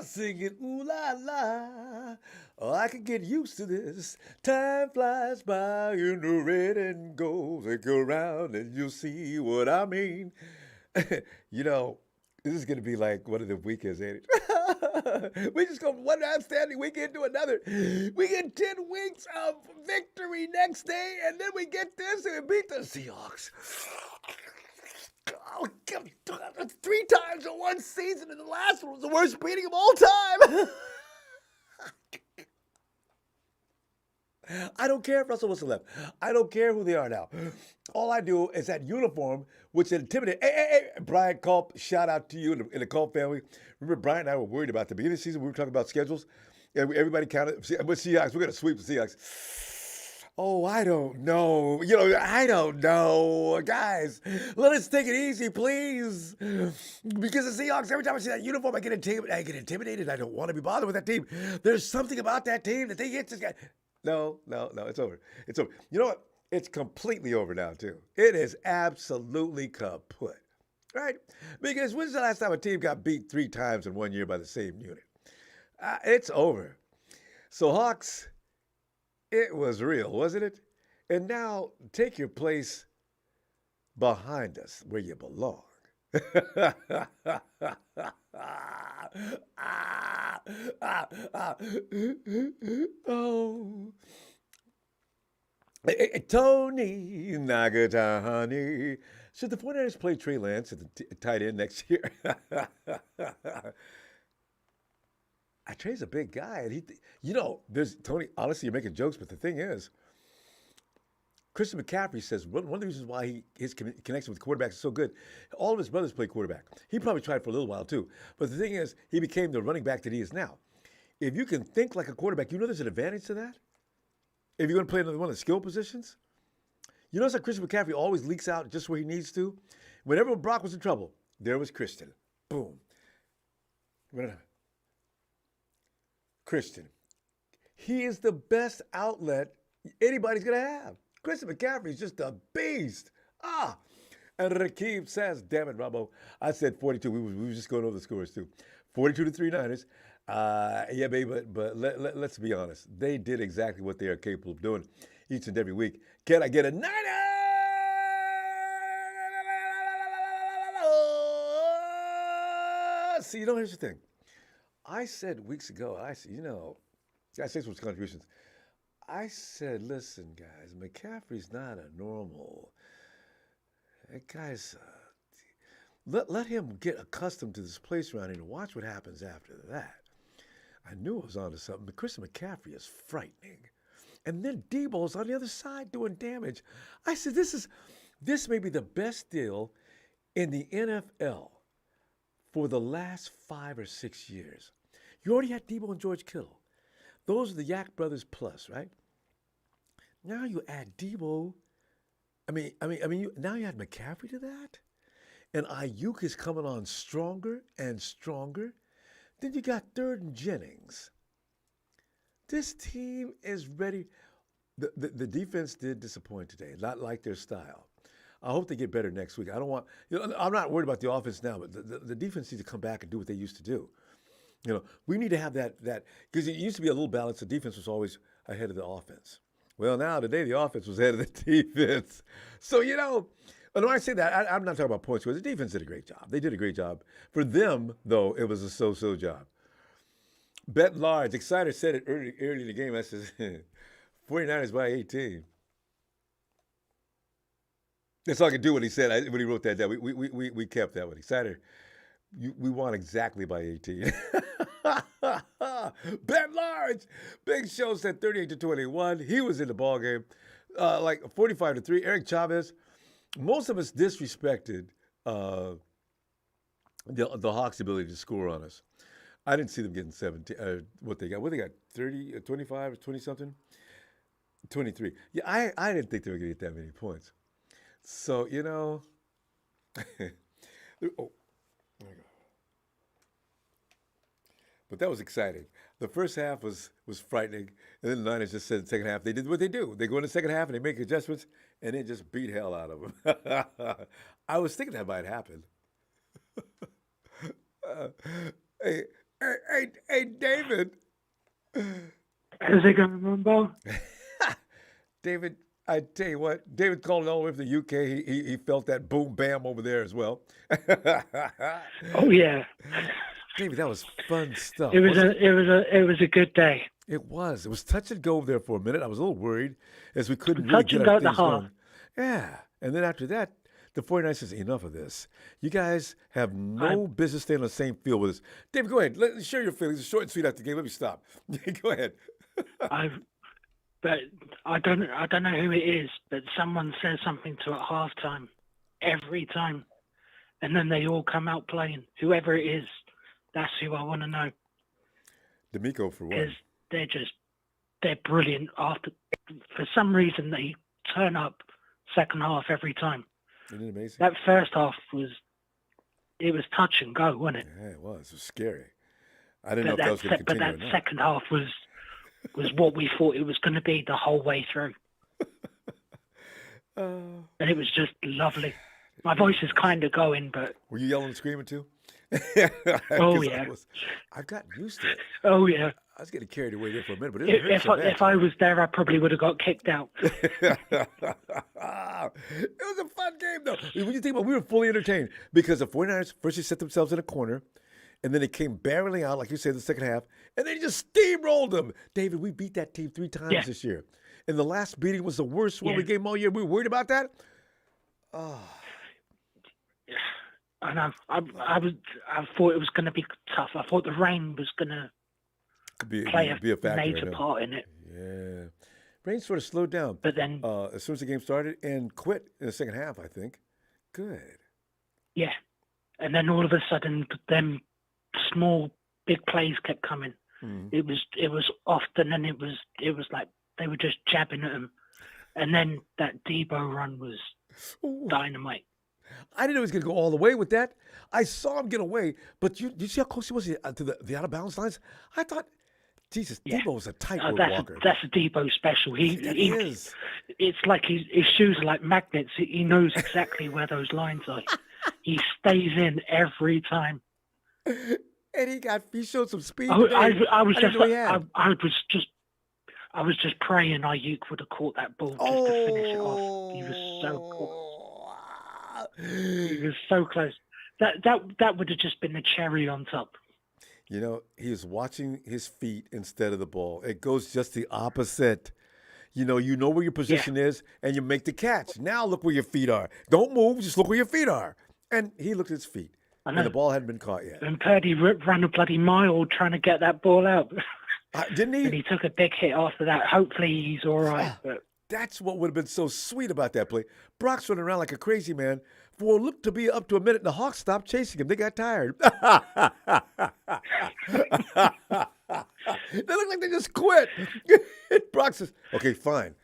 Singing ooh la la. Oh, I can get used to this. Time flies by in the red and gold. Look around and you'll see what I mean. you know, this is going to be like one of the weekends, ain't it? We just go from one outstanding weekend to another. We get 10 weeks of victory next day, and then we get this and we beat the Seahawks. Oh, 3 times in one season, and the last one was the worst beating of all time. I don't care if Russell Wilson left. I don't care who they are now. All I do is that uniform, which intimidates. Hey, Brian Culp, shout out to you in the Culp family. Remember, Brian and I were worried about the beginning of the season. We were talking about schedules. And everybody counted. With Seahawks, we're going to sweep the Seahawks. Oh, I don't know. I don't know. Guys, let us take it easy, please. Because the Seahawks, every time I see that uniform, I get intimidated. I don't want to be bothered with that team. There's something about that team that they hit this guy. No, it's over. It's over. You know what? It's completely over now, too. It is absolutely kaput. Right? Because when's the last time a team got beat 3 times in 1 year by the same unit? It's over. So, Hawks, it was real, wasn't it? And now, take your place behind us where you belong. Oh. Hey, Tony Nagatani. Should the 49ers play Trey Lance at the tight end next year? Trey's a big guy. And there's Tony, honestly, you're making jokes, but the thing is, Christian McCaffrey says one of the reasons why his connection with quarterbacks is so good, all of his brothers play quarterback. He probably tried for a little while too. But the thing is, he became the running back that he is now. If you can think like a quarterback, there's an advantage to that. If you're going to play another one of the skill positions. You notice that Christian McCaffrey always leaks out just where he needs to. Whenever Brock was in trouble, there was Christian. Boom. Christian. He is the best outlet anybody's going to have. Christian McCaffrey is just a beast. And Rakeem says, damn it, Ronbo. I said 42. We were just going over the scores, too. 42-3 Niners. Yeah, baby, but let's be honest. They did exactly what they are capable of doing each and every week. Can I get a Niner? See, here's the thing. I said weeks ago, I say some contributions. I said, listen, guys, McCaffrey's not a normal. That guy's, let him get accustomed to this place around here and watch what happens after that. I knew I was onto something, but Christian McCaffrey is frightening. And then Debo's on the other side doing damage. I said, this may be the best deal in the NFL for the last 5 or 6 years. You already had Debo and George Kittle. Those are the Yak brothers plus, right? Now you add Debo. Now you add McCaffrey to that, and Ayuk is coming on stronger and stronger. Then you got Third and Jennings. This team is ready. The defense did disappoint today. Not like their style. I hope they get better next week. I'm not worried about the offense now, but the defense needs to come back and do what they used to do. We need to have that because it used to be a little balance. The defense was always ahead of the offense. Well, now today the offense was ahead of the defense. So, when I say that, I'm not talking about points. The defense did a great job. They did a great job. For them, though, it was a so-so job. Bet large. Exciter said it early in the game. I said, 49ers by 18. That's all I could do when he said when he wrote that down. We kept that one. Exciter, we won exactly by 18. Bet large. Big Show said 38-21. He was in the ball game, like 45-3. Eric Chavez. Most of us disrespected the Hawks' ability to score on us. I didn't see them getting 17. What they got? 30, 25, 20 something, 23. Yeah, I didn't think they were going to get that many points. So oh, there we go. But that was exciting. The first half was frightening, and then the Niners just said the second half they did what they do. They go in the second half and they make adjustments, and they just beat hell out of them. I was thinking that might happen. Uh, hey, hey, David. How's it going, Ronbo? David, I tell you what, David called all the way from the UK. He felt that boom bam over there as well. Oh yeah, David, that was fun stuff. it was a good day. It was. It was touch and go there for a minute. I was a little worried as we couldn't really Touch get and our go at the things half. going. Yeah. And then after that, the 49ers says, enough of this. You guys have no business staying on the same field with us. David, go ahead. Share your feelings. It's short and sweet after the game. Let me stop. Go ahead. But I don't know who it is, but someone says something to at halftime every time, and then they all come out playing. Whoever it is, that's who I want to know. D'Amico for what? Because they're brilliant. For some reason, they turn up second half every time. Isn't it amazing? That first half was touch and go, wasn't it? Yeah, it was. It was scary. I didn't know if that was going to continue But that second half was what we thought it was going to be the whole way through. And it was just lovely. My voice is kind of going, but... Were you yelling and screaming too? Oh, yeah. I've gotten used to it. Oh, yeah. I was getting carried away there for a minute, but it didn't hurt so bad. If I was there, I probably would have got kicked out. It was a fun game, though. When you think about it, we were fully entertained because the 49ers first they set themselves in a corner, and then they came barreling out, like you said, in the second half, and they just steamrolled them. David, we beat that team 3 times this year. And the last beating was the worst one we gave them all year. We were worried about that? Oh. I know. I thought it was going to be tough. I thought the rain was going to play a factor, major part in it. Yeah. Rain sort of slowed down. But then... as soon as the game started and quit in the second half, I think. Good. Yeah. And then all of a sudden, them small, big plays kept coming. Mm-hmm. It was often, and it was like they were just jabbing at him. And then that Debo run was dynamite. I didn't know he was going to go all the way with that. I saw him get away, but you see how close he was to the out-of-bounds lines? I thought, Jesus, Debo was a tightrope walker. That's a Debo special. He is. It's like his shoes are like magnets. He knows exactly where those lines are. He stays in every time. And he showed some speed. I was just praying Ayuk would have caught that ball just to finish it off. He was so cool. He was so close. That would have just been the cherry on top. You know, he was watching his feet instead of the ball. It goes just the opposite. You know where your position is, and you make the catch. Now look where your feet are. Don't move, just look where your feet are. And he looked at his feet, and the ball hadn't been caught yet. And Purdy ran a bloody mile trying to get that ball out. Didn't he? And he took a big hit after that. Hopefully he's all right. But that's what would have been so sweet about that play. Brock's running around like a crazy man. For what looked to be up to a minute, the Hawks stopped chasing him. They got tired. They look like they just quit. Brock says, okay, fine.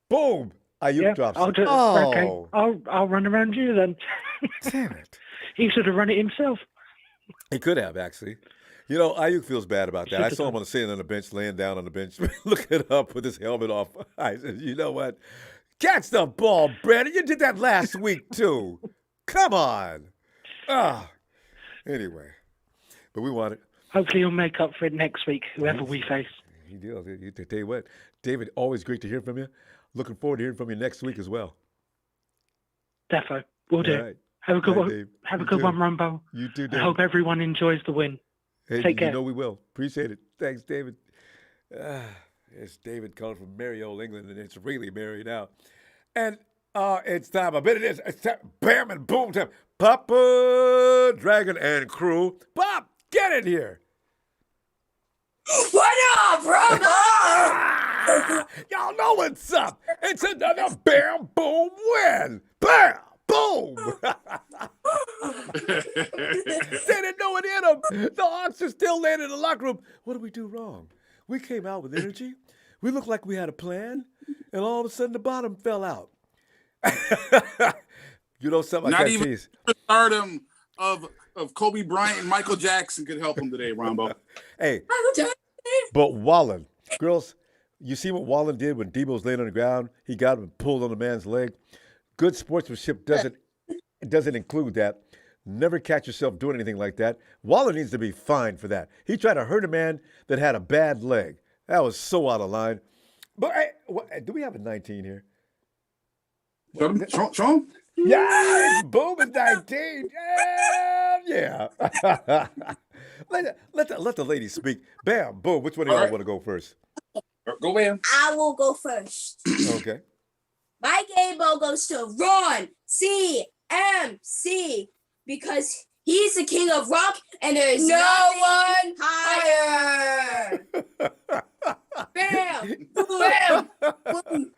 Boom. Ayuk drops it. Okay. I'll run around you then. Damn it. He should have run it himself. He could have, actually. You know, Ayuk feels bad about that. I saw him sitting on the bench, laying down on the bench, looking up with his helmet off. I said, you know what? Catch the ball, Brandon. You did that last week, too. Come on. Anyway, but we want it. Hopefully he'll make up for it next week, whoever we face. He will. To tell you what, David, always great to hear from you. Looking forward to hearing from you next week as well. Defo. We'll do. Right. Have a good one. Dave. Have a good one, Ronbo. You too, David. I hope everyone enjoys the win. Hey, Take care. You know we will. Appreciate it. Thanks, David. It's David calling from merry old England, and it's really merry now. And it's time. I bet it is. It's time. Bam and boom time. Papa, Dragon, and crew. Bob, get in here. What up, brother? Y'all know what's up. It's another bam, boom win. Bam, boom. They didn't know it hit them. The Hawks are still laying in the locker room. What did we do wrong? We came out with energy. We looked like we had a plan. And all of a sudden, the bottom fell out. You know something? Not even start him of Kobe Bryant and Michael Jackson could help him today, Ronbo. Hey, but Wallen, girls, you see what Wallen did when Debo's laying on the ground? He got him and pulled on the man's leg. Good sportsmanship doesn't include that. Never catch yourself doing anything like that. Wallen needs to be fined for that. He tried to hurt a man that had a bad leg. That was so out of line. But hey, do we have a 19 here? Show him. Yeah, Boom is 19. Yeah. let the ladies speak. Bam, Boom. Which one of y'all want to go first? Go, Bam. I will go first. Okay. My game ball goes to Ron CMC because he's the king of rock and there is no one higher. Bam! Bam! Boom.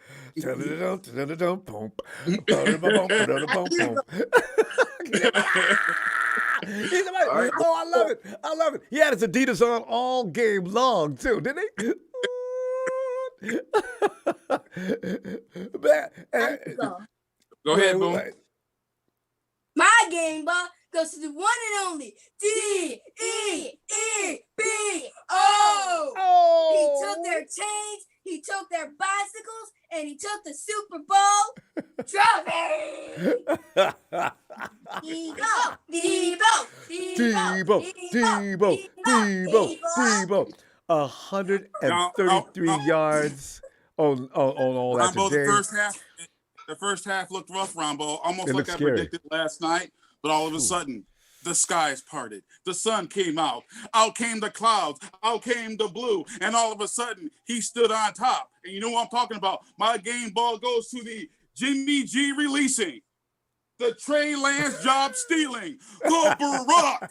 Oh, I love it. I love it. He had his Adidas on all game long, too, didn't he? Go ahead, Boom. My game ball goes to the one and only D-E-E-B-O. He took their chains, he took their bicycles, and he took the Super Bowl trophy. Debo. 133 yards on all that Ronbo, today. the first half looked rough, Ronbo. Almost like I scary. predicted last night, but all of a sudden, the skies parted. The sun came out. Out came the clouds. Out came the blue. And all of a sudden, he stood on top. And you know what I'm talking about? My game ball goes to the Jimmy G releasing. The Trey Lance job stealing. The Barack.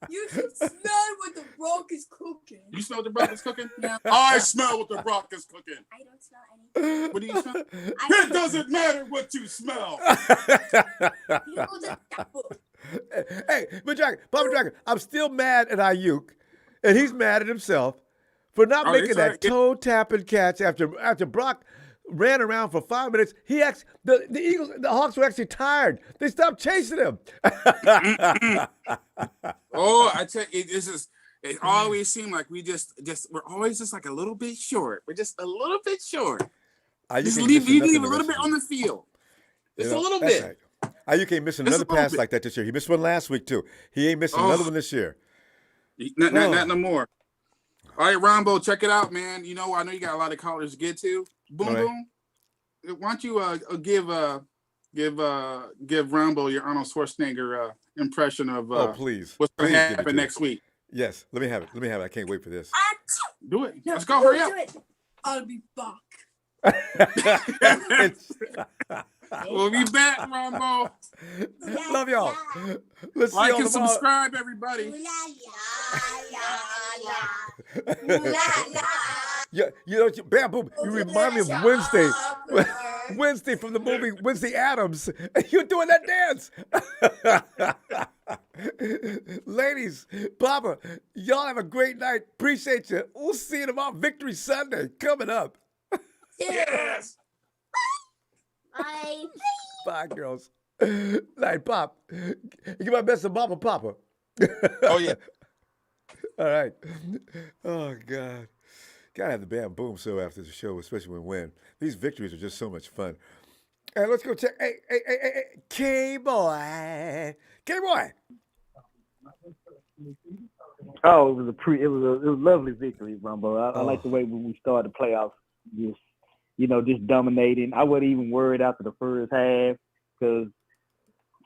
You can smell what the Brock is cooking. You smell what the Brock is cooking? Yeah. I smell what the Brock is cooking. I don't smell anything. What do you smell? It doesn't matter what you smell. Hey, but Papa Dragon, I'm still mad at Ayuk, and he's mad at himself for not making that toe-tapping catch after Brock ran around for 5 minutes. The Hawks were actually tired. They stopped chasing him. Oh, I tell you, it always seemed like we're always just like a little bit short. We're just a little bit short. Just leave a little bit on the field. Just a little bit. Right. Ayuk ain't missing another pass like that this year. He missed one last week, too. He ain't missing another one this year. Not no more. All right, Ronbo, check it out, man. You know, I know you got a lot of callers to get to. Boom, boom. Why don't you give Ronbo your Arnold Schwarzenegger impression of please. What's going to happen next week? Yes, let me have it. I can't wait for this. Do it. Let's go. Hurry up. I'll be back. We'll be back, Ronbo. Love y'all. Let's like and subscribe, everybody. Yeah, you know, Bam Boom, you remind me of Wednesday. Wednesday from the movie Wednesday Addams. You're doing that dance. Ladies, Papa, y'all have a great night. Appreciate you. We'll see you tomorrow. Victory Sunday coming up. Yes. Bye. Bye, girls. Night, Pop. Give my best to Mama Papa. Oh, yeah. All right. Oh, God. Gotta have the Bam Boom show after the show, especially when we win. These victories are just so much fun. And let's go check. Hey, K-Boy. K-Boy. Oh, it was a lovely victory, Rumbo. I like the way when we started the playoffs, just dominating. I wasn't even worried after the first half because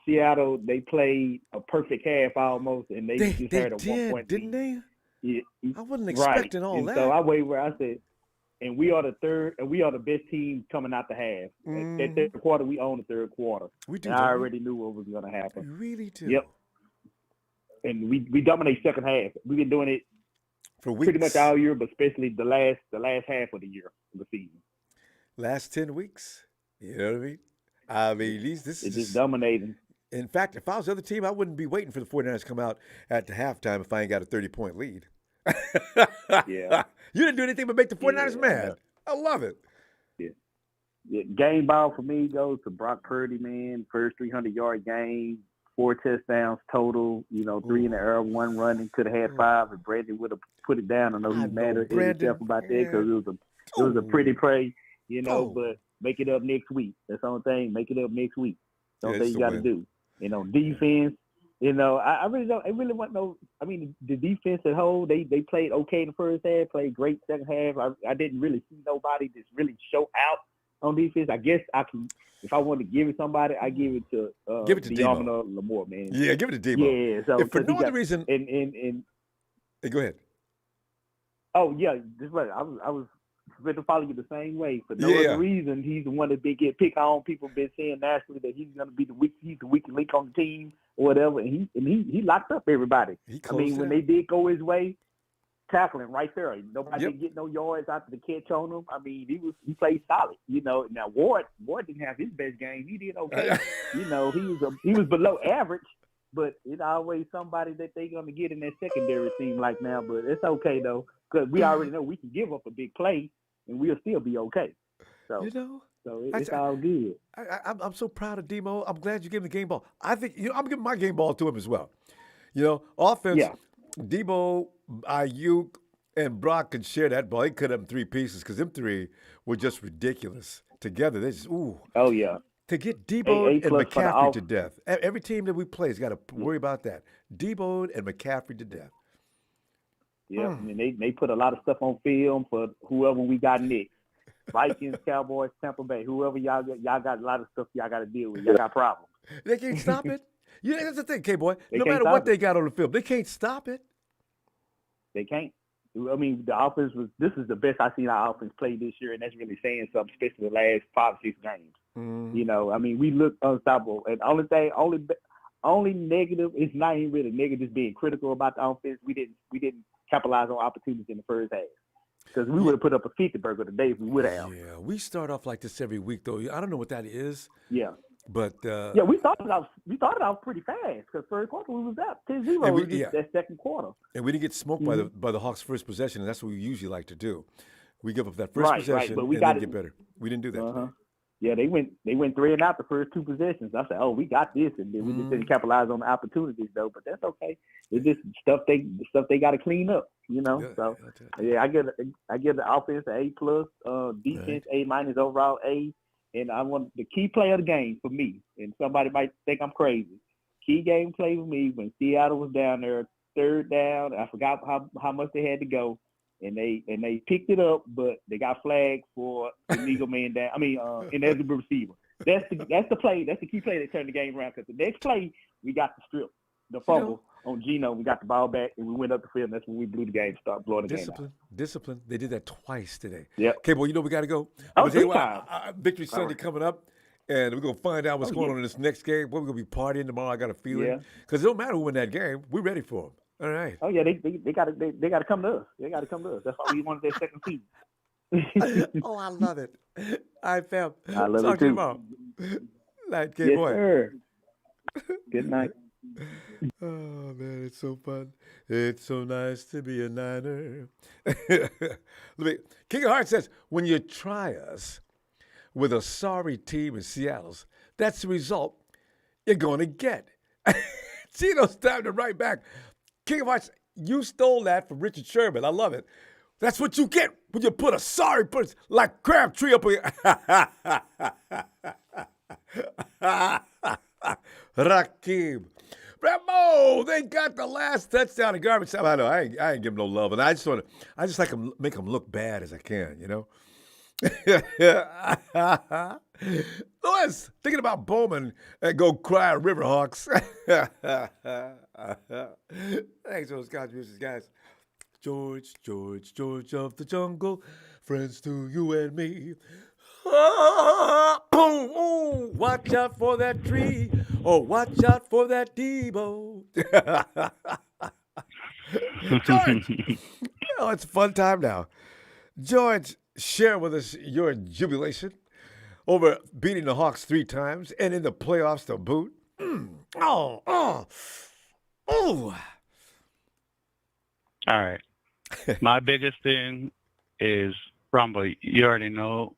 Seattle, they played a perfect half almost, and they just had a 1 point, didn't they? Yeah, I wasn't expecting all that. So I waited where I said, and we are the best team coming out the half. That third quarter, we own the third quarter. We do. And I already knew what was going to happen. We really do. Yep. And we dominate second half. We've been doing it for weeks, pretty much all year, but especially the last half of the year of the season. Last 10 weeks. You know what I mean? I mean, this is just dominating. In fact, if I was the other team, I wouldn't be waiting for the 49ers to come out at the halftime if I ain't got a 30-point lead. Yeah. You didn't do anything but make the 49ers mad. I love it. Yeah. Game ball for me goes to Brock Purdy, man. First 300-yard game 4 touchdowns total. 3 in the air, 1 running. Could have had 5 if Brandon would have put it down. I know he's mad at himself about that because it was a pretty play. But make it up next week. That's the only thing. Make it up next week. That's the only thing you got to do. Defense. I really don't. It really wasn't no. I mean, the defense at whole, they played okay in the first half, played great second half. I didn't really see nobody just really show out on defense. I guess I can. If I wanted to give it somebody, I give it to Debo. Lamore, man. Yeah, give it to Debo. Yeah. So if for no other reason. And hey, go ahead. Oh yeah, just right. I was going to follow you the same way. For no other reason, he's the one that get picked on. People been saying nationally that he's going to be he's the weak link on the team or whatever. And he locked up everybody. When they did go his way, tackling right there. Nobody didn't get no yards after the catch on him. I mean, he played solid. Now Ward didn't have his best game. He did okay. He was below average, but it's always somebody that they're gonna get in that secondary team like now. But it's okay though, because we already know we can give up a big play and we'll still be okay. So it's all good. I'm so proud of Demo. I'm glad you gave him the game ball. I think I'm giving my game ball to him as well. Offense. Yeah. Debo, Ayuk, and Brock could share that ball. They cut them 3 pieces because them 3 were just ridiculous together. They just Oh yeah. To get Debo and McCaffrey to death. Every team that we play has got to worry about that. Debo and McCaffrey to death. Yeah, I mean they put a lot of stuff on film for whoever we got next. Vikings, Cowboys, Tampa Bay, whoever y'all got a lot of stuff y'all got to deal with. Y'all got problems. They can't stop it. Yeah, that's the thing, K-Boy. No matter what they got on the field, they can't stop it. They can't. I mean, the offense this is the best I've seen our offense play this year, and that's really saying something, especially the last 5 or 6 games. Mm-hmm. I mean, we look unstoppable. And only negative, it's not even really negative, just being critical about the offense. We didn't capitalize on opportunities in the first half. Because we would have put up a 50 burger today if we would have. Yeah, we start off like this every week, though. I don't know what that is. Yeah. But we started off pretty fast because third quarter we was up 10-0 that second quarter. And we didn't get smoked by the Hawks' first possession, and that's what we usually like to do. We give up that first possession but we then get better. We didn't do that. Uh-huh. Yeah, they went 3 and out the first 2 possessions. I said, we got this, and then we just didn't capitalize on the opportunities though. But that's okay. It's just stuff they got to clean up, So I get the offense an A+, defense A- overall A. And I want the key play of the game for me, and somebody might think I'm crazy. Key game play for me when Seattle was down there, 3rd down. I forgot how much they had to go, and they picked it up, but they got flagged for the legal man down. I mean, ineligible receiver. That's the play. That's the key play that turned the game around. Because the next play we got the strip, the fumble on Geno. We got the ball back, and we went up the field. And that's when we blew the game. Start blowing the game out. Discipline. They did that twice today. Yeah. Okay, well, we got to go. Victory Sunday coming up, and we're gonna find out what's going on in this next game. We're gonna be partying tomorrow. I got a feeling because it don't matter who win that game. We're ready for them. All right. Oh yeah, they got to come to us. They got to come to us. That's why we wanted their second seed. Oh, I love it. All right, fam. I love Talk it to you too. tomorrow. Night, yes, boy. Sir. Good night. Oh, man, it's so fun. It's so nice to be a Niner. King of Hearts says, when you try us with a sorry team in Seattle's, that's the result you're going to get. Gino's time to write back. King of Hearts, you stole that from Richard Sherman. I love it. That's what you get when you put a sorry person like Crabtree up here. Rakim. Bravo! They got the last touchdown in garbage time. I know I ain't give him no love, and I just like him, make him look bad as I can, Louis, thinking about Bowman and go cry at Riverhawks. Thanks for those contributions, guys. George of the jungle, friends to you and me. Oh, watch out for that tree. Oh, watch out for that Debo. George, it's a fun time now. George, share with us your jubilation over beating the Hawks 3 times and in the playoffs to boot. Oh. All right. My biggest thing is, Ronbo, you already know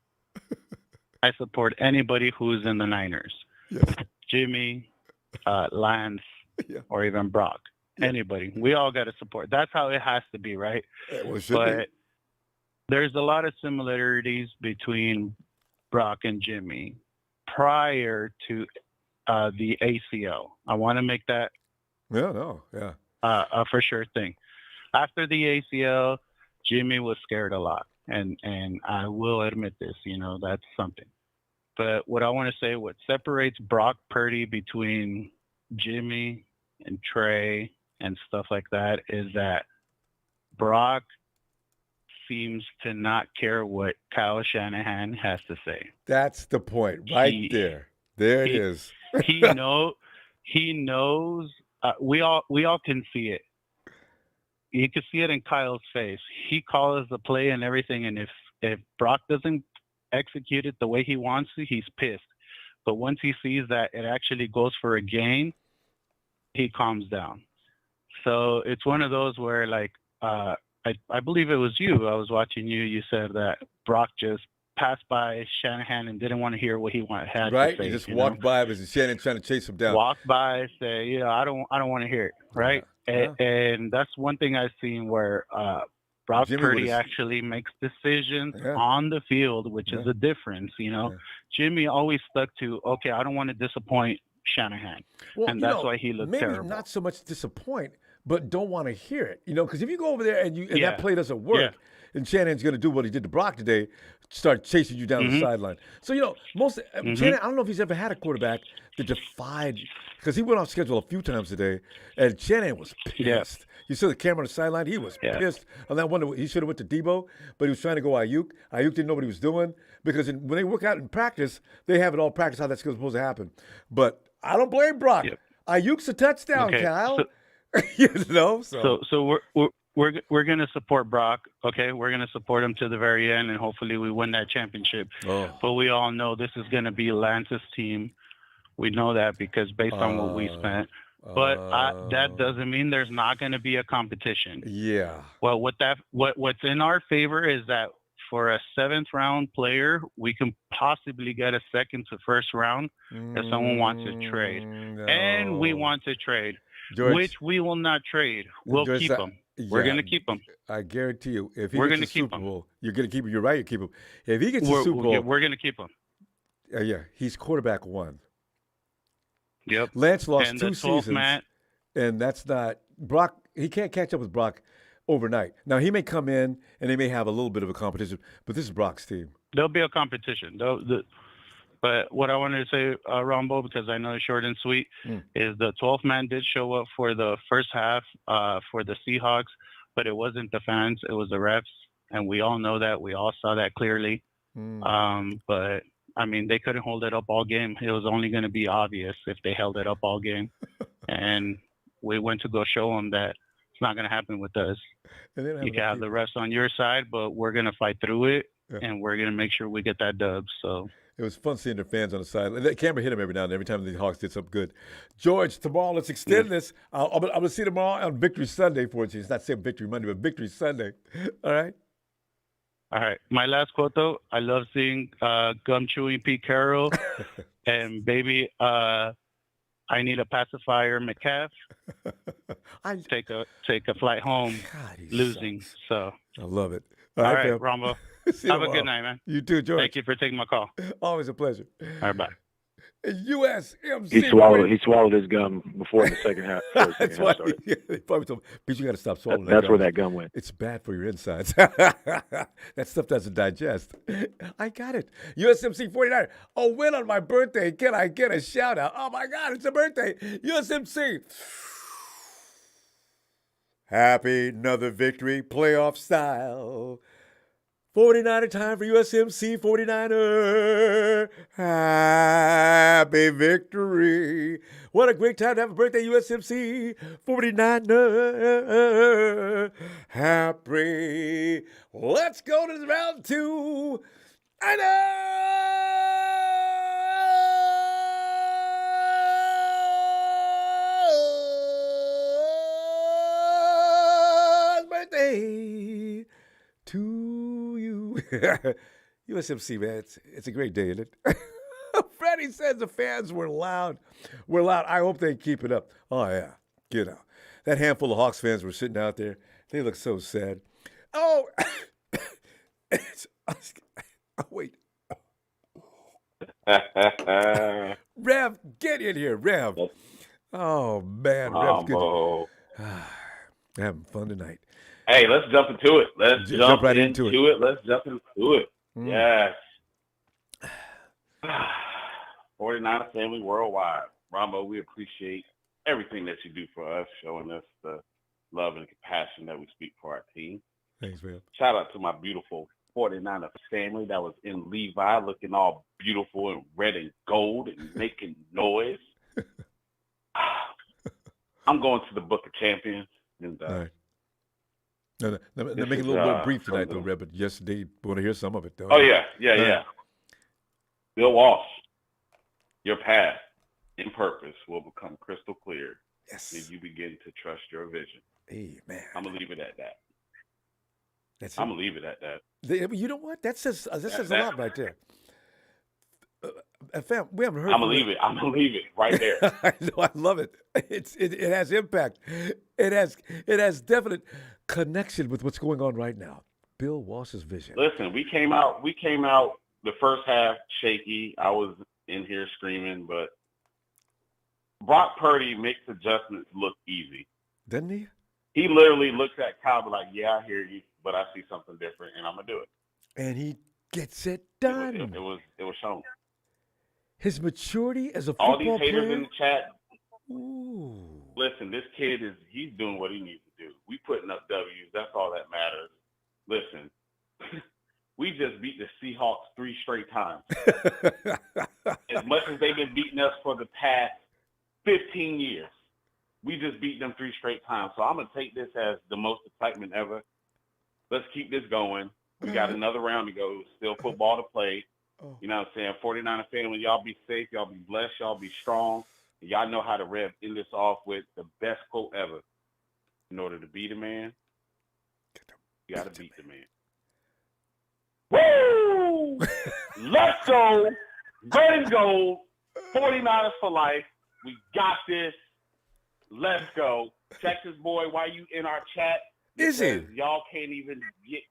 I support anybody who's in the Niners. Yes. Jimmy, Lance or even Brock. Anybody. We all got to support. That's how it has to be, right? Well, it should be. There's a lot of similarities between Brock and Jimmy prior to the ACL. I want to make that a for sure thing. After the ACL, Jimmy was scared a lot, and I will admit this. That's something. But what I want to say, what separates Brock Purdy between Jimmy and Trey and stuff like that is that Brock seems to not care what Kyle Shanahan has to say. That's the point right there. There it is. He knows. We all can see it. You can see it in Kyle's face. He calls the play and everything, and if Brock doesn't execute it the way he wants to, he's pissed. But once he sees that it actually goes for a gain, he calms down. So it's one of those where, like, I believe it was you. I was watching you. You said that Brock just passed by Shanahan and didn't want to hear what he had right? to say. He just walked by as Shanahan trying to chase him down. Walked by, say, I don't want to hear it, right? And that's one thing I've seen where Brock Purdy actually makes decisions on the field, which is a difference. Jimmy always stuck to, okay, I don't want to disappoint Shanahan, and that's why he looked terrible. Maybe not so much disappoint, but don't want to hear it. Because if you go over there and that play doesn't work, and Shanahan's going to do what he did to Brock today, start chasing you down the sideline. So Shanahan, I don't know if he's ever had a quarterback that defied, because he went off schedule a few times today, and Shanahan was pissed. Yeah. You saw the camera on the sideline. He was pissed on that one. He should have went to Debo, but he was trying to go Ayuk. Ayuk didn't know what he was doing because when they work out in practice, they have it all practice how that's supposed to happen. But I don't blame Brock. Yep. Ayuk's a touchdown, Kyle. So we're gonna support Brock. Okay, we're gonna support him to the very end, and hopefully we win that championship. But we all know this is gonna be Lance's team. We know that because based on what we spent. But that doesn't mean there's not going to be a competition. Yeah. Well, what's in our favor is that for a 7th round player, we can possibly get a 2nd to 1st round if someone wants to trade. No. And we want to trade, George, which we will not trade. We'll George, keep him. We're going to keep him. I guarantee you, if he gets the Super Bowl, you're going to keep him. You're right, you keep him. If he gets the Super Bowl, we're going to keep him. He's quarterback 1. Yep. Lance lost 2 seasons, and that's not Brock. He can't catch up with Brock overnight. Now he may come in and they may have a little bit of a competition, but this is Brock's team. There'll be a competition. But what I wanted to say, Ronbo, because I know it's short and sweet, is the 12th man did show up for the first half for the Seahawks, but it wasn't the fans, it was the refs, and we all know that. We all saw that clearly. But I mean, they couldn't hold it up all game. It was only going to be obvious if they held it up all game. And we went to go show them that it's not going to happen with us. You can have the refs on your side, but we're going to fight through it, and we're going to make sure we get that dub. So it was fun seeing their fans on the side. The camera hit them every now and then, every time the Hawks did something good. George, tomorrow, let's extend this. I'm going to see you tomorrow on Victory Sunday for you. It's not saying Victory Monday, but Victory Sunday. All right? All right. My last quote, though, I love seeing gum chewing Pete Carroll and baby, I need a pacifier, McCaff. Take a flight home, losing. Sucks. So I love it. All right, Ronbo. Have a good night, man. You too, George. Thank you for taking my call. Always a pleasure. All right, bye. USMC. He swallowed his gum before the second half. That's why. They probably told me, Pete, you got to stop swallowing that. That's where that gum went. It's bad for your insides. That stuff doesn't digest. I got it. USMC 49. A win on my birthday. Can I get a shout out? Oh my God, it's a birthday. USMC. Happy another victory, playoff style. 49er time for USMC 49er. Happy victory. What a great time to have a birthday, USMC 49er. Happy. Let's go to round 2. I know. Birthday to you. USMC, man, it's a great day, isn't it? Freddie. Freddie says the fans were loud. Were loud. I hope they keep it up. Oh, yeah. You know, that handful of Hawks fans were sitting out there. They look so sad. Oh, wait. Rev, get in here, Rev. Oh, man. Rev's good. Having fun tonight. Hey, let's jump into it. Let's jump right into it. Let's jump into it. Yes. 49er family worldwide. Ronbo, we appreciate everything that you do for us, showing us the love and compassion that we speak for our team. Thanks, man. Shout out to my beautiful 49er family that was in Levi looking all beautiful and red and gold and making noise. I'm going to the Book of Champions. And, all right. No, make it a little more brief tonight, though, Red, but yes, they want to hear some of it, though. Oh, yeah. Bill Walsh, your path and purpose will become crystal clear if you begin to trust your vision. Amen. I'm going to leave it at that. I'm going to leave it at that. You know what? That says a lot right there. Fam, we haven't heard. I'm gonna leave it right there. I know, I love it. It has impact. It has definite connection with what's going on right now. Bill Walsh's vision. Listen, we came out the first half shaky. I was in here screaming, but Brock Purdy makes adjustments look easy. Doesn't he? He literally looks at Kyle like, yeah, I hear you, but I see something different, and I'm gonna do it. And he gets it done. It was shown. His maturity as a football player. All these haters in the chat. Ooh. Listen, this kid he's doing what he needs to do. We putting up W's. That's all that matters. Listen, we just beat the Seahawks 3 straight times. As much as they've been beating us for the past 15 years, we just beat them 3 straight times. So I'm going to take this as the most excitement ever. Let's keep this going. We got another round to go. Still football to play. You know what I'm saying? 49er family, y'all be safe. Y'all be blessed. Y'all be strong. Y'all know how to end this off with the best quote ever. In order to beat a man, you got to beat the man. Woo! Let's go. Red and gold. 49ers for life. We got this. Let's go. Texas boy, why you in our chat? Is he? Y'all can't even get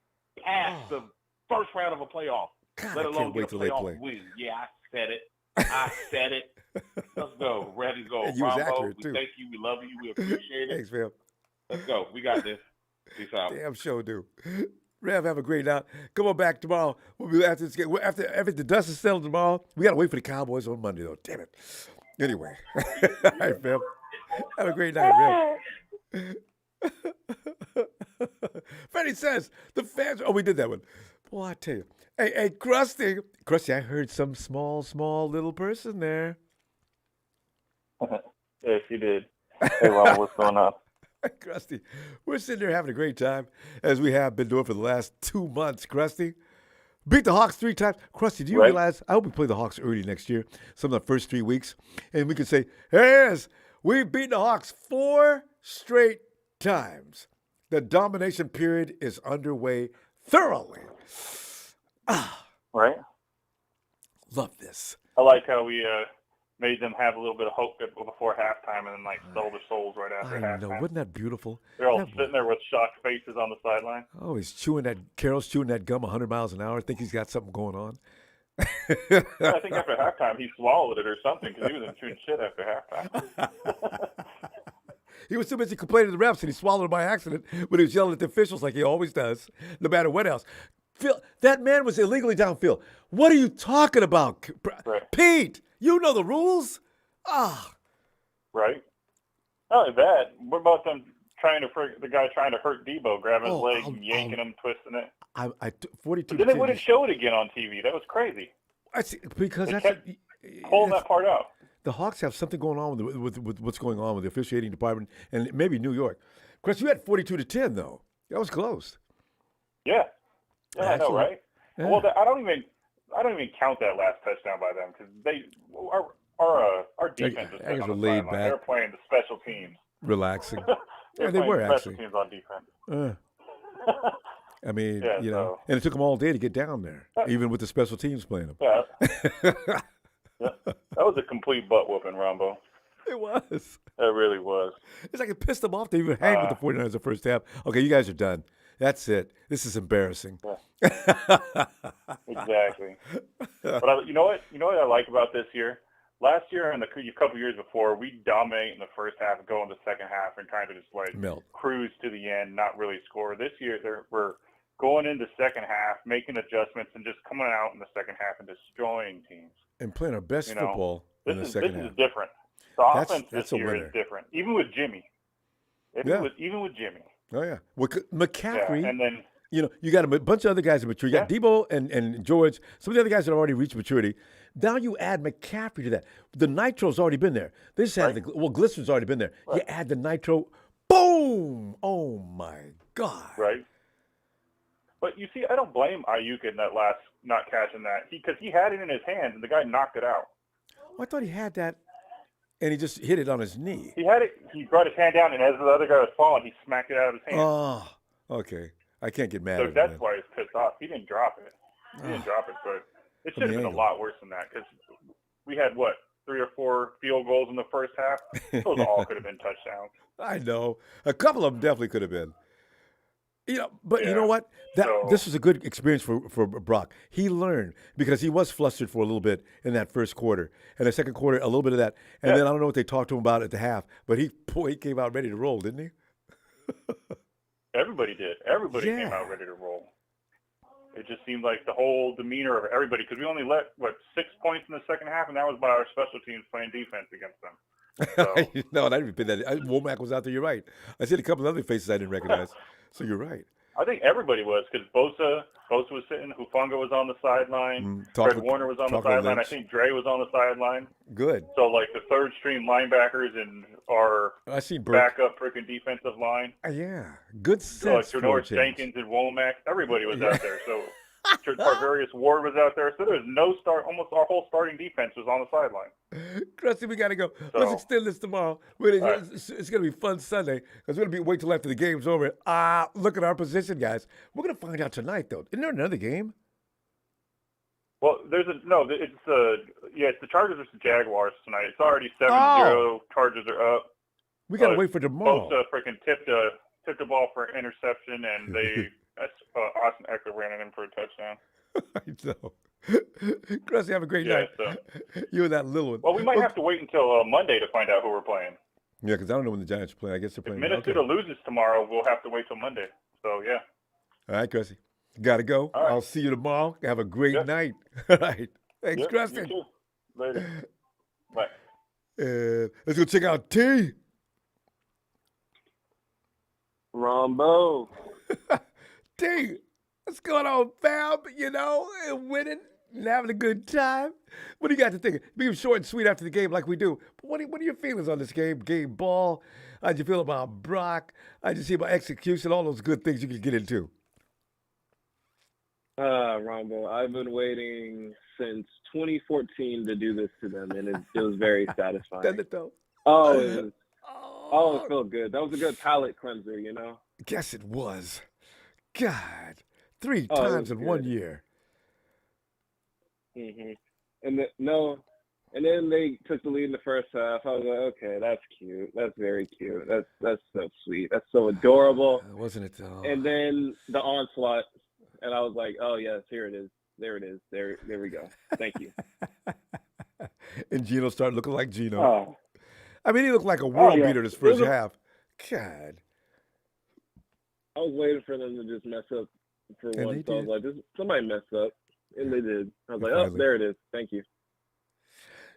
past the first round of a playoff. God, let alone get a playoff play. win. Yeah, I said it. Let's go. Ready to go. And you was accurate, we too. thank you. We love you. We appreciate it. Thanks, Rev. Let's go. We got this. Peace out. Damn sure do. Rev, have a great night. Come on back tomorrow. We'll be after this game. After the dust is settled tomorrow, we got to wait for the Cowboys on Monday, though. Damn it. Anyway. All right, Rev. Have a great night, Rev. Freddie says the fans. Oh, we did that one. Boy, I tell you. Hey, Krusty, I heard some small little person there. Yes, you did. Hey, Ron, what's going on? Krusty, we're sitting there having a great time, as we have been doing for the last 2 months, Krusty. Beat the Hawks 3 times. Krusty, do you realize, I hope we play the Hawks early next year, some of the first 3 weeks, and we can say, yes, we've beaten the Hawks 4 straight times. The domination period is underway thoroughly. Right? Love this. I like how we made them have a little bit of hope before halftime and then stole their souls right after halftime. I know. Wasn't that beautiful? They're all sitting there with shocked faces on the sideline. Oh, Carroll's chewing that gum 100 miles an hour. I think he's got something going on. I think after halftime he swallowed it or something because he was chewing shit after halftime. He was too busy complaining to the refs and he swallowed it by accident when he was yelling at the officials like he always does, no matter what else. Phil, that man was illegally downfield. What are you talking about? Right. Pete, you know the rules. Right. Not only that, what about them the guy trying to hurt Debo, grabbing his leg, yanking him, twisting it? 42. But then they wouldn't show it again on TV. That was crazy. I see, because they that's kept pulling that part out. The Hawks have something going on with what's going on with the officiating department and maybe New York. Chris, you had 42-10 though. That was close. Yeah. Yeah, I know, right? Yeah. Well, I don't even count that last touchdown by them because our defense is on the laid sideline. back. They were playing the special teams, relaxing. they were special actually teams on defense. I mean, yeah, and it took them all day to get down there, even with the special teams playing them. Yeah. Yeah. That was a complete butt whooping, Ronbo. It was. It really was. It's like it pissed them off to even hang with the 49ers the first half. Okay, you guys are done. That's it. This is embarrassing. Yeah. Exactly. But you know what? You know what I like about this year? Last year and a couple years before, we dominate in the first half and go in the second half and trying to just like cruise to the end, not really score. This year, we're going into second half, making adjustments, and just coming out in the second half and destroying teams. And playing our best football in the second half. This is different. The offense this year is different, even with Jimmy. Even with Jimmy. Oh, yeah. Well, McCaffrey. Yeah, and then, you got a bunch of other guys that mature. You got Debo and George. Some of the other guys that already reached maturity. Now you add McCaffrey to that. The nitro's already been there. They just had glycerin's already been there. Right. You add the nitro, boom! Oh, my God. Right. But you see, I don't blame Ayuk in that last not catching that. Because he had it in his hands, and the guy knocked it out. Oh, I thought he had that, and he just hit it on his knee. He had it. He brought his hand down, and as the other guy was falling, he smacked it out of his hand. Oh, okay. I can't get mad at him. So that's why he's pissed off. He didn't drop it. But it should have been a lot worse than that because we had, 3 or 4 field goals in the first half? Those all could have been touchdowns. I know. A couple of them definitely could have been. But you know what? This was a good experience for Brock. He learned because he was flustered for a little bit in that first quarter. And the second quarter, a little bit of that. And then I don't know what they talked to him about at the half, but he came out ready to roll, didn't he? Everybody did. Everybody came out ready to roll. It just seemed like the whole demeanor of everybody, because we only let, 6 points in the second half, and that was by our special teams playing defense against them. So. No, I didn't repeat that. Womack was out there. You're right. I see a couple of other faces I didn't recognize. So you're right. I think everybody was because Bosa was sitting. Hufanga was on the sideline. Fred Warner was on the sideline. I think Dre was on the sideline. Good. So the third string linebackers and our backup freaking defensive line. Yeah, good sense. Janoris Jenkins and Womack. Everybody was out there. So Tarvarius Ward was out there. So there was no start. Almost our whole starting defense was on the sideline. Krusty, we got to go. Let's extend this tomorrow. It's going to be fun Sunday because we're going to wait till after the game's over. Look at our position, guys. We're going to find out tonight, though. Isn't there another game? Well, it's the Chargers versus Jaguars tonight. It's already 7-0. Chargers are up. We got to wait for tomorrow. Bosa freaking tipped the ball for an interception, and Austin Eckler ran it in for a touchdown. I know. Krusty, have a great night. So. You and that little one. Well, we might have to wait until Monday to find out who we're playing. Yeah, because I don't know when the Giants are playing. I guess they're playing. If Minnesota loses tomorrow, we'll have to wait till Monday. So, yeah. All right, Krusty. Got to go. Right. I'll see you tomorrow. Have a great night. All right. Thanks, Krusty. You too. Later. Bye. Let's go check out T. Ronbo. T, what's going on, fam? And winning and having a good time. What do you got to think? Being short and sweet after the game like we do. But what are your feelings on this game? Game ball? How'd you feel about Brock? How'd you see about execution? All those good things you can get into. Ronbo, I've been waiting since 2014 to do this to them, and it was very satisfying. Doesn't it, though? It felt good. That was a good palate cleanser, Guess it was. God, 3 times in 1 year. Mhm. And then they took the lead in the first half. I was like, okay, that's cute. That's very cute. That's so sweet. That's so adorable. Wasn't it though? And then the onslaught, and I was like, oh yes, here it is. There it is. There we go. Thank you. And Gino started looking like Gino. Oh. I mean, he looked like a world beater this first half. God. I was waiting for them to just mess up for once. So I was like, somebody messed up. And they did. I was like, oh, there it is. Thank you.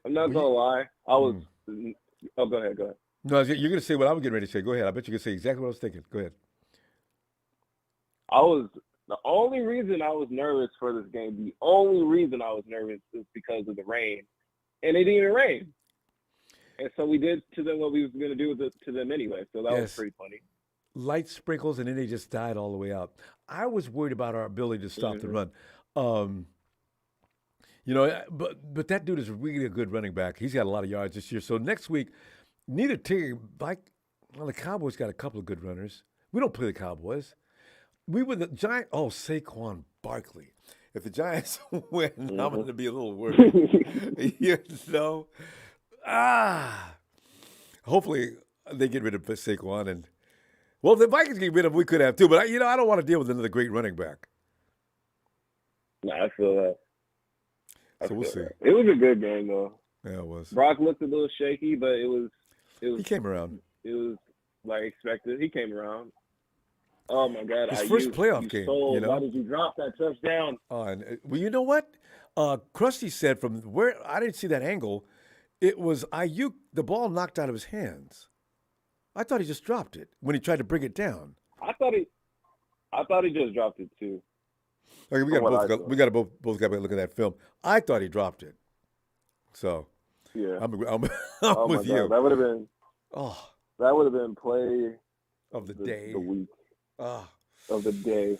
I'm not going to lie. I was go ahead. No, you're going to say what I was getting ready to say. Go ahead. I bet you can say exactly what I was thinking. Go ahead. The only reason I was nervous for this game, the only reason I was nervous is because of the rain. And it didn't even rain. And so we did to them what we was going to do to them anyway. So that was pretty funny. Light sprinkles, and then they just died all the way out. I was worried about our ability to stop the run. But that dude is really a good running back. He's got a lot of yards this year. So next week, neither team, the Cowboys got a couple of good runners. We don't play the Cowboys. We were the Giant. Oh, Saquon Barkley. If the Giants win, I'm going to be a little worried. You know? Hopefully they get rid of Saquon. And, well, if the Vikings get rid of him, we could have too. But, I don't want to deal with another great running back. No, I feel that. So we'll see. It was a good game, though. Yeah, it was. Brock looked a little shaky, but it was. He came around. It was like expected. He came around. Oh my God! His first playoff game. Why did you drop that touchdown? Well, you know what? Krusty said from where I didn't see that angle. It was Ayuk. The ball knocked out of his hands. I thought he just dropped it when he tried to bring it down. I thought he just dropped it too. Okay, we got to both got to look at that film. I thought he dropped it. So yeah, I'm oh with you. God, that would have been. Oh, that would have been play of the day, the week, of the day.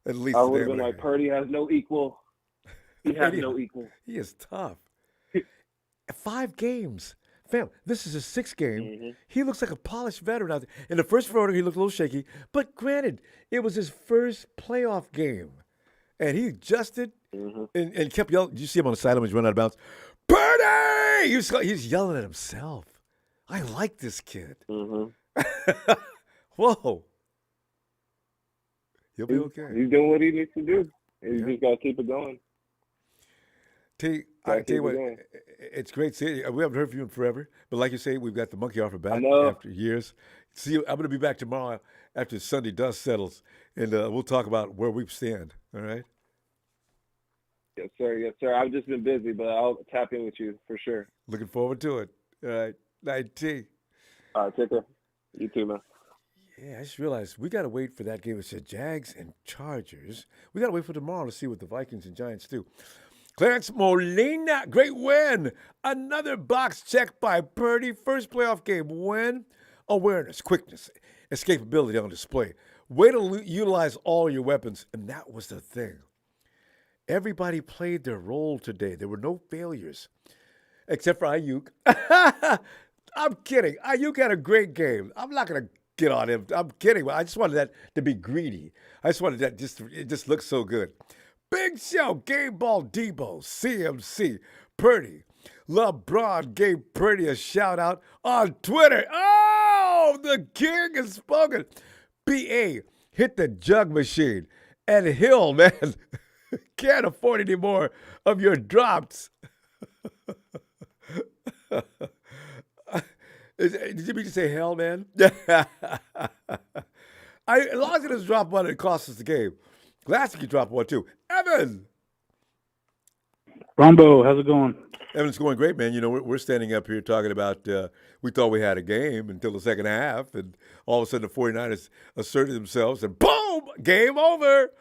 At least I would have been like, Purdy has no equal. He has no equal. He is tough. 5 games. Fam, this is his 6th game. Mm-hmm. He looks like a polished veteran out there. In the first photo, he looked a little shaky. But granted, it was his first playoff game. And he adjusted and kept yelling. Did you see him on the sideline when he run out of bounds? Purdy! He's yelling at himself. I like this kid. Mm-hmm. Whoa. He'll be okay. He's doing what he needs to do. He's just got to keep it going. I tell you what, it's great seeing you. We haven't heard from you in forever, but like you say, we've got the monkey off our back after years. See, I'm going to be back tomorrow after Sunday dust settles, and we'll talk about where we stand. All right? Yes, sir. Yes, sir. I've just been busy, but I'll tap in with you for sure. Looking forward to it. All right. Night T. All right, take care. You too, man. Yeah, I just realized we got to wait for that game. It said Jags and Chargers. We got to wait for tomorrow to see what the Vikings and Giants do. Clarence Molina, great win. Another box check by Purdy. First playoff game win. Awareness, quickness, escapability on display. Way to utilize all your weapons. And that was the thing. Everybody played their role today. There were no failures. Except for Ayuk. I'm kidding. Ayuk had a great game. I'm not going to get on him. I'm kidding. I just wanted that to be greedy. I just wanted that it just looks so good. Big Show, Game Ball Debo, CMC, Purdy. LeBron gave Purdy a shout out on Twitter. Oh, the king has spoken. BA hit the jug machine. And Hill, man, can't afford any more of your drops. Did you mean to say hell, man? As long as it doesn't drop one, it costs us the game. Last week you dropped one, too. Evan! Ronbo, how's it going? Evan's going great, man. You know, we're standing up here talking about we thought we had a game until the second half, and all of a sudden the 49ers asserted themselves, and boom, game over.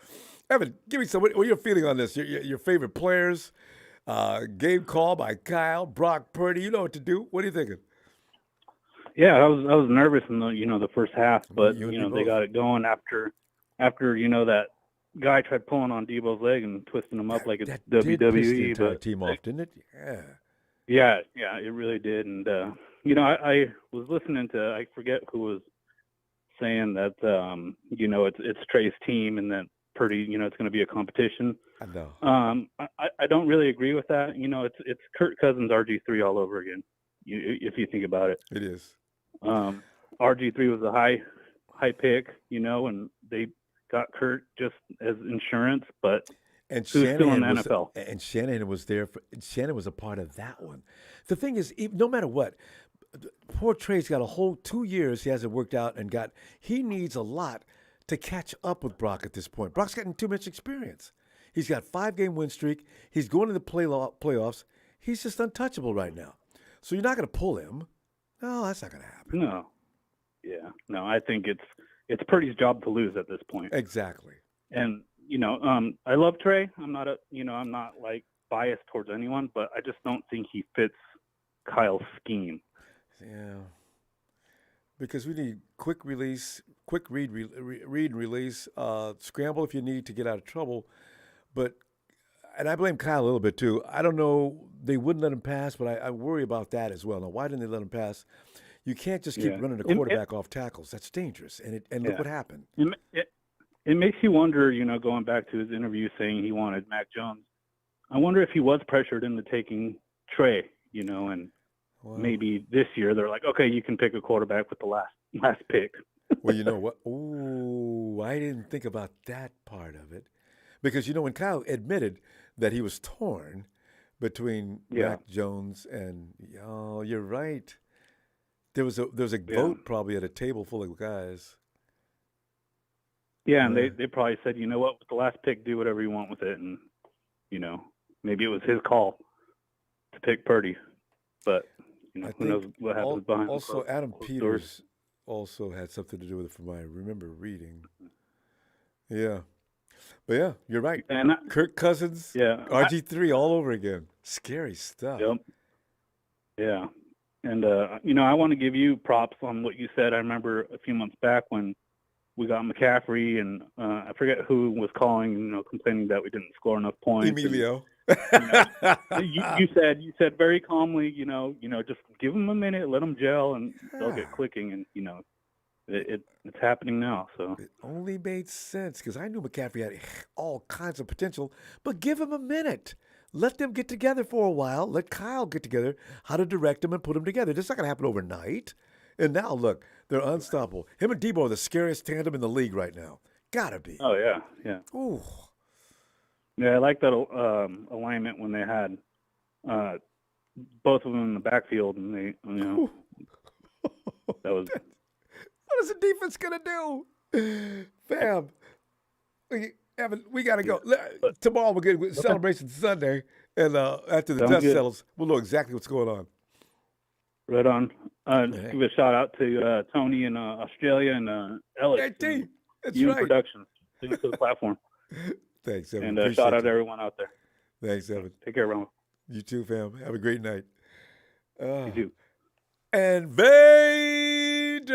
Evan, give me some. What are you feeling on this? Your favorite players, game call by Kyle, Brock Purdy. You know what to do. What are you thinking? Yeah, I was nervous in the first half, but they got it going after that guy tried pulling on Debo's leg and twisting him up like it's that WWE. Did piss the entire team off, didn't it? Yeah, it really did. And I was listening to, I forget who was saying that it's Trey's team and that Purdy, it's going to be a competition. I know. I don't really agree with that. It's Kirk Cousins RG3 all over again. If you think about it, it is. RG3 was a high pick, and they got Kurt just as insurance, but and who's still in the NFL? And Shanahan was there. Shanahan was a part of that one. The thing is, no matter what, poor Trey's got a whole 2 years he hasn't worked out and he needs a lot to catch up with Brock at this point. Brock's gotten too much experience. He's got 5-game win streak. He's going to the playoffs. He's just untouchable right now. So you're not going to pull him. No, that's not going to happen. No. Yeah. No, I think it's Purdy's job to lose at this point. Exactly. And I love Trey. I'm not like biased towards anyone, but I just don't think he fits Kyle's scheme. Yeah. Because we need quick release, quick read, release, scramble if you need to get out of trouble. And I blame Kyle a little bit too. I don't know. They wouldn't let him pass, but I worry about that as well. Now, why didn't they let him pass? You can't just keep running the quarterback off tackles. That's dangerous. And look what happened. it makes you wonder, going back to his interview saying he wanted Mac Jones. I wonder if he was pressured into taking Trey, and maybe this year they're like, okay, you can pick a quarterback with the last pick. Well, you know what? Ooh, I didn't think about that part of it. Because, when Kyle admitted that he was torn between Mac Jones and, you're right. There was a vote probably at a table full of guys. Yeah, and they probably said, you know what, with the last pick, do whatever you want with it. And, maybe it was his call to pick Purdy. But, who knows what happens behind the Also, Adam closed Peters doors. also had something to do with it from what I remember reading. Yeah. But, yeah, you're right. And Kirk Cousins, RG3 all over again. Scary stuff. Yep. Yeah. And, I want to give you props on what you said. I remember a few months back when we got McCaffrey, and I forget who was calling, complaining that we didn't score enough points. Emilio. And, you said very calmly, just give them a minute, let them gel, and they'll get clicking. And it's happening now. So it only made sense because I knew McCaffrey had all kinds of potential, but give him a minute. Let them get together for a while. Let Kyle get together how to direct them and put them together. This is not going to happen overnight. And now, look, they're unstoppable. Him and Debo are the scariest tandem in the league right now. Gotta be. Oh, yeah. Ooh. Yeah, I like that alignment when they had both of them in the backfield, and they, that was. What is the defense gonna do, fam? Evan, we gotta go. Tomorrow we're getting celebration Sunday, and after the dust settles, we'll know exactly what's going on. Right on. Give a shout out to Tony in Australia and Ellis. Hey, that's right. Productions. Thanks for the platform. Thanks, Evan. And shout out to everyone out there. Thanks, Evan. Take care, Ron. You too, fam. Have a great night. You too. And Vader.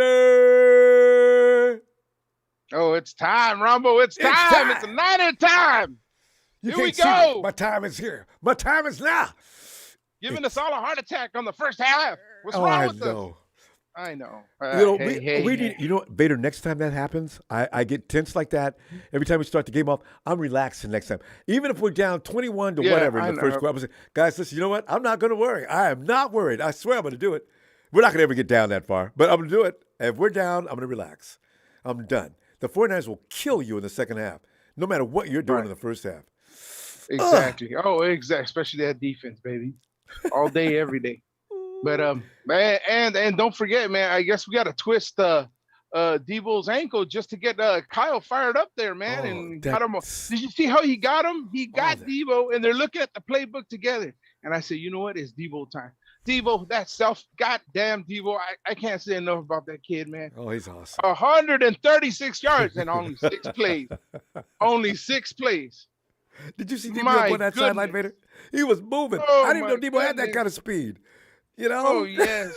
Oh, it's time, Ronbo. It's time. It's a Niner time. Here we go. My time is here. My time is now. Giving us all a heart attack on the first half. What's wrong with us? I know. We need. You know what, Vader? Next time that happens, I get tense like that. Every time we start the game off, I'm relaxing next time. Even if we're down 21 to whatever in the first quarter, I'm saying, guys, listen. You know what? I'm not going to worry. I am not worried. I swear I'm going to do it. We're not going to ever get down that far, but I'm going to do it. If we're down, I'm going to relax. I'm done. The 49ers will kill you in the second half, no matter what you're doing in the first half. Exactly. Exactly. Especially that defense, baby. All day, every day. But man, and don't forget, man. I guess we got to twist Debo's ankle just to get Kyle fired up there, man. And got him. Did you see how he got him? He got Debo, and they're looking at the playbook together. And I said, you know what? It's Debo time. Debo, goddamn Debo. I can't say enough about that kid, man. Oh, he's awesome. 136 yards and only 6 plays. Only 6 plays. Did you see Debo on that sideline, Vader? He was moving. I didn't even know Debo had that kind of speed. You know? Oh yes.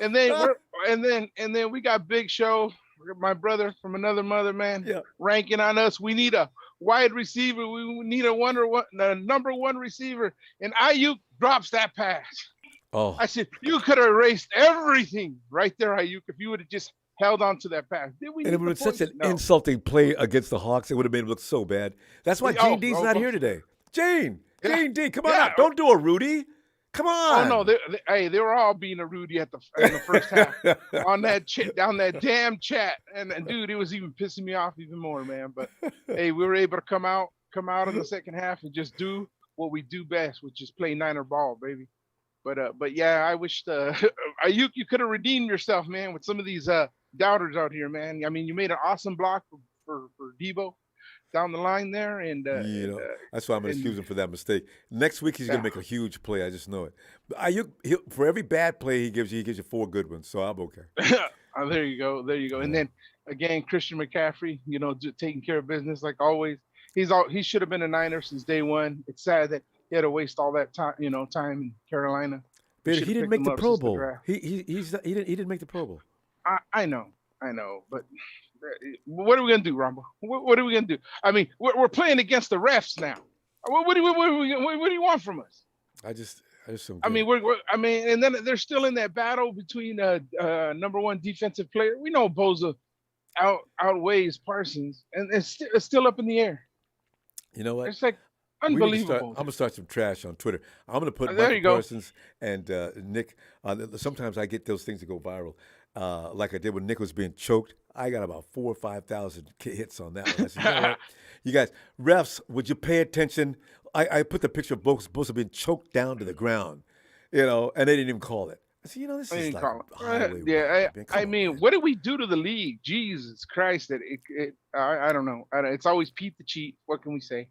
and then we got Big Show, my brother from another mother, man, ranking on us. We need a wide receiver. We need a number one receiver. And Ayuk drops that pass. Oh. I said, you could have erased everything right there, Ayuk, if you would have just held on to that pass. And it would have been such an insulting play against the Hawks. It would have made him look so bad. That's why Gene D's not here today. Gene D, come on out. Don't do a Rudy. Come on. Oh no, they were all being a Rudy in the first half on that down that damn chat, and dude, it was even pissing me off even more, man. But hey, we were able to come out in the second half and just do what we do best, which is play Niner ball, baby. But yeah, I wish you could have redeemed yourself, man, with some of these doubters out here, man. I mean, you made an awesome block for Debo down the line there, and that's why I'm going to excuse him for that mistake. Next week he's going to make a huge play. I just know it. But for every bad play he gives you 4 good ones. So I'm okay. There you go. And then again, Christian McCaffrey, taking care of business like always. He should have been a Niner since day one. It's sad that he had to waste all that time, time in Carolina. But he didn't make the Pro Bowl. He didn't make the Pro Bowl. I know, but. What are we gonna do, Ronbo? What are we gonna do? I mean, we're playing against the refs now. What do you want from us? I just I mean, and then they're still in that battle between number one defensive player. We know Bosa outweighs Parsons, and it's still up in the air. You know what? It's like unbelievable. I'm gonna start some trash on Twitter. I'm gonna put there Michael Parsons and Nick. Sometimes I get those things to go viral, like I did when Nick was being choked. I got about 4,000 or 5,000 hits on that one. I said, you know what? You guys, refs, would you pay attention? I put the picture of both being choked down to the ground, and they didn't even call it. I said, this is like I mean, what did we do to the league? Jesus Christ! I don't know. It's always Pete the cheat. What can we say?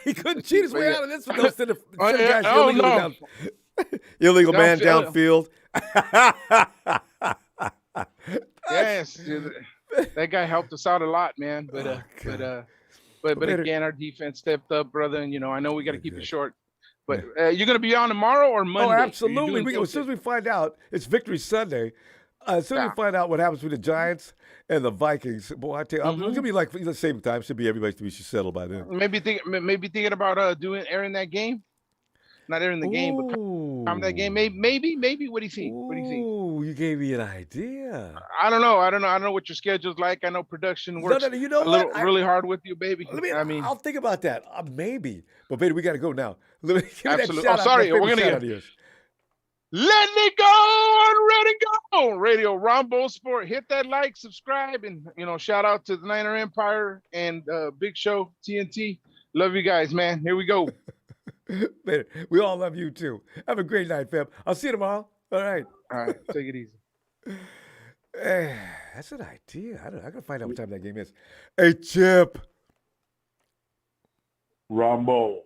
He couldn't cheat his way out of this with those guys illegal man downfield. Yes, that guy helped us out a lot, man. But again, our defense stepped up, brother. And I know we got to keep it short. But you're going to be on tomorrow or Monday? Oh, absolutely. As soon as we find out, it's Victory Sunday. As soon as we find out what happens with the Giants and the Vikings, boy, I tell you, it's going to be like the same time. Should be everybody should settle by then. Maybe thinking about airing that game. Not airing the game, but time that game. Maybe. What do you think? Ooh, you gave me an idea. I don't know. I don't know what your schedule's like. I know production works really hard with you, baby. I'll think about that. Maybe. But, baby, we got to go now. Absolutely. I'm sorry. We're going to get Let it go on Red and Go Radio, Ronbo Sport. Hit that like, subscribe, and, shout out to the Niner Empire and Big Show, TNT. Love you guys, man. Here we go. Man, we all love you too. Have a great night, fam. I'll see you tomorrow. All right. Take it easy. That's an idea. I gotta find out what time that game is. Hey, Chip. Ronbo.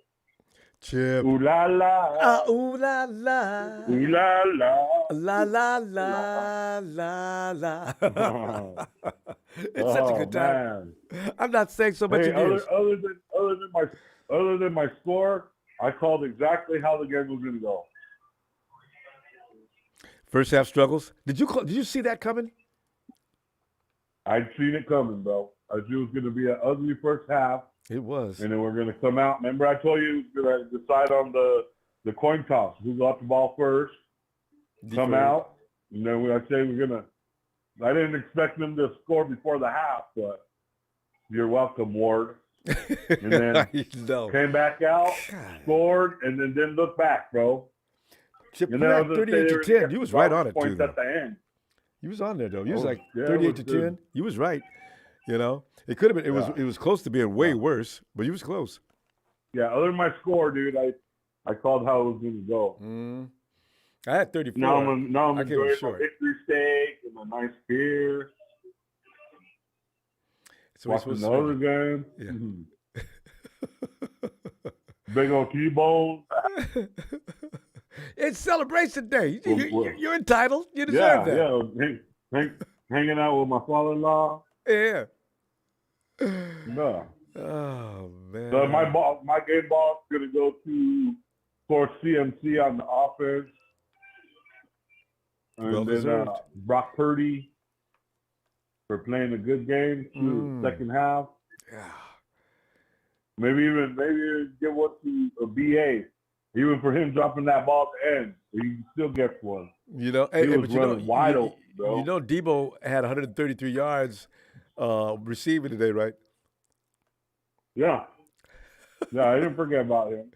Chip. Ooh la la. Ooh la la. Ooh la la. La la la la la. It's such a good time. Man. I'm not saying so much in years. Other than my score, I called exactly how the game was going to go. First half struggles. Did you see that coming? I'd seen it coming, bro. I knew it was going to be an ugly first half. It was. And then we're going to come out. Remember I told you it was going to decide on the coin toss. Who got the ball first, come out. And then I didn't expect them to score before the half, but you're welcome, Ward. And then came back out, scored, and then didn't look back, bro. Chip, you had 38-10. You was right on it, too. At the end. You was on there, though. You was like 38-10. You was right. It could have been. It was close to being way worse, but you was close. Yeah, other than my score, dude, I called how it was going to go. I had 34. Now I'm enjoying my victory steak and a nice beer. So watching another game. Yeah. Big old T-bone. It's celebration day. You're entitled. You deserve that. Yeah, hanging out with my father-in-law. Yeah. No. Oh man. So my game boss is gonna go to for CMC on the offense, and then Brock Purdy for playing a good game through the second half. Yeah. Maybe get one to a BA, even for him dropping that ball at the end. He still gets one. He was running wide open, bro. Debo had 133 yards receiving today, right? Yeah. Yeah, I didn't forget about him.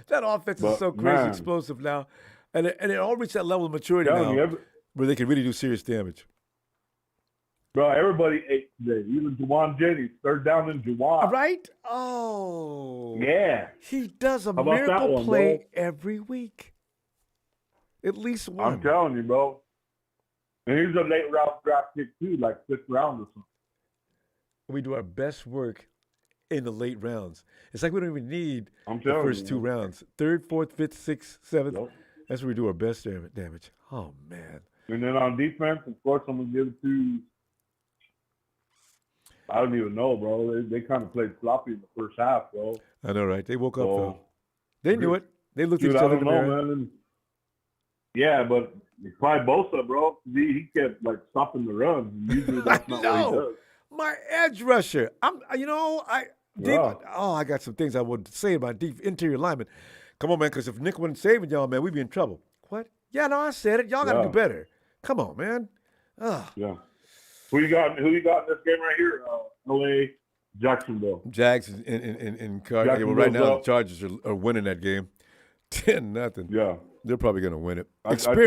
That offense is so crazy explosive now. And it all reached that level of maturity now where they can really do serious damage. Bro, everybody ate today. Even Juwan Jennings, third down in Juwan. Right? Oh. Yeah. He does a miracle play every week. At least one. I'm telling you, bro. And he's a late round draft pick too, like 6th round or something. We do our best work in the late rounds. It's like we don't even need the first 2 rounds. 3rd, 4th, 5th, 6th, 7th. Yep. That's where we do our best damage. Oh, man. And then on defense, of course, I'm going to give it to, I don't even know, bro. They kind of played sloppy in the first half, bro. I know, right? They woke up, though. They knew it. They looked at each other in the mirror. Man. Yeah, but probably Bosa, bro. He kept, stopping the runs. Usually that's not what he does. My edge rusher. I got some things I would say about interior linemen. Come on, man, because if Nick wasn't saving y'all, man, we'd be in trouble. What? Yeah, no, I said it. Y'all got to do better. Come on, man. Yeah. Who you got in this game right here? LA, Jacksonville. Jags in Well, right now the Chargers are winning that game, 10-0. Yeah, they're probably going to win it. I told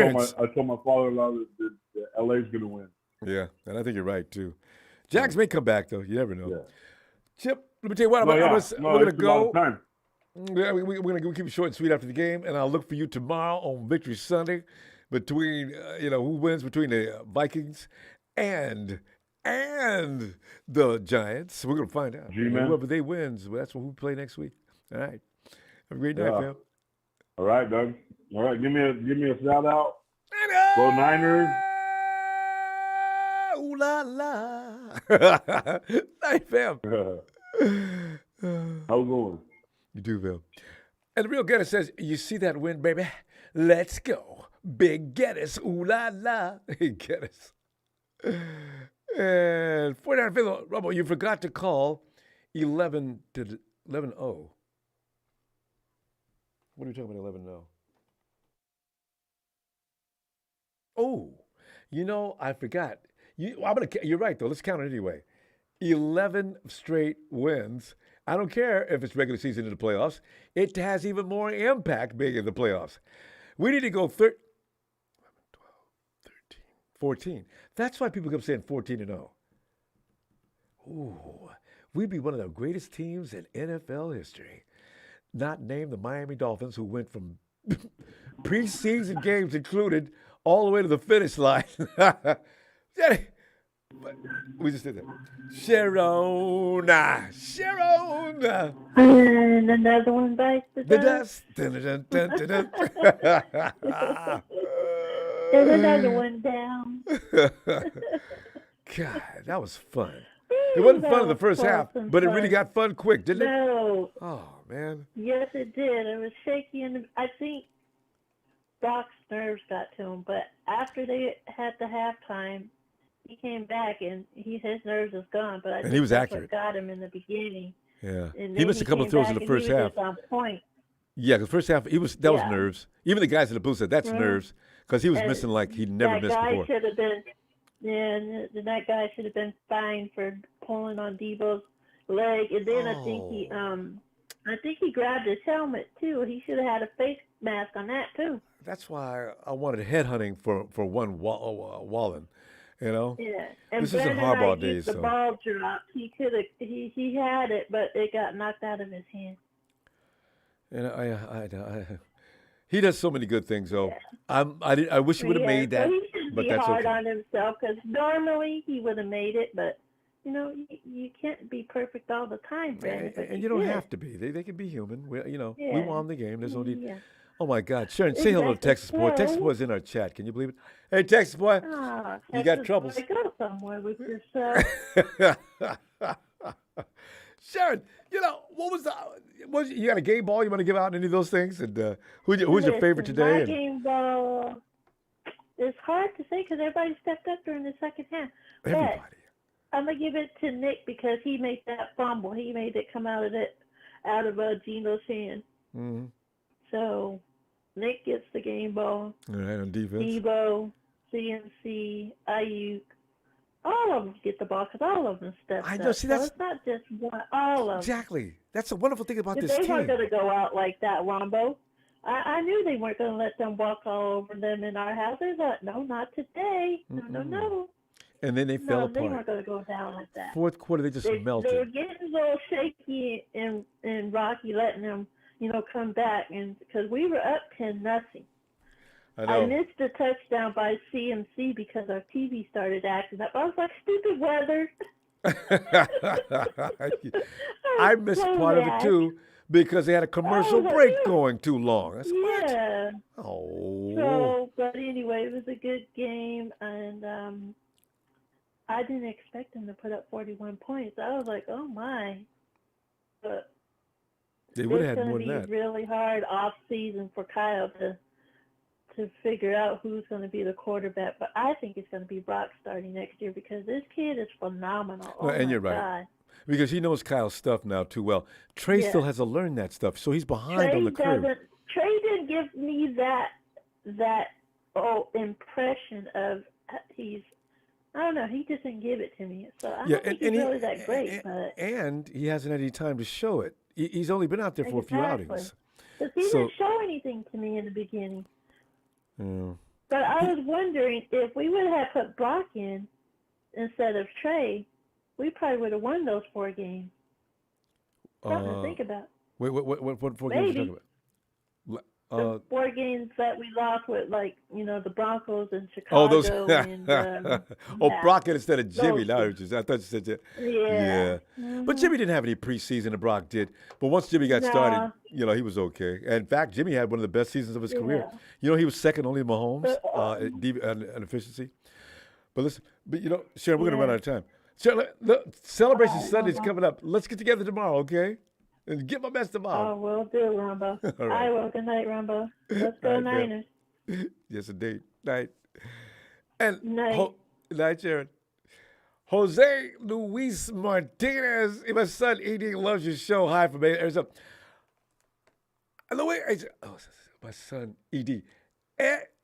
my father-in-law that LA's going to win. Yeah, and I think you're right too. Jags may come back though. You never know. Yeah. Chip, let me tell you what. We're going to go. Yeah, we're going to keep it short and sweet after the game, and I'll look for you tomorrow on Victory Sunday between who wins between the Vikings and the Giants. We're going to find out. Whoever they wins, that's what we play next week. All right. Have a great night, fam. All right, Doug. All right, give me a shout out. Go Niners. Ooh la la. Night, fam. How going? You do, fam. And the real Geddes says, "You see that win, baby? Let's go, Big Geddes. Ooh la la." Hey, Geddes. And 49 Phil, Ronbo, you forgot to call 11-0. What are you talking about, 11-0? Oh, I forgot. You're right, though. Let's count it anyway. 11 straight wins. I don't care if it's regular season in the playoffs. It has even more impact being in the playoffs. We need to go 11, 12, 13, 14. That's why people keep saying 14-0. Ooh, we'd be one of the greatest teams in NFL history. Not named the Miami Dolphins, who went from preseason games included all the way to the finish line. But we just did that. Sharon. And another one bites the dust. And another one down. God, that was fun. It wasn't fun in the first half, but it really got fun quick, didn't it? No. Oh, man. Yes, it did. It was shaky, and I think Brock's nerves got to him. But after they had the halftime, he came back, and his nerves was gone. But I think he was that's accurate. What got him in the beginning. Yeah, And he missed a couple of throws in the first half. He was on point. Yeah, the first half that was nerves. Even the guys in the booth said that's nerves because he was missing like he'd never missed before. That guy should have been. Yeah, and that guy should have been fined for pulling on Debo's leg. And then I think he grabbed his helmet too. He should have had a face mask on that too. That's why I wanted headhunting for one Wallen. Yeah, and this isn't Harbaugh days. The ball dropped. He could have. He had it, but it got knocked out of his hand. And I he does so many good things, though. I wish he would have made that, he shouldn't but be that's hard okay. on himself because normally he would have made it, but you can't be perfect all the time, Brandon. And you don't have to be. They can be human. We won the game. There's no need. Yeah. Oh my God, Sharon, say hello to Texas Boy. Texas Boy's in our chat. Can you believe it? Hey, Texas Boy, you got troubles. Go somewhere with yourself. Sharon, what was you got a game ball you want to give out in any of those things? And who's your favorite today? My game ball. It's hard to say because everybody stepped up during the second half. Everybody. But I'm gonna give it to Nick because he made that fumble. He made it come out of Gino's hand. Mm-hmm. So Nick gets the game ball. All right, on defense. Debo, CMC, Ayuk. All of them get the ball because all of them stepped I know. up. See, that's so it's not just one. All of them. Exactly. That's the wonderful thing about this They team. weren't going to go out like that, Ronbo. I knew they weren't going to let them walk all over them in our house. They thought, no, not today. No. And then they fell apart. They weren't going to go down like that. Fourth quarter, they just melted. They were getting a little shaky and Rocky letting them, come back, and because we were up 10-0. I missed the touchdown by CMC because our TV started acting up. I was like, stupid weather. I missed part of it too because they had a commercial break going too long. Yeah. What? Oh. So, but anyway, it was a good game, and I didn't expect them to put up 41 points. I was like, oh my. But they would have had more than than that. It's going to be really hard off season for Kyle to figure out who's going to be the quarterback. But I think it's going to be Brock starting next year because this kid is phenomenal. And you're right. Because he knows Kyle's stuff now too well. Trey still has to learn that stuff, so he's behind on the curve. Trey didn't give me that impression of he's I don't know. He just didn't give it to me. So I don't think he's really that great. And he hasn't had any time to show it. He's only been out there for a few outings. Because he didn't show anything to me in the beginning. Yeah. But I was wondering if we would have put Brock in instead of Trey, we probably would have won those 4 games. Something to think about. Wait, what 4 games are you talking about? The 4 games that we lost with, like, the Broncos and Chicago. And, Brock instead of Jimmy. I thought you said that. Yeah. Mm-hmm. But Jimmy didn't have any preseason, and Brock did. But once Jimmy got started, he was okay. And in fact, Jimmy had one of the best seasons of his career. He was second only to Mahomes in efficiency. But listen, Sharon, we're going to run out of time. Sharon, the Celebration Sunday's coming up. Let's get together tomorrow, okay? And get my best tomorrow. Oh, will do, Ronbo. All right. I will. Good night, Ronbo. Let's go Niners. Yes, indeed. Night. And night. Night, Sharon. Jose Luis Martinez. My son, ED, loves your show. Hi from Arizona. And the way my son, ED.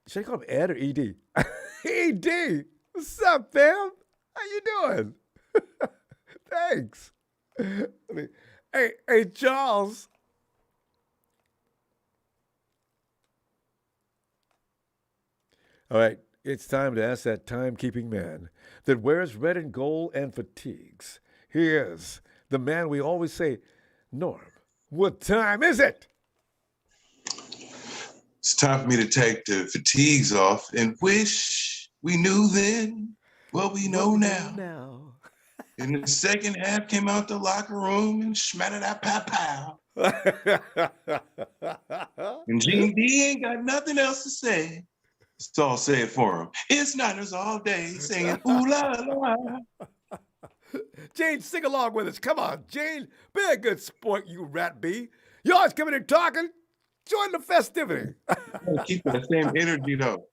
Should I call him Ed or ED? ED. What's up, fam? How you doing? Thanks. Hey, Charles. All right, it's time to ask that timekeeping man that wears red and gold and fatigues. Here's the man we always say, Norm, what time is it? It's time for me to take the fatigues off and wish we knew then what we know now. In the second half, came out the locker room and smattered that pow. And Gene D ain't got nothing else to say. So I'll say it for him. It's Niners all day singing ooh la la. Gene, sing along with us. Come on, Gene. Be a good sport, you rat bee. You always coming in talking. Join the festivity. Keep that same energy, though.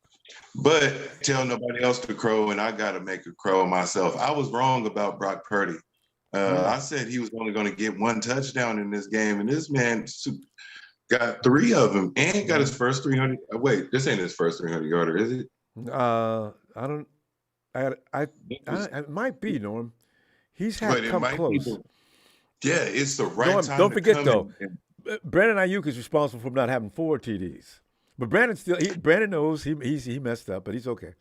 But tell nobody else to crow, and I got to make a crow myself. I was wrong about Brock Purdy. I said he was only going to get 1 touchdown in this game, and this man got 3 of them and got his first 300. Wait, this ain't his first 300-yarder, is it? It might be, Norm. He's had come close. It's the right Norm, time. Don't forget, though, Brandon Ayuk is responsible for not having 4 TDs. But Brandon knows he messed up, but he's okay.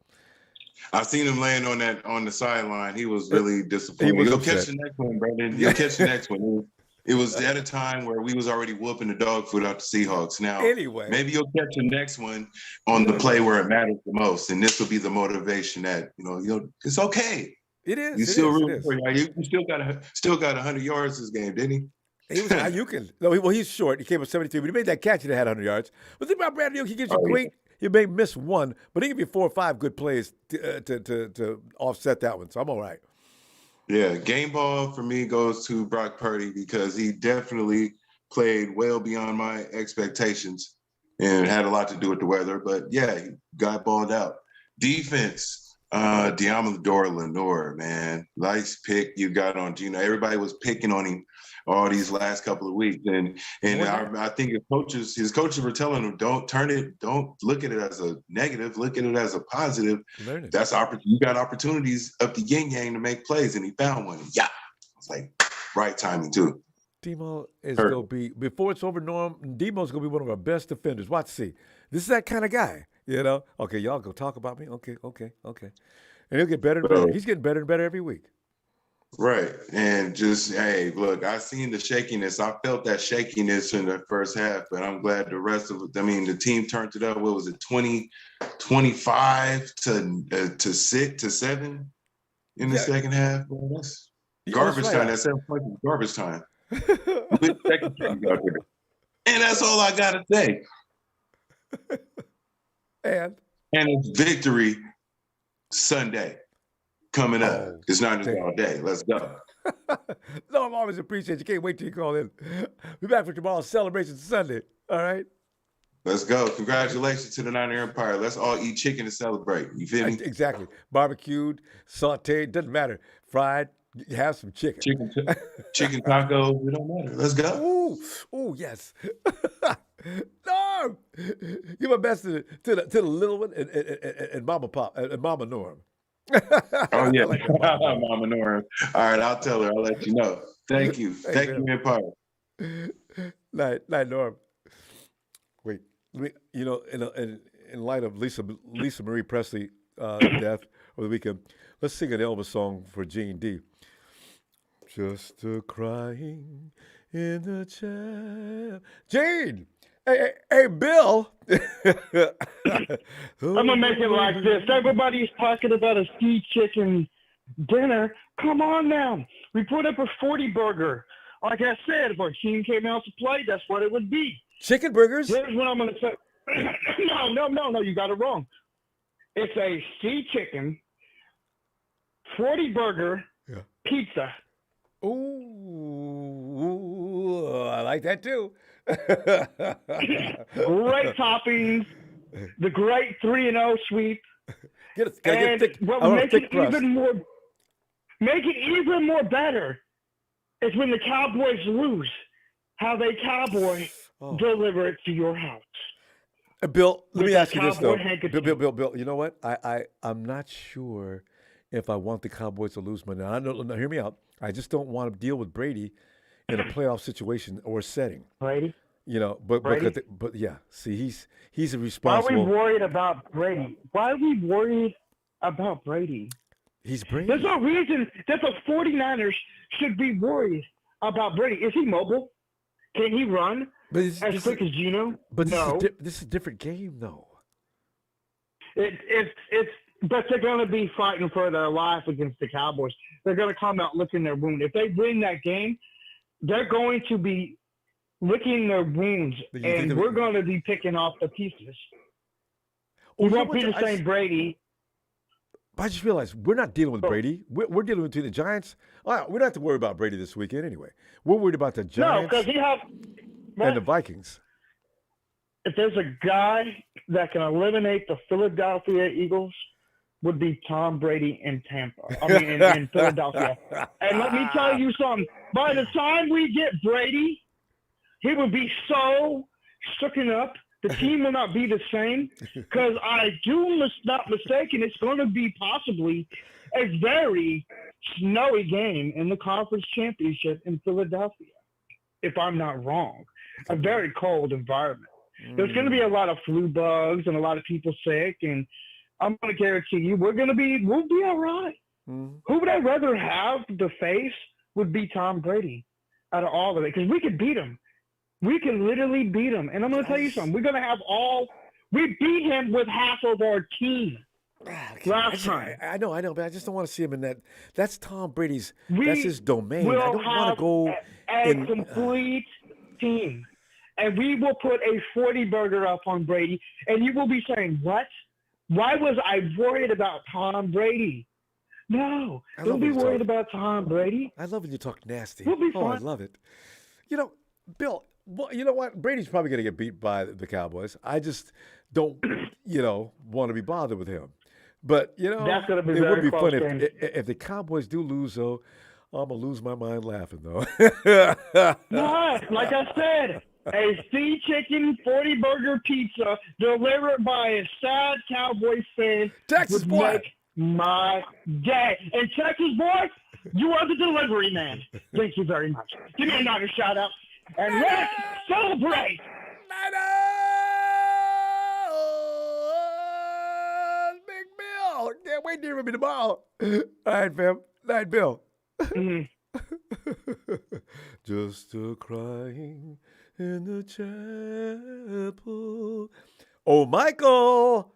I seen him laying on the sideline. He was really disappointed. You'll catch the next one, Brandon. You'll catch the next one. It was at a time where we was already whooping the dog food out the Seahawks. Now, anyway, maybe you'll catch the next one on the play where it matters the most, and this will be the motivation that it's okay. It is. You still rooting for you. You still got 100 yards this game, didn't he? He was Ayuk. No, he's short. He came up 73, but he made that catch and had 100 yards. But think about Brandon Ayuk. He gives you great. He may miss 1, but he give you 4 or 5 good plays to offset that one. So I'm all right. Yeah, game ball for me goes to Brock Purdy because he definitely played well beyond my expectations and had a lot to do with the weather. But yeah, he got balled out. Defense, Diamador Lenore, man, nice pick you got on Gino. Everybody was picking on him all these last couple of weeks, and I think his coaches were telling him, don't look at it as a negative, look at it as a positive. That's you got opportunities up the yin yang to make plays, and he found one. Yeah, it's like right timing too. Demo is going to be, before it's over, Norm, Demo's going to be one of our best defenders. Watch, see, this is that kind of guy, Okay, y'all go talk about me. Okay, and he'll get better and better. He's getting better and better every week. Right. And just, hey, look, I seen the shakiness. I felt that shakiness in the first half, but I'm glad the rest of it, the team turned it up. What was it, 25 to 7 in the second half? Well, that's garbage time. That's 7 points is garbage time. And that's all I got to say. And it's victory Sunday. Coming up. It's not just all day. Let's go. No, I'm always appreciate you. Can't wait till you call in. Be back for tomorrow's Celebration Sunday. All right? Let's go. Congratulations to the Niner Empire. Let's all eat chicken and celebrate. You feel me? Exactly. Barbecued, sauteed, doesn't matter. Fried, have some chicken. Chicken tacos, it don't matter. Let's go. Ooh, yes. Norm! Give my best to the little one and Mama Norm. Oh yeah, like that, Mama Nora. All right, I'll tell her. I'll let you know. Thank you. Hey, Thank man. you, Empire. Night, Norm. Wait, in light of Lisa Marie Presley death over the weekend, let's sing an Elvis song for Gene D. Just a crying in the chair. Gene! Hey, Bill! I'm going to make it like this. Everybody's talking about a sea chicken dinner. Come on now. We put up a 40 burger. Like I said, if our team came out to play, that's what it would be. Chicken burgers? Here's what I'm going to say. No, you got it wrong. It's a sea chicken, 40 burger, pizza. Ooh, I like that too. Great toppings, the great 3-0 sweep. Make it even more better is when the Cowboys lose, how they cowboy deliver it to your house. Bill, let me ask you this though. Bill, you know what? I'm not sure if I want the Cowboys to lose money. Now, hear me out. I just don't want to deal with Brady in a playoff situation or setting. Brady? You know, but yeah. See, he's a responsible. Why are we worried about Brady? He's Brady. There's no reason that the 49ers should be worried about Brady. Is he mobile? Can he run as quick as Geno? But no. This is a different game, though. But they're going to be fighting for their life against the Cowboys. They're going to come out licking their wound. If they win that game, they're going to be licking their wounds, and we're going to be picking off the pieces. We won't be the same Brady. I just realized we're not dealing with Brady. We're dealing with the Giants. We don't have to worry about Brady this weekend anyway. We're worried about the Giants and the Vikings. If there's a guy that can eliminate the Philadelphia Eagles, would be Tom Brady in Philadelphia. And let me tell you something. By the time we get Brady, he will be so shooken up. The team will not be the same because not mistaken, it's going to be possibly a very snowy game in the conference championship in Philadelphia, if I'm not wrong. A very cold environment. There's going to be a lot of flu bugs and a lot of people sick, and I'm going to guarantee you we'll be all right. Who would I rather have to face would be Tom Brady out of all of it, because we could beat him. We can literally beat him. And I'm going to tell you something. We're going to have we beat him with half of our team last time. I know, but I just don't want to see him in that. That's Tom Brady's. That's his domain. I don't want to go a complete team. And we will put a 40 burger up on Brady. And you will be saying, what? Why was I worried about Tom Brady? No, don't be worried about Tom Brady. I love when you talk nasty. We'll be fine. I love it. You know, Bill, well, you know what? Brady's probably going to get beat by the Cowboys. I just don't, want to be bothered with him. But, that's going to be it would be close funny game. if the Cowboys do lose, though. I'm going to lose my mind laughing, though. No, like I said, a sea chicken 40 burger pizza delivered by a sad Cowboys fan Texas would boy. make my day. And Texas boy, you are the delivery man. Thank you very much. Give me another shout out. And let's celebrate. Big Bill. Can't wait to hear from you tomorrow. All right, fam. Night, Bill. Just a crying in the chapel. Oh, Michael.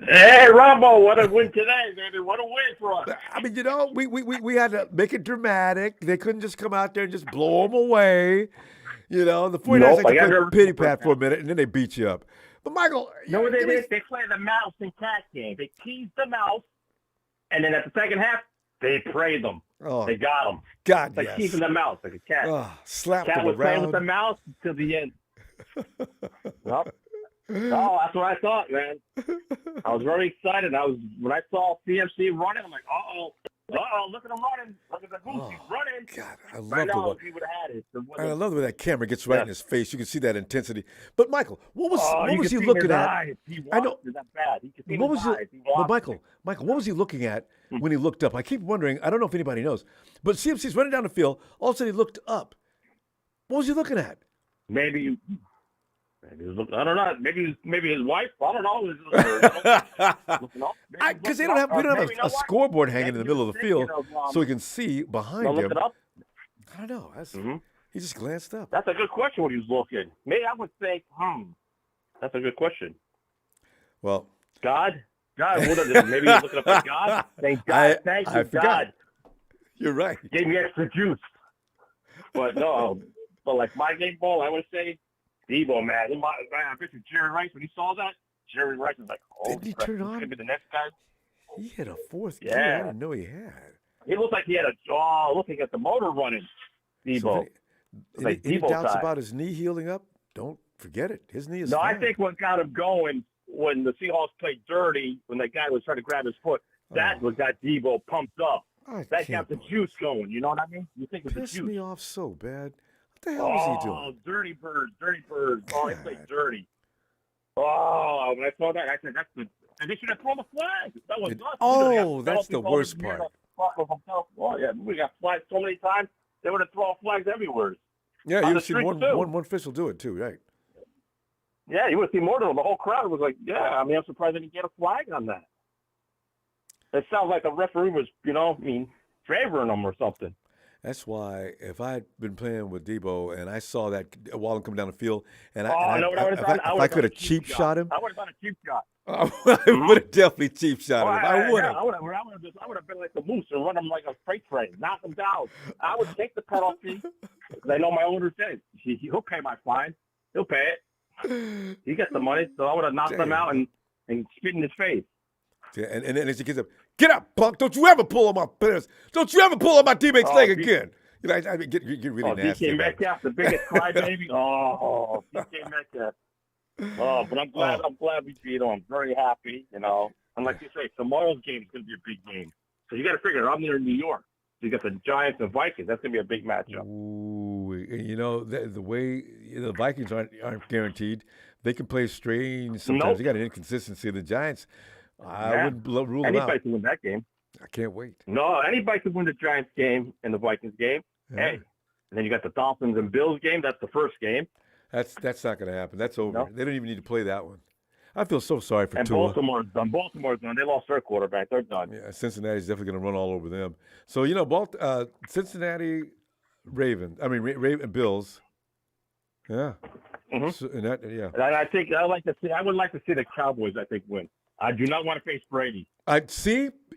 Hey, Ronbo, what a win today, baby. What a win for us. I mean, we had to make it dramatic. They couldn't just come out there and just blow them away. The 49ers like to play pity pat for a minute, and then they beat you up. But, Michael. No, what they did? They played the mouse and cat game. They teased the mouse, and then at the second half, they prayed them. Oh, they got them. God, like teasing the mouse, like a cat. Slapped cat them was around. playing with the mouse until the end. Well, that's what I thought, man. I was very excited. When I saw CMC running, I'm like, uh-oh. look at him running. Look at the boost. He's running. God, I love Right the now, way. if he would have had it. I love the way that camera gets right in his face. You can see that intensity. But Michael, what was he see looking his at? Eyes. He I know. Is that bad? He can see What his was eyes. it? But Michael, what was he looking at when he looked up? I keep wondering. I don't know if anybody knows. But CMC's running down the field. All of a sudden, he looked up. What was he looking at? Maybe he was looking. I don't know. Maybe his wife. I don't know. Because we don't have a scoreboard hanging in the middle of the field, so we can see behind him. Look it up. I don't know. He just glanced up. That's a good question. When he was looking, maybe I would think, That's a good question. Well, God. Maybe he's looking up at God. Thank God. Thank you, God. You're right. Gave me extra juice. But no. But like my game ball, I would say Debo, man. I bet you Jerry Rice, when he saw that, Jerry Rice was like, didn't he turn on? He's be the next guy. He hit a fourth gear. I didn't know he had. He looked like he had looking at the motor running. Debo. So any Debo doubts side. about his knee healing up? Don't forget it. His knee is No, fine. I think what got him going when the Seahawks played dirty, when that guy was trying to grab his foot, that was got Debo pumped up. That got the juice going. You know what I mean? You think it's the juice. Pissed me off so bad. What the hell was he doing? Oh, dirty bird. Oh, he played dirty. Oh, when I saw that, I said, that's the. And they should have thrown the flag. That was nuts. Oh, that's the worst part. Oh, yeah, we got flags so many times. They would have thrown flags everywhere. Yeah, you've seen one official do it too, right? Yeah, you would see more than them. The whole crowd was like, yeah. I mean, I'm surprised they didn't get a flag on that. It sounds like the referee was, favoring them or something. That's why if I had been playing with Debo and I saw that Wallen come down the field and if I could have cheap shot him, I would have done a cheap shot. I would have definitely cheap shot him. I would have. I would have been like the moose and run him like a freight train, knock him down. I would take the penalty. I know my owner said he'll pay my fine. He'll pay it. He gets the money, so I would have knocked him out and spit in his face. Yeah, and then as he gets up, get up, punk! Don't you ever pull on my players! Don't you ever pull on my teammate's leg again! I get really nasty. DK Metcalf, the biggest crybaby. DK Metcalf. But I'm glad we beat him. I'm very happy. And like you say, tomorrow's game is going to be a big game. So you got to figure I'm there in New York. So you got the Giants and Vikings. That's going to be a big matchup. Ooh, the way the Vikings aren't guaranteed. They can play strange sometimes. Nope. They got an inconsistency. The Giants. I wouldn't rule them out. Anybody can win that game. I can't wait. No, anybody can win the Giants game and the Vikings game. Yeah. Hey, and then you got the Dolphins and Bills game. That's the first game. That's not going to happen. That's over. No. They don't even need to play that one. I feel so sorry for and Tua. Baltimore's done. They lost their quarterback. They're done. Yeah, Cincinnati's definitely going to run all over them. So Cincinnati Ravens. I mean Bills. Yeah. Mm-hmm. So, and I think I would like to see the Cowboys. I think win. I do not want to face Brady.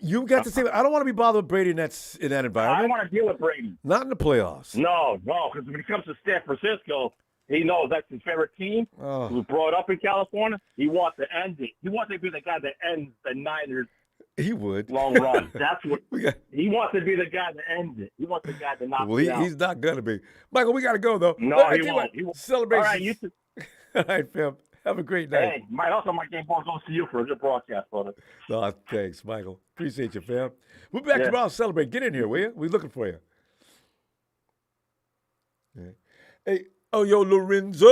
You got to say. I don't want to be bothered with Brady in that environment. I don't want to deal with Brady. Not in the playoffs. No, because when it comes to San Francisco, he knows that's his favorite team. Oh. He was brought up in California. He wants to end it. He wants to be the guy that ends the Niners. He would. Long run. That's what he wants to be, the guy that ends it. He wants the guy to knock it out. He's not going to be. Michael, we got to go, though. No, he won't. Celebrations. All right, you too. All right, fam. Have a great night. Hey, my game ball goes to you for a good broadcast, brother. Oh, thanks, Michael. Appreciate you, fam. We'll be back tomorrow to celebrate. Get in here, will you? We're looking for you. Yeah. Hey, yo, Lorenzo.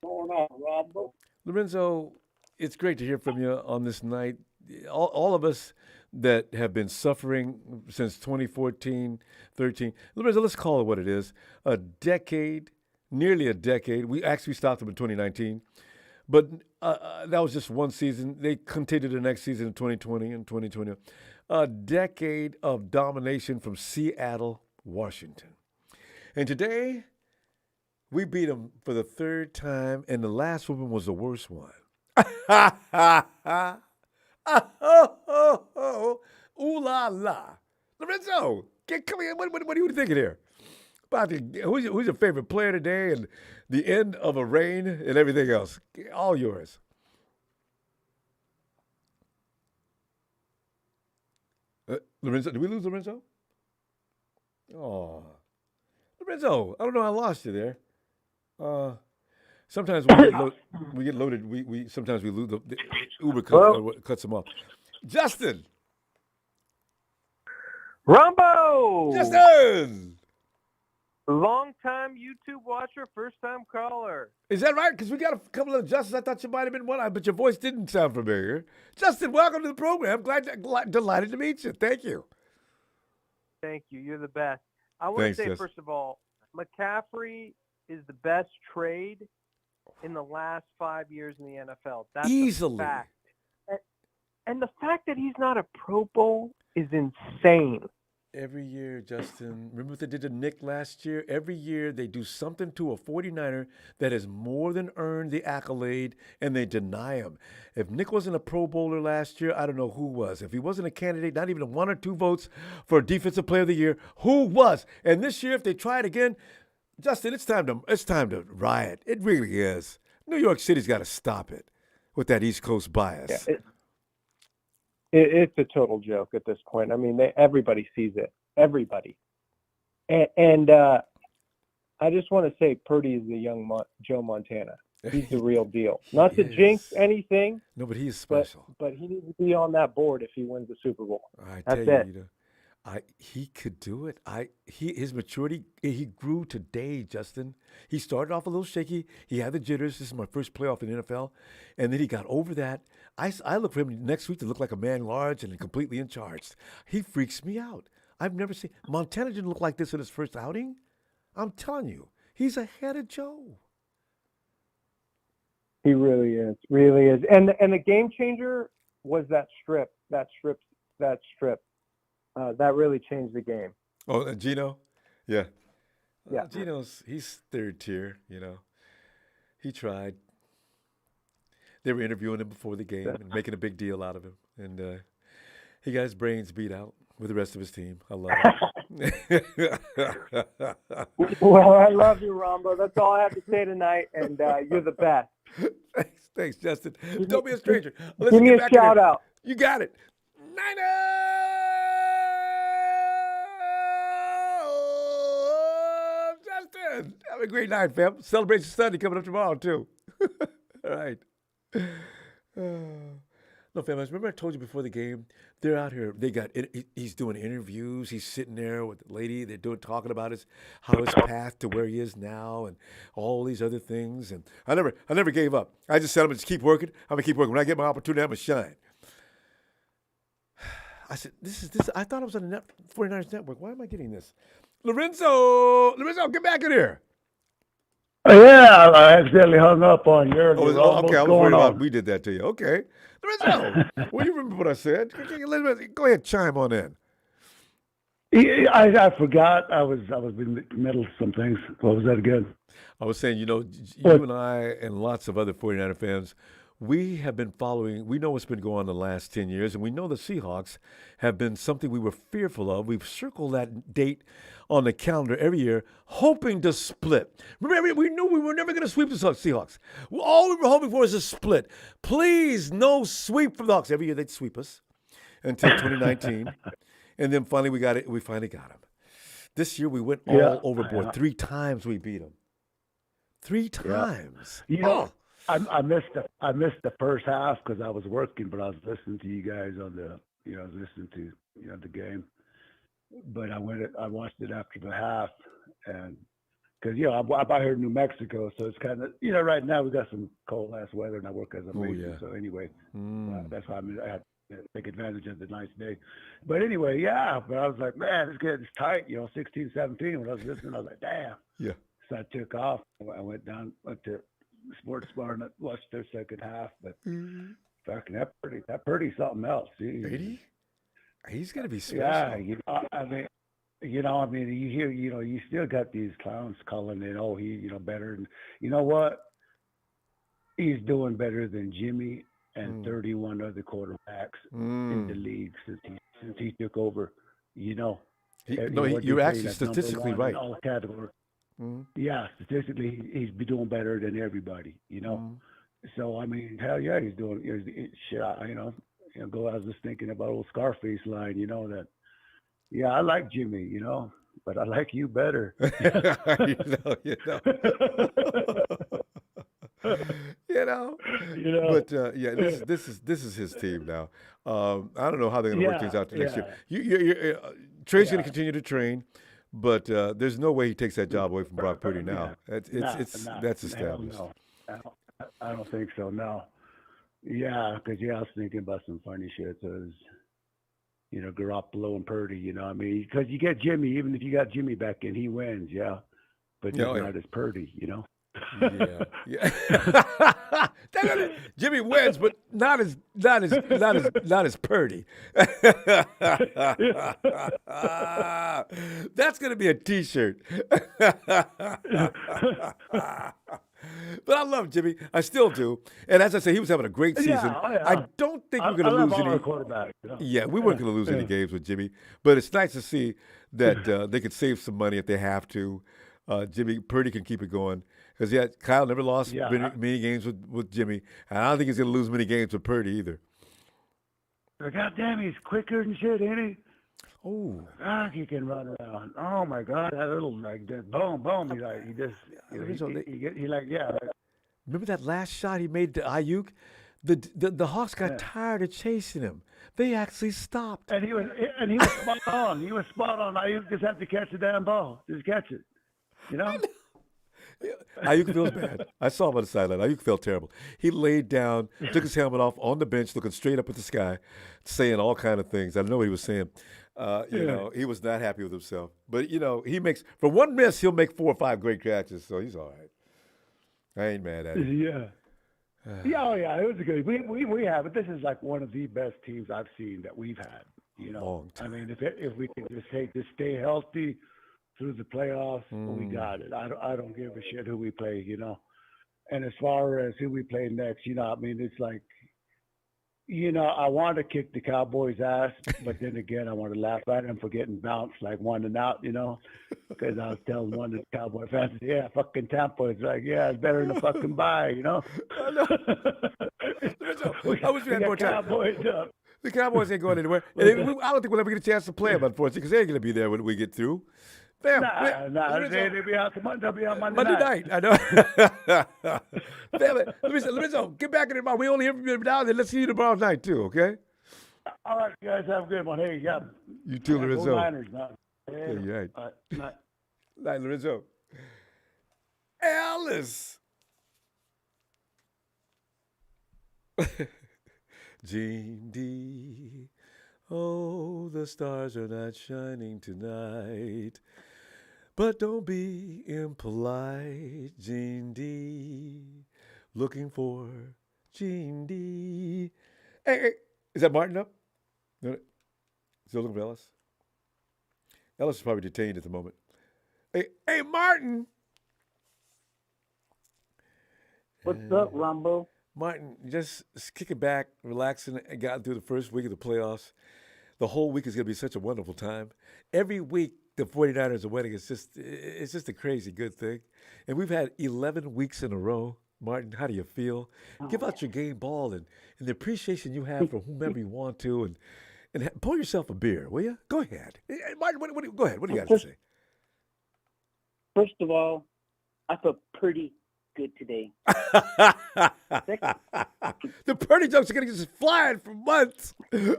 What's going on, Ronbo? Lorenzo, it's great to hear from you on this night. All of us that have been suffering since 2014, 13. Lorenzo, let's call it what it is. A decade, nearly a decade. We actually stopped them in 2019. But that was just one season. They continued the next season in 2020 and 2020. A decade of domination from Seattle, Washington. And today, we beat them for the third time, and the last one was the worst one. Ooh la la. Lorenzo, come here. What are you thinking here? About who's your favorite player today and the end of a reign and everything else? All yours. Lorenzo, did we lose Lorenzo? Oh. Lorenzo, I don't know. I lost you there. Sometimes we get loaded. We sometimes we lose the Uber cuts them off. Justin. Ronbo. Justin. Long-time YouTube watcher, first-time caller. Is that right? Because we got a couple of Justins. I thought you might have been one, but your voice didn't sound familiar. Justin, welcome to the program. Delighted to meet you. Thank you. Thank you. You're the best. I want to say, Justin. first of all, McCaffrey is the best trade in the last 5 years in the NFL. That's easily. A fact. And the fact that he's not a Pro Bowl is insane. Every year, Justin, remember what they did to Nick last year? Every year they do something to a 49er that has more than earned the accolade, and they deny him. If Nick wasn't a Pro Bowler last year, I don't know who was. If he wasn't a candidate, not even 1 or 2 votes for Defensive Player of the Year, who was? And this year, if they try it again, Justin, it's time to riot. It really is. New York City's got to stop it with that East Coast bias. Yeah, it's a total joke at this point. I mean, everybody sees it. Everybody. And I just want to say Purdy is the young Joe Montana. He's the real deal. Not to jinx anything. No, but he's special. But he needs to be on that board if he wins the Super Bowl. That's it. He could do it. His maturity, he grew today, Justin. He started off a little shaky. He had the jitters. This is my first playoff in the NFL. And then he got over that. I look for him next week to look like a man large and completely in charge. He freaks me out. I've never seen – Montana didn't look like this in his first outing. I'm telling you, he's ahead of Joe. He really is. Really is. And the game changer was that strip. That really changed the game. Oh, Gino? Yeah. Yeah. He's third tier, you know. He tried. They were interviewing him before the game and making a big deal out of him. And he got his brains beat out with the rest of his team. I love it. Well, I love you, Ronbo. That's all I have to say tonight. And you're the best. Thanks, Justin. Don't be a stranger. Give me a shout out. You got it. Justin, have a great night, fam. Celebration Sunday coming up tomorrow, too. All right. No, fam, remember I told you before the game, they're out here. He's doing interviews. He's sitting there with the lady. They're talking about his path to where he is now and all these other things. And I never gave up. I just said I'm gonna just keep working. I'm gonna keep working. When I get my opportunity, I'm gonna shine. I said, this. I thought I was on the 49ers Network. Why am I getting this? Lorenzo, get back in here. Yeah, I accidentally hung up on your. Okay, I was worried about we did that to you. Okay, Lorenzo, well, you remember what I said? Go ahead, chime on in. I forgot. I was in the middle of some things. What was that again? I was saying, you and I and lots of other 49er fans, we have been following, we know what's been going on the last 10 years, and we know the Seahawks have been something we were fearful of. We've circled that date on the calendar every year, hoping to split. Remember, we knew we were never going to sweep the Seahawks. All we were hoping for is a split. Please, no sweep from the Hawks. Every year they'd sweep us until 2019. And then finally we got it. We finally got them. This year we went all overboard. 3 times we beat them. 3 times. Yeah. I missed the first half because I was working, but I was listening to you guys on the, I was listening to the game. But I watched it after the half, and because I'm here in New Mexico, so it's kind of right now we got some cold ass weather, and I work as a mason. So anyway, that's why I had to take advantage of the nice day. But anyway, but I was like, man, it's getting tight. 16, 17. When I was listening, I was like, damn. Yeah. So I took off. I went to sports bar and watched their second half, but fucking that Purdy something else. He's gonna be special. Yeah, I mean, you hear, you still got these clowns calling it, he, better. And you know what? He's doing better than Jimmy and 31 other quarterbacks in the league since he took over. You're actually statistically right. In all categories. Yeah, statistically, he's doing better than everybody, So, I mean, hell yeah, he's doing shit. I was just thinking about old Scarface line, that, I like Jimmy, but I like you better. You know. But this is his team now. I don't know how they're going to work things out the next year. Trey's going to continue to train, but there's no way he takes that job away from Brock Purdy now. That's established. No. I don't think so. No. Yeah, because I was thinking about some funny shit. So Garoppolo and Purdy. I mean, because you get Jimmy, even if you got Jimmy back in, he wins. Yeah, but he's not as Purdy. Yeah. Jimmy wins, but not as Purdy. That's gonna be a T-shirt. But I love Jimmy. I still do. And as I say, he was having a great season. I don't think we're going to lose any. Yeah, we weren't going to lose any games with Jimmy. But it's nice to see that they could save some money if they have to. Purdy can keep it going. Because, Kyle never lost many games with Jimmy. And I don't think he's going to lose many games with Purdy either. God damn, he's quicker than shit, ain't he? Oh. God, he can run around. Oh, my God, that little, boom. Remember that last shot he made to Ayuk? The Hawks got tired of chasing him. They actually stopped. And he was spot on. He was spot on. Ayuk just had to catch the damn ball. Just catch it. Ayuk feels bad. I saw him on the sideline. Ayuk felt terrible. He laid down, took his helmet off on the bench, looking straight up at the sky, saying all kind of things. I don't know what he was saying. He was not happy with himself. But, he makes, for one miss, he'll make 4 or 5 great catches, so he's all right. I ain't mad at him. Yeah. It was good. We have it. This is like one of the best teams I've seen that we've had. Long time. I mean, if we can just stay healthy through the playoffs, we got it. I don't give a shit who we play, And as far as who we play next, I mean, it's like, I want to kick the Cowboys' ass, but then again, I want to laugh at them for getting bounced like 1-and-out, because I was telling one of the Cowboy fans, fucking Tampa. It's like, it's better than a fucking bye, I know. I wish we had more time. The Cowboys ain't going anywhere. And I don't think we'll ever get a chance to play them, unfortunately, because they ain't going to be there when we get through. They'll be out Monday night. I know. Damn it. Let me get back in the tomorrow. We only hear from you now, then let's see you tomorrow night, too, okay? All right, guys. Have a good one. Hey, you too, Lorenzo. Niners, man. Right. Night, Lorenzo. Alice. Gene D. Oh, the stars are not shining tonight. But don't be impolite, Gene D. Looking for Gene D. Hey, is that Martin up? No, still looking for Ellis? Ellis is probably detained at the moment. Hey, Martin! What's up, Ronbo? Martin, just kicking back, relaxing, and got through the first week of the playoffs. The whole week is going to be such a wonderful time. Every week, the 49ers are winning. It's just a crazy good thing. And we've had 11 weeks in a row. Martin, how do you feel? Give out your game ball and the appreciation you have for whomever you want to. And pour yourself a beer, will you? Go ahead. Martin, go ahead. What do you got to say? First of all, I feel pretty good today. The Purdy jokes are going to just flying for months. Yeah.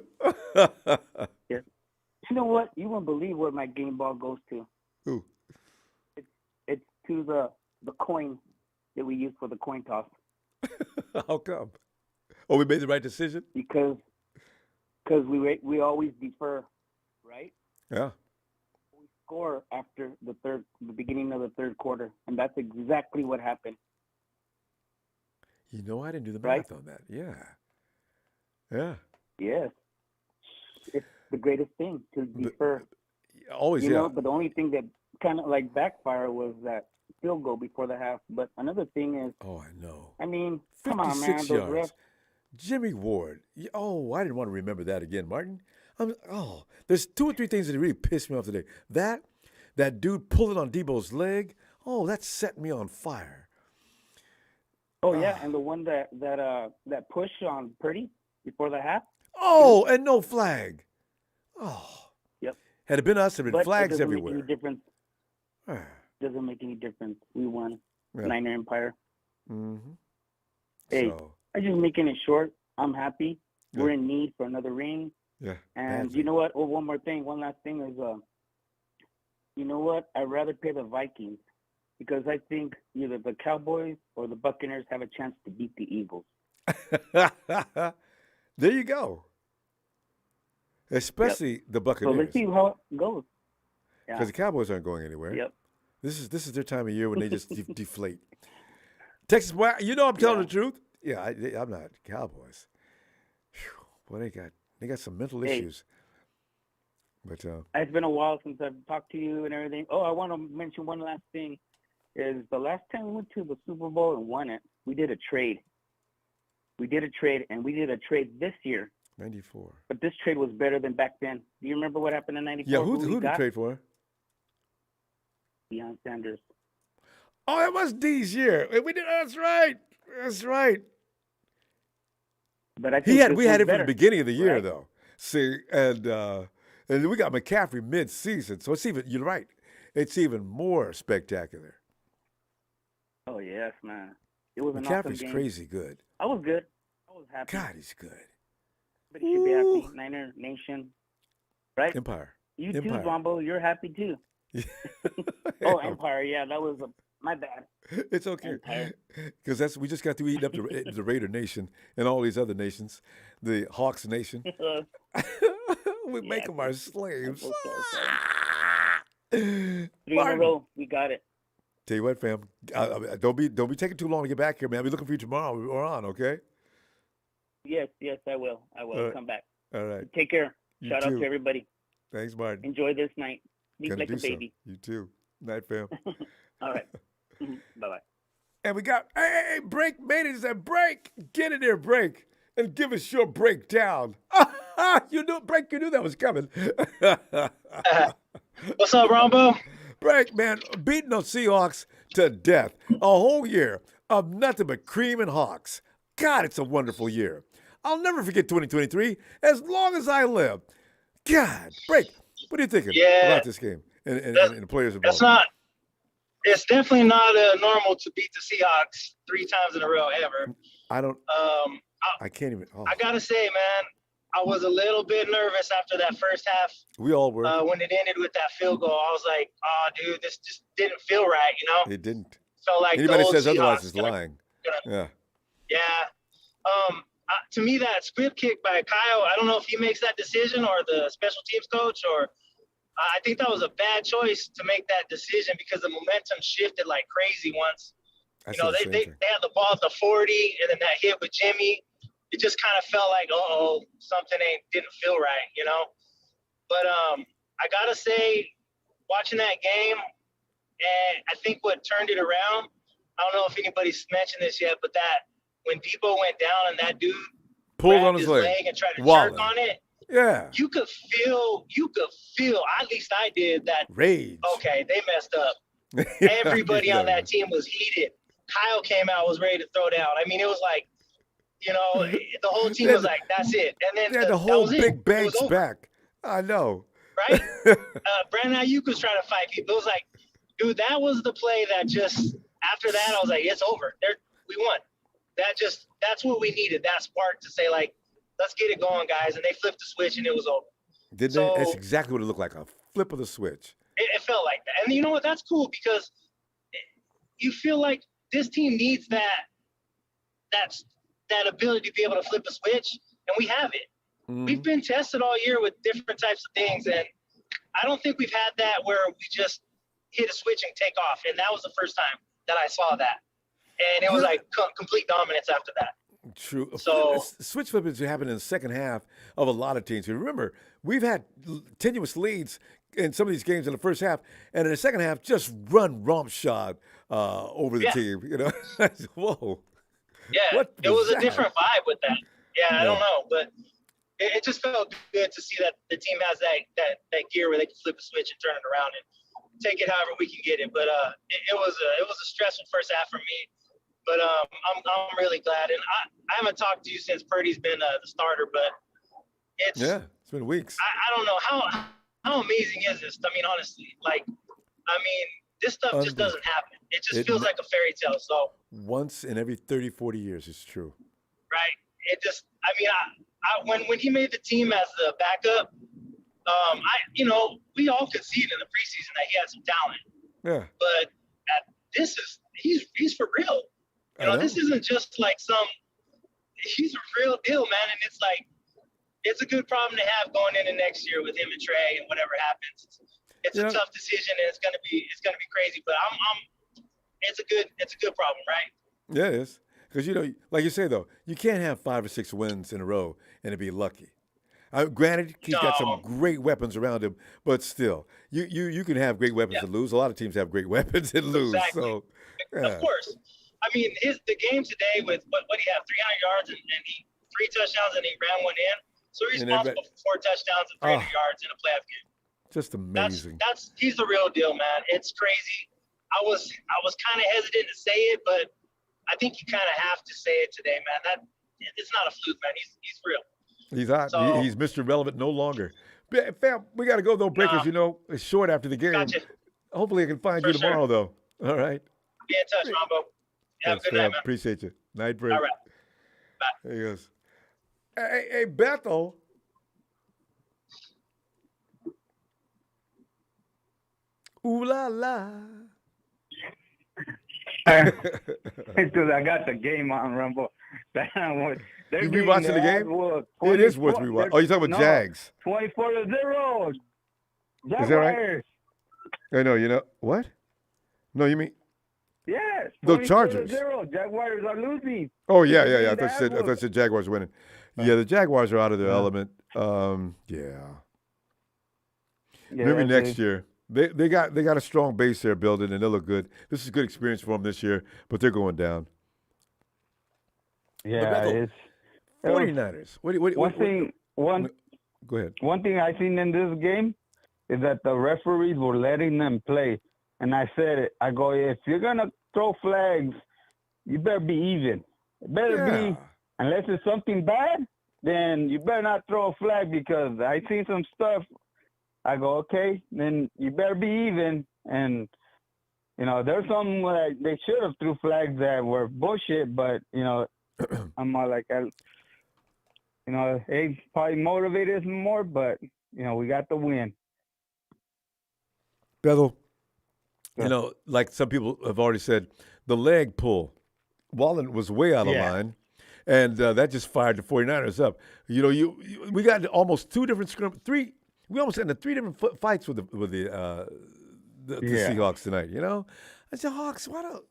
You know what? You won't believe where my game ball goes to. Who? It's to the coin that we use for the coin toss. How come? Oh, we made the right decision? Because we always defer, right? Yeah. We score after the beginning of the third quarter, and that's exactly what happened. I didn't do the math on that. Yeah. Yeah. Yes. It's the greatest thing to defer. Always, But the only thing that kind of like backfire was that field goal before the half. But another thing is. Oh, I know. I mean, come on, man. Those refs. Jimmy Ward. Oh, I didn't want to remember that again, Martin. There's 2 or 3 things that really pissed me off today. That dude pulling on Debo's leg. Oh, that set me on fire. Oh yeah, and the one that push on Purdy before the half. Oh, and no flag. Oh. Yep. Had it been us, there'd been flags everywhere. Make any difference. Doesn't make any difference. We won. Niner Empire. Mm-hmm. Hey, So, I'm just making it short. I'm happy. Good. We're in need for another ring. yeah. And badly. you know what? Oh, one more thing. One last thing is, you know what? I'd rather play the Vikings because I think either the Cowboys or the Buccaneers have a chance to beat the Eagles. There you go. Especially the So Buccaneers. let's see how it goes. Because Yeah. the Cowboys aren't going anywhere. Yep. This is their time of year when they just deflate. Texas, well, you know I'm telling Yeah. the truth. Yeah, I'm not Cowboys. Whew, boy, they got some mental Hey. issues. But It's been a while since I've talked to you and everything. Oh, I want to mention one last thing. Is the last time we went to the Super Bowl and won it, we did a trade. We did a trade, and we did a trade this year. 94. But this trade was better than back then. Do you remember what happened in '94? Yeah, who we did you got? trade for? Deion Sanders. Oh, it was D's year. We did. That's right. That's right. But I think We this had one's it from better, the beginning of the year right? though. See, and we got McCaffrey mid-season, so it's even. You're right. It's even more spectacular. Oh yes, man. It was an awesome McCaffrey's game. crazy good. I was good. I was happy. God, he's good. Everybody should be happy. Niner Nation, right? Empire. You Empire. too, Ronbo. You're happy too. Oh, Empire. Yeah, that was my bad. It's okay, Empire. because we just got through eating up the Raider Nation and all these other nations, the Hawks Nation. We make them our slaves. Three in a row. We got it. Tell you what, fam, don't be taking too long to get back here, man. I'll be looking for you tomorrow. We're on, okay? Yes, I will. All right. Come back. All right. Take care. You Shout out too. to everybody. Thanks, Martin. Enjoy this night. Sleep Gonna like do a so. baby. You too. Night, fam. All right. Bye bye. And we got, hey, break, managers and break. Get in there, break. And give us your breakdown. You knew that was coming. What's up, Ronbo? Break, man. Beating the Seahawks to death. A whole year of nothing but cream and Hawks. God, it's a wonderful year. I'll never forget 2023 as long as I live. God, break. What are you thinking about this game and the players involved? It's definitely not normal to beat the Seahawks 3 times in a row ever. I can't even. Oh, I gotta say, man, I was a little bit nervous after that first half. We all were. When it ended with that field goal, I was like, "Oh, dude, this just didn't feel right," you know. It didn't. Felt like Anybody the old says Seahawks otherwise is lying. Yeah. Yeah. To me, that squib kick by Kyle, I don't know if he makes that decision or the special teams coach, or I think that was a bad choice to make that decision because the momentum shifted like crazy once. They had the ball at the 40, and then that hit with Jimmy. It just kind of felt like, something didn't feel right, you know. But I gotta say, watching that game, and I think what turned it around, I don't know if anybody's mentioned this yet, but that when Debo went down and that dude pulled on his leg and tried to jerk on it, yeah, you could feel, at least I did, that rage. Okay, they messed up. Everybody on that team was heated. Kyle came out, was ready to throw down. I mean, it was like, the whole team was like, that's it. And then the whole big bank's back. I know. Right? Brandon Ayuk was trying to fight people. It was like, dude, that was the play that just, after that, I was like, it's over. We won. That's what we needed, that spark to say, like, let's get it going, guys. And they flipped the switch, and it was over. Did they? That's exactly what it looked like, a flip of the switch. It felt like that. And you know what? That's cool because you feel like this team needs that ability to be able to flip a switch, and we have it. We've been tested all year with different types of things, and I don't think we've had that where we just hit a switch and take off. And that was the first time that I saw that. And it was like complete dominance after that. True. So switch flippings happen in the second half of a lot of teams. Remember, we've had tenuous leads in some of these games in the first half, and in the second half, just run romp shot over the team. Whoa. Yeah, it was a different vibe with that. Yeah, I don't know, but it just felt good to see that the team has that gear where they can flip a switch and turn it around and take it however we can get it. But it was a stressful first half for me. But I'm really glad, and I haven't talked to you since Purdy's been the starter, but it's been weeks. I don't know how amazing is this? I mean, honestly, like, This stuff just doesn't happen. It just feels like a fairy tale. So once in every 30, 40 years, it's true. Right. It just, I mean, when he made the team as the backup, we all could see it in the preseason that he had some talent. Yeah. But he's for real. This isn't just like he's a real deal, man. And it's like, it's a good problem to have going into next year with him and Trey and whatever happens. It's a tough decision and it's gonna be crazy. But it's a good problem, right? Yeah, it is. Because like you say though, you can't have 5 or 6 wins in a row and be lucky. Granted, he's got some great weapons around him, but still, you can have great weapons and lose. A lot of teams have great weapons and lose. Exactly. So, of course. I mean, the game today with what he had 300 yards and he 3 touchdowns and he ran one in. So he's responsible for 4 touchdowns and 300 yards in a playoff game. Just amazing. He's the real deal, man. It's crazy. I was kind of hesitant to say it, but I think you kind of have to say it today, man. It's not a fluke, man. He's real. He's hot. So, he's Mr. Relevant no longer. Fam, we got to go, though, Breakers. It's short after the game. Gotcha. Hopefully I can find you tomorrow, though. All right. Be in touch, Ronbo. Have a good night, man. Appreciate you. Night, Break. All right. Bye. There he goes. Hey, Bethel. Ooh la la. Because I got the game on, Rumble. You be watching the game? It is worth rewatching. Oh, you're talking about Jags. 24-0. Jaguars. Is that right? I know. What? No, you mean? Yes. The Chargers. Jaguars are losing. Oh, yeah. I thought you said Jaguars winning. Yeah, the Jaguars are out of their element. Yeah. Maybe next year. They got a strong base there building, and they look good. This is a good experience for them this year, but they're going down. Yeah, it's 49ers. Go ahead. One thing I seen in this game is that the referees were letting them play, and I said it. I go, if you're gonna throw flags, you better be even. It better be, unless it's something bad, then you better not throw a flag because I seen some stuff. I go, okay, then you better be even. And, there's some they should have threw flags that were bullshit, but, I'm all like, they probably motivated us more, but, we got the win. Bethel, like some people have already said, the leg pull. Wallen was way out of line. And that just fired the 49ers up. We got almost 2 different three. We almost ended 3 different fights with the Seahawks tonight. I said, Hawks, why don't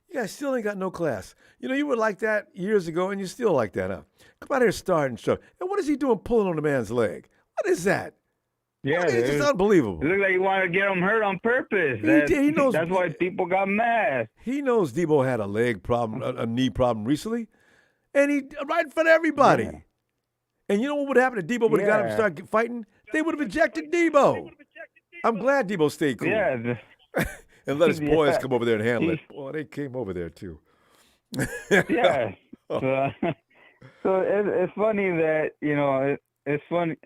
you guys still ain't got no class? You were like that years ago, and you're still like that, huh? Come out here, start and stuff. And what is he doing, pulling on the man's leg? What is that? Yeah, it's just unbelievable. It looks like he wanted to get him hurt on purpose. He knows. That's why people got mad. He knows Debo had a leg problem, a knee problem recently, and he right in front of everybody. Yeah. And you know what would happen if Debo would have got him to start fighting? They would have ejected Debo. I'm glad Debo stayed cool. Yeah. And let his boys come over there and handle it. Well, they came over there too. Yeah. So it's funny that, it's funny.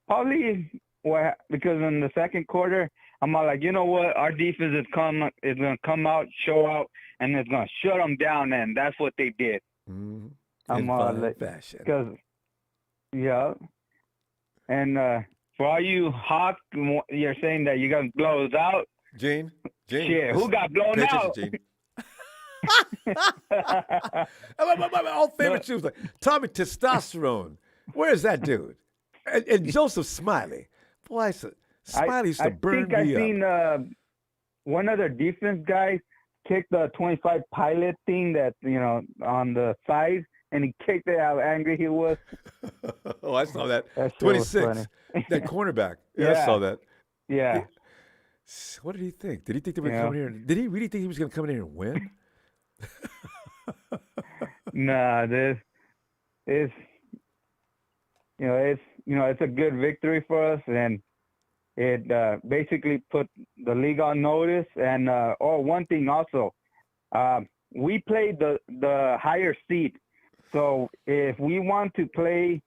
Probably because in the second quarter, I'm all like, you know what? Our defense is going to come out, show out, and it's going to shut them down. And that's what they did. Mm-hmm. I'm all like, fashion. Because, and for all you Hawks, you're saying that you're going to blow us out. Gene? Shit, who got blown out? My old favorite shoes, like Tommy Testosterone. Where's that dude? And Joseph Smiley. Boy, Smiley used to burn me up. I think I seen one other defense guy kick the 25 pilot thing that, on the side, and he kicked it how angry he was. Oh, I saw that. 26. That cornerback. Yeah, I saw that. Yeah. What did he think? Did he think they were coming here? Did he really think he was going to come in here and win? Nah, this is, it's a good victory for us, and it basically put the league on notice. And one thing also, we played the higher seed, so if we want to play,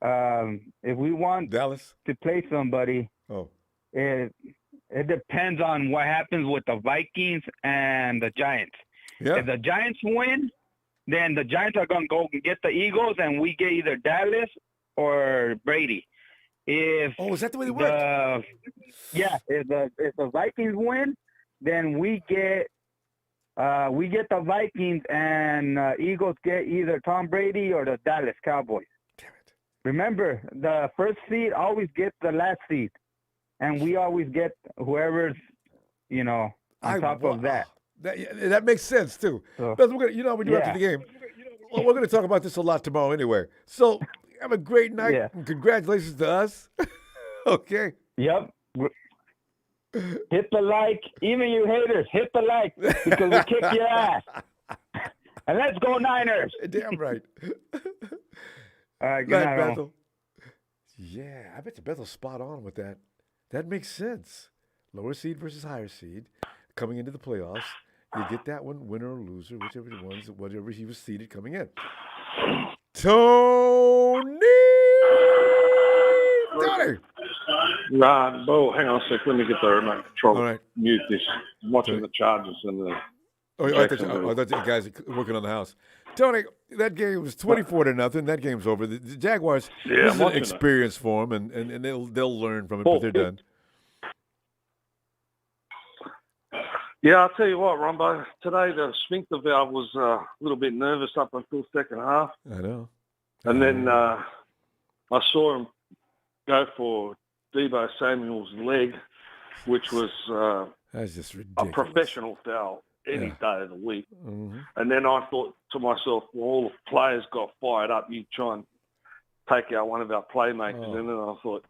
Dallas to play somebody, It depends on what happens with the Vikings and the Giants. Yeah. If the Giants win, then the Giants are going to go and get the Eagles, and we get either Dallas or Brady. If is that the way it works? If the Vikings win, then we get the Vikings, and Eagles get either Tom Brady or the Dallas Cowboys. Damn it! Remember, the first seed always gets the last seed, and we always get whoever's on top of that. That makes sense too. But we're gonna, we do after the game. Well, we're going to talk about this a lot tomorrow anyway. So have a great night. Yeah. And congratulations to us. Okay. Yep. Hit the like. Even you haters, hit the like because we kick your ass. And let's go Niners. Damn right. All right, good night, Bethel. Yeah, I bet you Bethel's spot on with that. That makes sense. Lower seed versus higher seed coming into the playoffs. You get that one, winner or loser, whatever he was seeded coming in. Tony! Ronbo, hang on a sec. Let me get the remote control. All right. Mute this. I'm watching the Chargers and the. I thought you guys are working on the house. Tony, that game was 24-0. That game's over. The Jaguars, this is an experience for them, and they'll learn from it, but they're done. Yeah, I'll tell you what, Ronbo. Today the sphincter valve was a little bit nervous up until second half. I know. And then I saw him go for Deebo Samuel's leg, which was that's just a ridiculous. Professional foul any day of the week. Mm-hmm. And then I thought to myself, well, all the players got fired up. You try and take out one of our playmakers. And then I thought,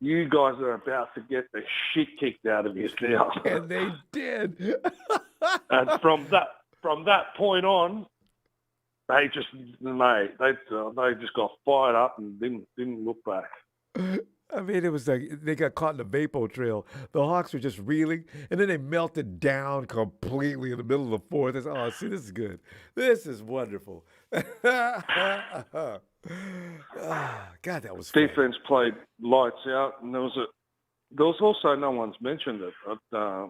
you guys are about to get the shit kicked out of you now. And they did. And from that point on, they just got fired up and didn't look back. I mean, it was like they got caught in the vapor trail. The Hawks were just reeling, and then they melted down completely in the middle of the fourth. Oh, see, this is good. This is wonderful. God, that was fun. Defense played lights out, and there was also, no one's mentioned it, but a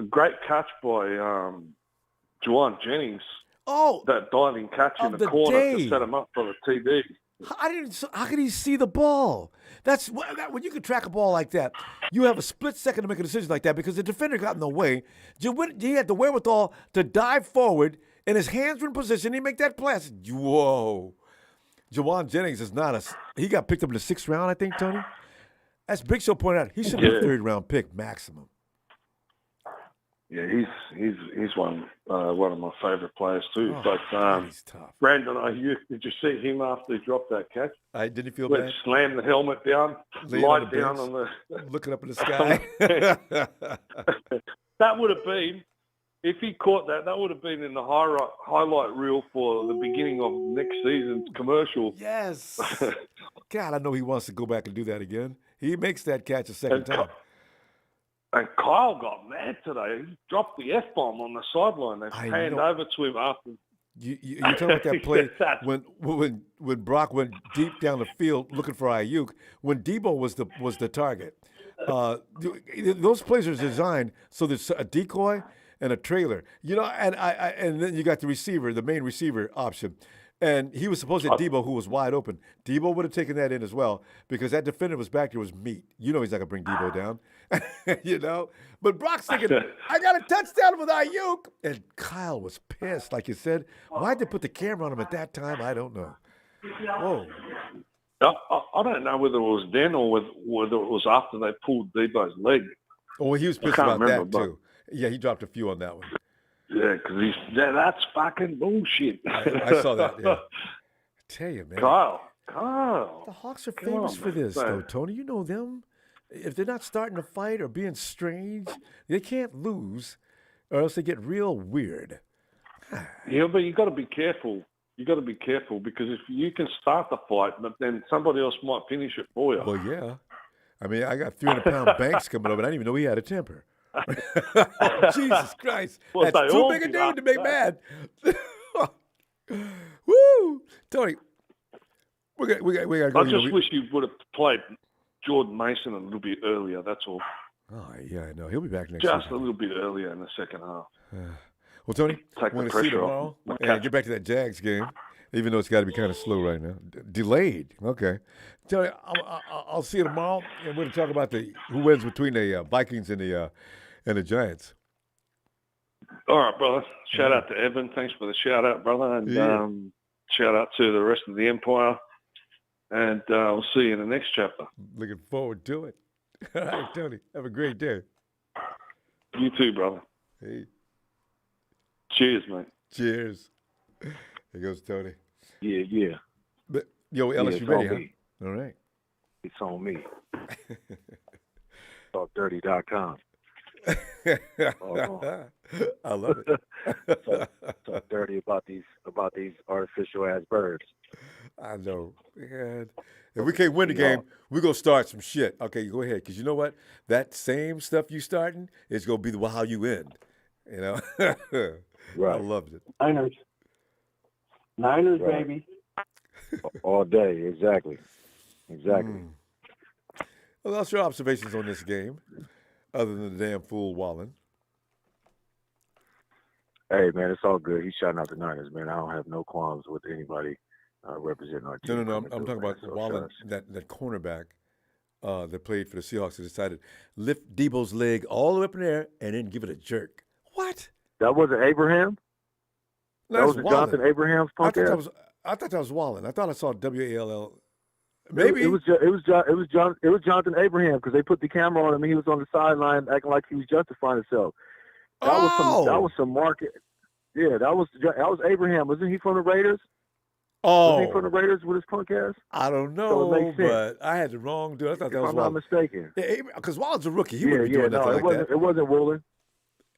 great catch by Juwan Jennings. Oh, that diving catch in the corner to set him up for the TD. How could he see the ball? That's when you can track a ball like that. You have a split second to make a decision like that because the defender got in the way. He had the wherewithal to dive forward, and his hands were in position. He make that pass. Whoa. Juwan Jennings is not he got picked up in the 6th round, I think, Tony. As Big Show pointed out, he should be a 3rd-round pick maximum. Yeah, he's one of my favorite players too. Oh, but he's tough. Brandon Ayuk, did you see him after he dropped that catch? Didn't he feel bad? Slammed the helmet down, lied down on the looking up in the sky. That would have been, if he caught that would have been in the highlight reel for the beginning of next season's commercial. Yes. God, I know he wants to go back and do that again. He makes that catch a second time. And Kyle got mad today. He dropped the F-bomb on the sideline. They panned over to him after. You're talking about that play when Brock went deep down the field looking for Ayuk, when Debo was the target. Those plays are designed so there's a decoy and a trailer. And then you got the main receiver option. And he was supposed to hit Debo, who was wide open. Debo would have taken that in as well because that defender was back there was meat. He's not going to bring Debo down. But Brock's thinking, I got a touchdown with Ayuk. And Kyle was pissed. Like you said, why'd they put the camera on him at that time? I don't know. Whoa. I don't know whether it was then or whether it was after they pulled Debo's leg. Oh, he was pissed about that too. Yeah, he dropped a few on that one. Yeah, because that's fucking bullshit. I saw that, yeah. I tell you, man. Kyle. The Hawks are famous for this, though, Tony. You know them. If they're not starting to fight or being strange, they can't lose or else they get real weird. Yeah, but you got to be careful. You got to be careful because if you can start the fight, but then somebody else might finish it for you. Well, yeah. I mean, I got 300-pound Banks coming up, and I didn't even know he had a temper. Jesus Christ. Well, that's too big a dude to make mad. Woo! Tony, we got to go. I just wish you would have played Jordan Mason a little bit earlier, that's all. Oh, yeah, I know. He'll be back next Just week. a little bit earlier in the second half. Well, Tony, Take we're the going to see you pressure tomorrow off. and get back to that Jags game, even though it's got to be kind of slow right now. Delayed. Okay. Tony, I'll see you tomorrow, and we're going to talk about who wins between the Vikings and the Giants. All right, brother. Shout out to Evan. Thanks for the shout out, brother. And shout out to the rest of the Empire. And we'll see you in the next chapter. Looking forward to it. All right, Tony. Have a great day. You too, brother. Hey. Cheers, mate. Cheers. Here goes Tony. Yeah. But, yo, Ellis, you ready, huh? Me. All right. It's on me. TalkDirty.com. I love it. Talk dirty about these artificial ass birds. I know, man. If we can't win the game, we're going to start some shit. Okay, go ahead. Because you know what? That same stuff you starting is going to be how you end. You know? Right. I loved it. Niners, right. Baby. All day, exactly. Well, that's your observations on this game, other than the damn fool Wallen. Hey, man, it's all good. He's shouting out the Niners, man. I don't have no qualms with anybody representing our team. No. I'm talking about Wallen, that cornerback that played for the Seahawks that decided lift Debo's leg all the way up in the air and then give it a jerk. What? That wasn't Abraham? No, that was Jonathan Abraham's punk ass? I thought that was Wallen. I thought I saw WALL. Maybe it was Jonathan Abraham because they put the camera on him and he was on the sideline acting like he was justifying himself. That was some market. Yeah, that was Abraham. Wasn't he from the Raiders? Oh, was he from the Raiders with his punk ass? I don't know, so it makes sense. but I had the wrong dude. I thought that was I'm not mistaken. Because Wallen's a rookie. He wouldn't be doing nothing like that. It wasn't Woolen.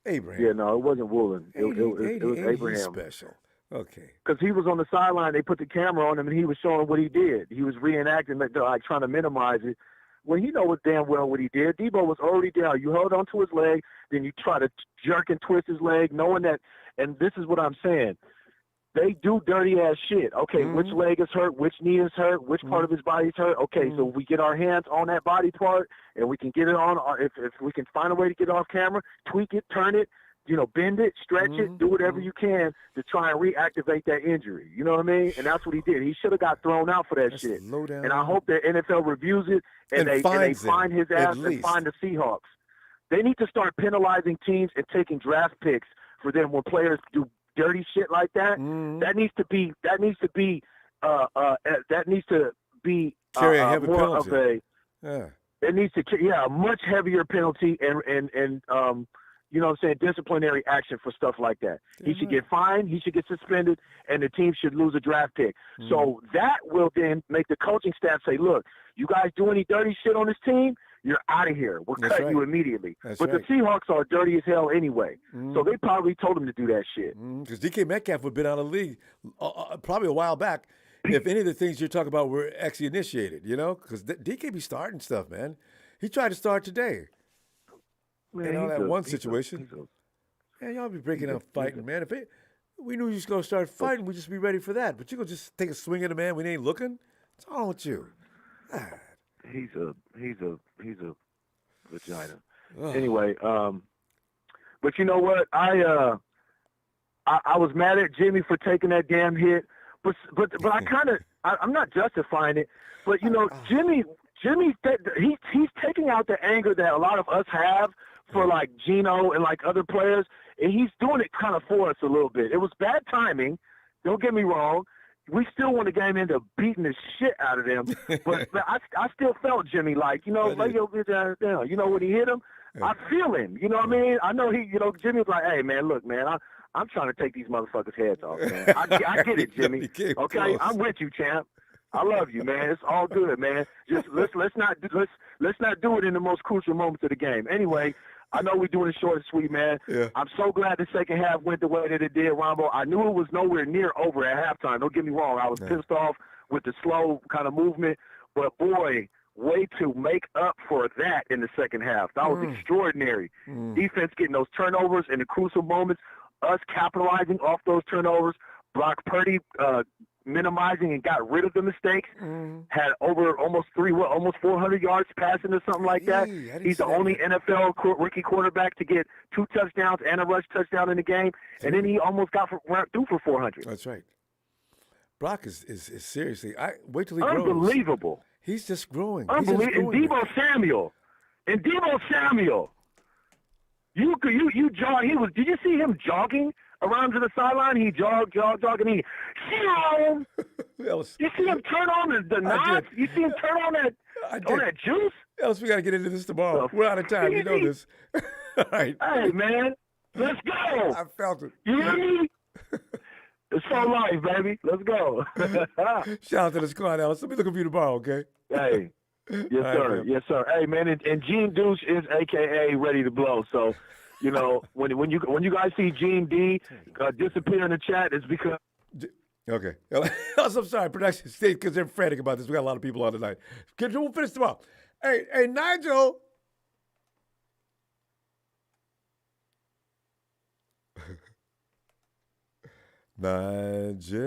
Abraham. Yeah, no, it wasn't Woolen. It was Abraham. He's special. Okay. Because he was on the sideline, they put the camera on him, and he was showing what he did. He was reenacting, like trying to minimize it. Well, he knows damn well what he did. Debo was already down. You held onto his leg, then you try to jerk and twist his leg, knowing that. And this is what I'm saying. They do dirty ass shit. Okay, which leg is hurt? Which knee is hurt? Which part of his body is hurt? Okay, so we get our hands on that body part, and we can get it on. If we can find a way to get it off camera, tweak it, turn it, bend it, stretch it, do whatever you can to try and reactivate that injury. You know what I mean? And that's what he did. He should have got thrown out for that shit. And I hope that NFL reviews it and they find his ass and find the Seahawks. They need to start penalizing teams and taking draft picks for them when players do dirty shit like that. That needs to be carry a heavy more penalty. of a it needs to a much heavier penalty and you know what I'm saying, disciplinary action for stuff like that. He should get fined, he should get suspended, and the team should lose a draft pick. So that will then make the coaching staff say, look, you guys do any dirty shit on this team, you're out of here. We're cutting you immediately. But the Seahawks are dirty as hell anyway. So they probably told him to do that shit. Because DK Metcalf would have been out of the league probably a while back if any of the things you're talking about were actually initiated, because DK be starting stuff, man. He tried to start today. Man, and all that one situation. Man, y'all be breaking out fighting, man. If we knew you was going to start fighting, we'd just be ready for that. But you going to just take a swing at a man when he ain't looking? What's wrong with you? He's a vagina. Anyway, but you know what? I was mad at Jimmy for taking that damn hit, but I kind of I'm not justifying it, but Jimmy he's taking out the anger that a lot of us have for like Geno and like other players, and he's doing it kind of for us a little bit. It was bad timing. Don't get me wrong. We still won the game into beating the shit out of them, but I still felt Jimmy like, lay your bitch ass down. When he hit him, I feel him. You know what I mean? I know Jimmy was like, hey, man, look, man, I'm trying to take these motherfuckers' heads off, man. I get it, Jimmy. Okay, I'm with you, champ. I love you, man. It's all good, man. Just let's not do it in the most crucial moments of the game. Anyway, I know we're doing it short and sweet, man. Yeah. I'm so glad the second half went the way that it did, Ronbo. I knew it was nowhere near over at halftime. Don't get me wrong. I was pissed off with the slow kind of movement, but boy, way to make up for that in the second half. That was extraordinary. Defense getting those turnovers in the crucial moments, us capitalizing off those turnovers. Brock Purdy minimizing and got rid of the mistakes. Had almost 400 yards passing or something like that. He's the only NFL rookie quarterback to get 2 touchdowns and a rush touchdown in the game, and then he almost got through for 400. That's right. Brock is seriously. Wait till he grows. Unbelievable. He's just growing. Unbelievable. And Deebo Samuel. You jog. Did you see him jogging around to the sideline? He jogged, and he. You see him turn on the knots? You see him turn on that juice? Else we got to get into this tomorrow. We're out of time. You know this. All right. Hey, man. Let's go. I felt it. You hear me? It's for life, baby. Let's go. Shout out to the squad, Ellis. Let me look for you tomorrow, okay? Hey. Yes, sir. Right, yes, sir. Hey, man, and Gene Deuce is AKA ready to blow. So, you know, when you guys see Gene D disappear in the chat, it's because. Okay. I'm sorry, production state, because they're frantic about this. We got a lot of people on tonight. We'll finish tomorrow. Hey, Nigel. Nigel.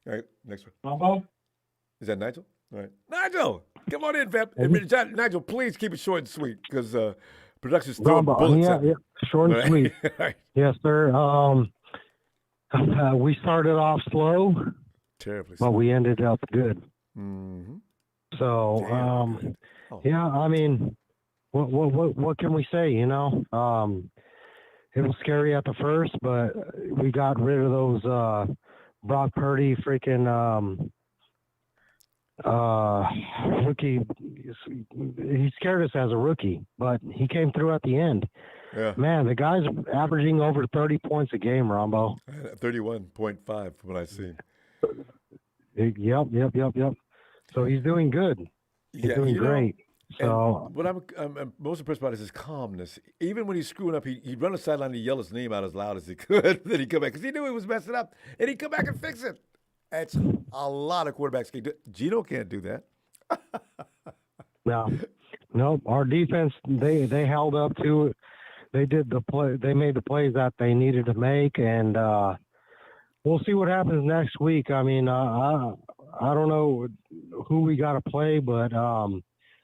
All right, next one. Is that Nigel? All right. Nigel, come on in, fam. Nigel, please keep it short and sweet because production's throwing bullets at me. Yeah, short and sweet. Right. Yes, sir. We started off slow, terribly, but we ended up good. Mm-hmm. So, yeah, I mean, what can we say? You know, it was scary at the first, but we got rid of those Brock Purdy freaking rookie. He scared us as a rookie, but he came through at the end. Yeah. Man, the guy's averaging over 30 points a game, Ronbo. 31.5 from what I've seen. Yep. So he's doing good. He's doing great. So what I'm most impressed about is his calmness. Even when he's screwing up, he'd run the sideline and he'd yell his name out as loud as he could. Then he'd come back because he knew he was messing up, and he'd come back and fix it. That's a lot of quarterbacks can do. Gino can't do that. No. Our defense they held up to it. They did the play. They made the plays that they needed to make, and we'll see what happens next week. I mean, I don't know who we got to play, but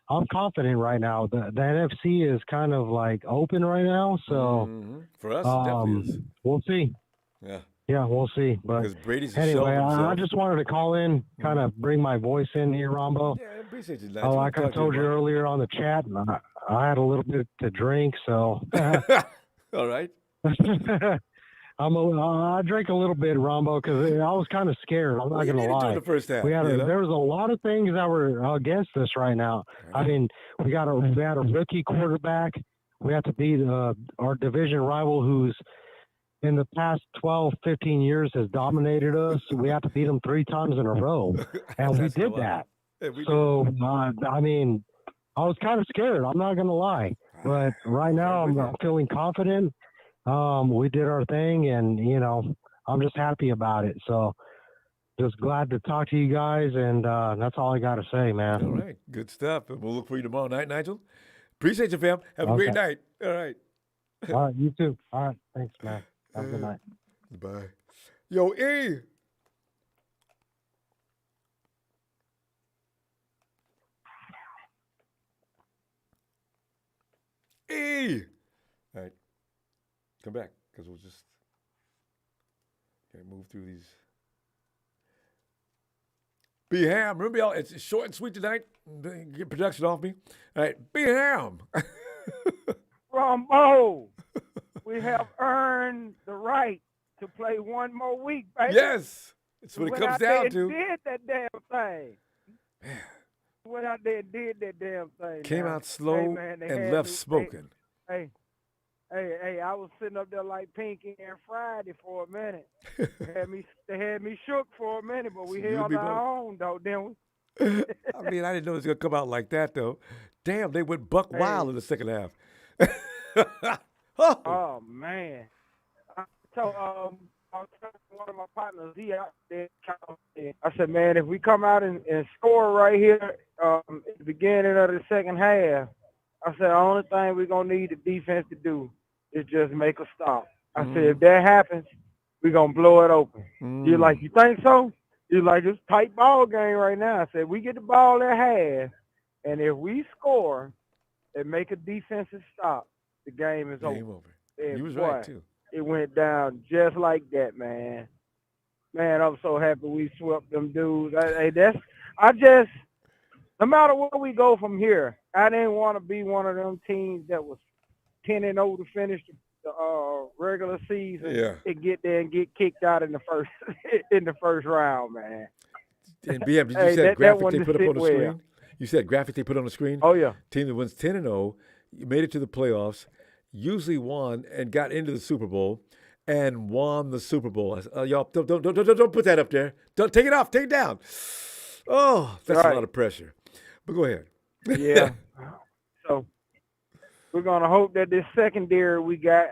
I'm confident right now. The NFC is kind of like open right now, so for us, it definitely is. We'll see. Yeah, we'll see. But because Brady's anyway, I just wanted to call in, kind of bring my voice in here, Rombo. Yeah, I appreciate you. Like I told you earlier on the chat, I had a little bit to drink, so. All right. I drank a little bit, Rombo, because I was kind of scared. I'm not going to lie. The first half, there was a lot of things that were against us right now. I mean, we had a rookie quarterback. We had to beat our division rival, who's in the past 12, 15 years has dominated us. We had to beat them 3 times in a row, and we did that. So, I mean, I was kind of scared. I'm not going to lie. But right now, I'm feeling confident. We did our thing, and, you know, I'm just happy about it. So just glad to talk to you guys, and that's all I got to say, man. All right. Good stuff. And we'll look for you tomorrow night, Nigel. Appreciate you, fam. Have a great night. All right. All right. You too. All right. Thanks, man. Have a good night. Bye. Yo, E. E. All right. Come back, because we'll just move through these. Be Ham. Remember, y'all, it's short and sweet tonight. Get production off me. All right. Be Ham. Ronbo, we have earned the right to play one more week, baby. Yes. That's what it comes down to. Did that damn thing. Man. Went out there and did that damn thing. Came out slow and left smoking. Hey, I was sitting up there like Pinky and Friday for a minute. They had me shook for a minute, but we held our own, though, didn't we? I mean, I didn't know it was going to come out like that, though. Damn, they went buck wild in the second half. Oh, man. So, I was talking to one of my partners, he out there. I said, man, if we come out and score right here at the beginning of the second half, I said, the only thing we're going to need the defense to do is just make a stop. I said, if that happens, we're going to blow it open. You're like, you think so? You're like, it's a tight ball game right now. I said, we get the ball at half, and if we score and make a defensive stop, the game is over. And You was boy, right, too. it went down just like that, man. Man, I'm so happy we swept them dudes. No matter where we go from here, I didn't want to be one of them teams that was 10-0 to finish the regular season and get there and get kicked out in the first round, man. And BM, did you say graphic they put up on the screen? You said graphic they put on the screen? Oh, yeah. Team that wins 10-0, made it to the playoffs, usually won and got into the Super Bowl and won the Super Bowl. Y'all, don't put that up there. Don't take it off. Take it down. Oh, that's a lot of pressure. But go ahead. Yeah. So we're going to hope that this secondary we got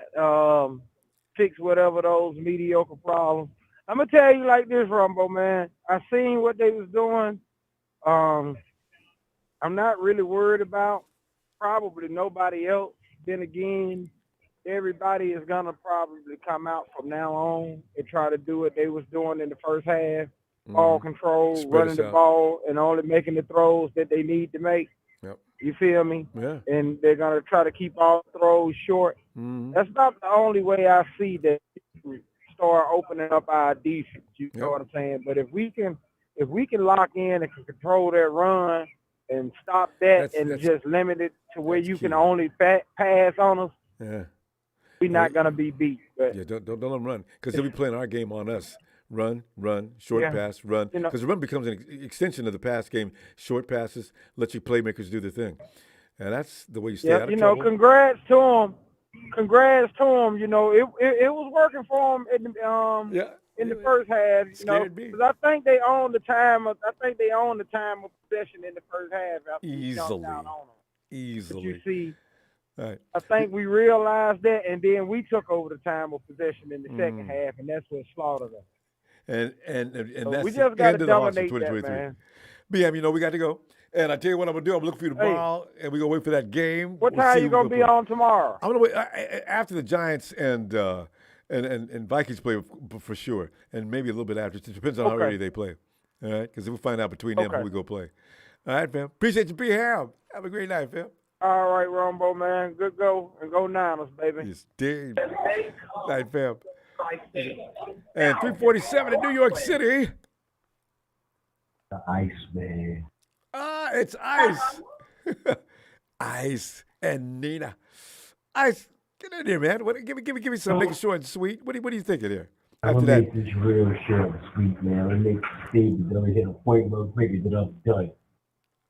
fix whatever those mediocre problems. I'm going to tell you like this, Ronbo, man. I seen what they was doing. I'm not really worried about probably nobody else. Then again, everybody is going to probably come out from now on and try to do what they was doing in the first half. Ball control, running the ball, and only making the throws that they need to make. Yep. You feel me? Yeah. And they're going to try to keep all throws short. That's not the only way I see that we start opening up our defense. You know what I'm saying? But if we can lock in and can control that run and stop that and just limit it to where you can only pass on us, we're not going to be beat. But don't let them run because they'll be playing our game on us. Run, short pass, run. Because the run becomes an extension of the pass game. Short passes, let your playmakers do their thing. And that's the way you stay out of trouble. Congrats to them. You know, it was working for them in the first half. You know, because I think they own the time. I think they own the time of possession in the first half. Easily. But you see, right. I think we realized that, and then we took over the time of possession in the second half, and that's what slaughtered us. And So that's we just the end of the Hawks in dominate that, 2023. man. BM, you know we got to go. And I tell you what I'm gonna do. I'm looking for you tomorrow, and we're gonna wait for that game. What time are you gonna be on tomorrow? I'm gonna wait after the Giants and Vikings play for sure, and maybe a little bit after. It depends on how early they play. All right, because we'll find out between them who we go play. All right, fam. Appreciate you being here. Have a great night, fam. All right, Ronbo, man. Good go. And go Niners, baby. Yes, Dave. Night, fam. And 347 in New York City. The ice, man. It's Ice. Ice and Nina. Ice, get in there, man. Give me some. Make it short and sweet. What are you thinking here? I'm going to make this real short and sweet, man. I'm going to make the statement that I hit a point real quick and then I'm done.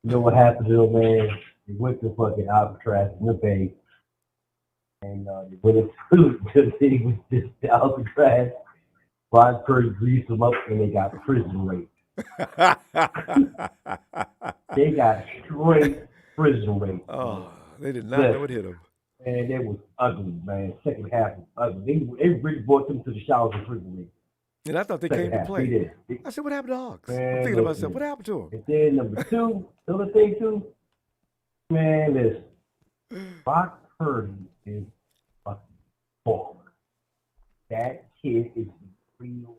You know what happened to them, man? They went to fucking Alcatraz in the Bay. And they went into the city with this Alcatraz. Rod Purdy greased them up and they got prison rape. They got straight prison rape. Oh, they did not know what hit them. And it was ugly, man. Second half was ugly. They really brought them to the showers in prison rape. And I thought they came to play. I said, what happened to Hawks? I'm thinking to myself, what happened to them? And then number two, the other thing too, man, listen, Brock Purdy is a baller. That kid is the real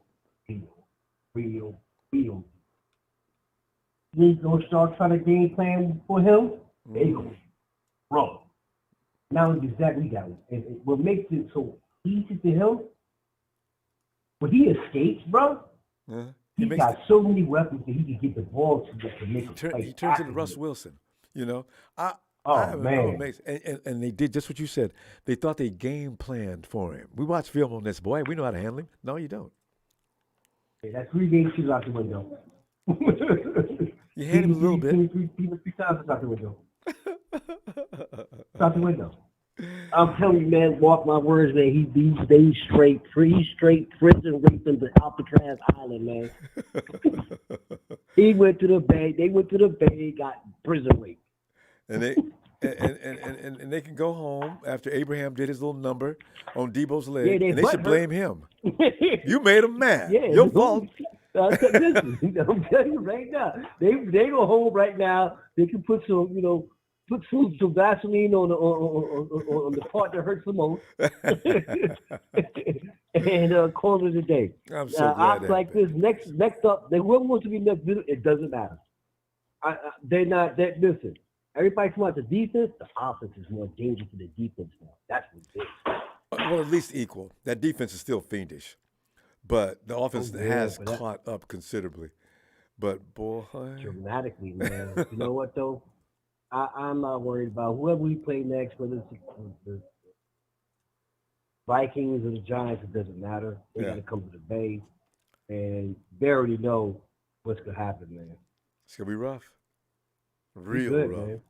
deal. Real. They gonna start trying to game plan for him. They go wrong. Now exactly we got it. And what makes it so easy to him, when he escapes, bro, he's got so many weapons that he can get the ball to make a play. He turns into Russ Wilson, you know. Man. I'm amazed. And they did just what you said. They thought they game planned for him. We watched film on this boy. We know how to handle him. No, you don't. Yeah, that's 3 games she's out the window. You had him a little bit. Three times it's out the window. It's out the window. I'm telling you, man, walk my words, man. He stays straight prison raping the Alcatraz Island, man. He went to the Bay. They went to the Bay, got prison rape. And they can go home after Abraham did his little number on Debo's leg, and they should blame him. You made him mad. Yeah, your fault. Listen, I'm telling you right now, they go home right now. They can put some, put some Vaseline on the part that hurts the most. and call it a day. I'm so glad Ops like this. Next up, whoever wants to be next, it doesn't matter. They're not. Listen, everybody come out the defense. The offense is more dangerous to the defense now. That's what it is. Well, at least equal. That defense is still fiendish, but the offense has caught up considerably. But boy, dramatically, man. You know what though? I'm not worried about whoever we play next, whether it's the Vikings or the Giants. It doesn't matter. They got to come to the Bay, and they already know what's gonna happen, man. It's gonna be rough, real good, rough. Man.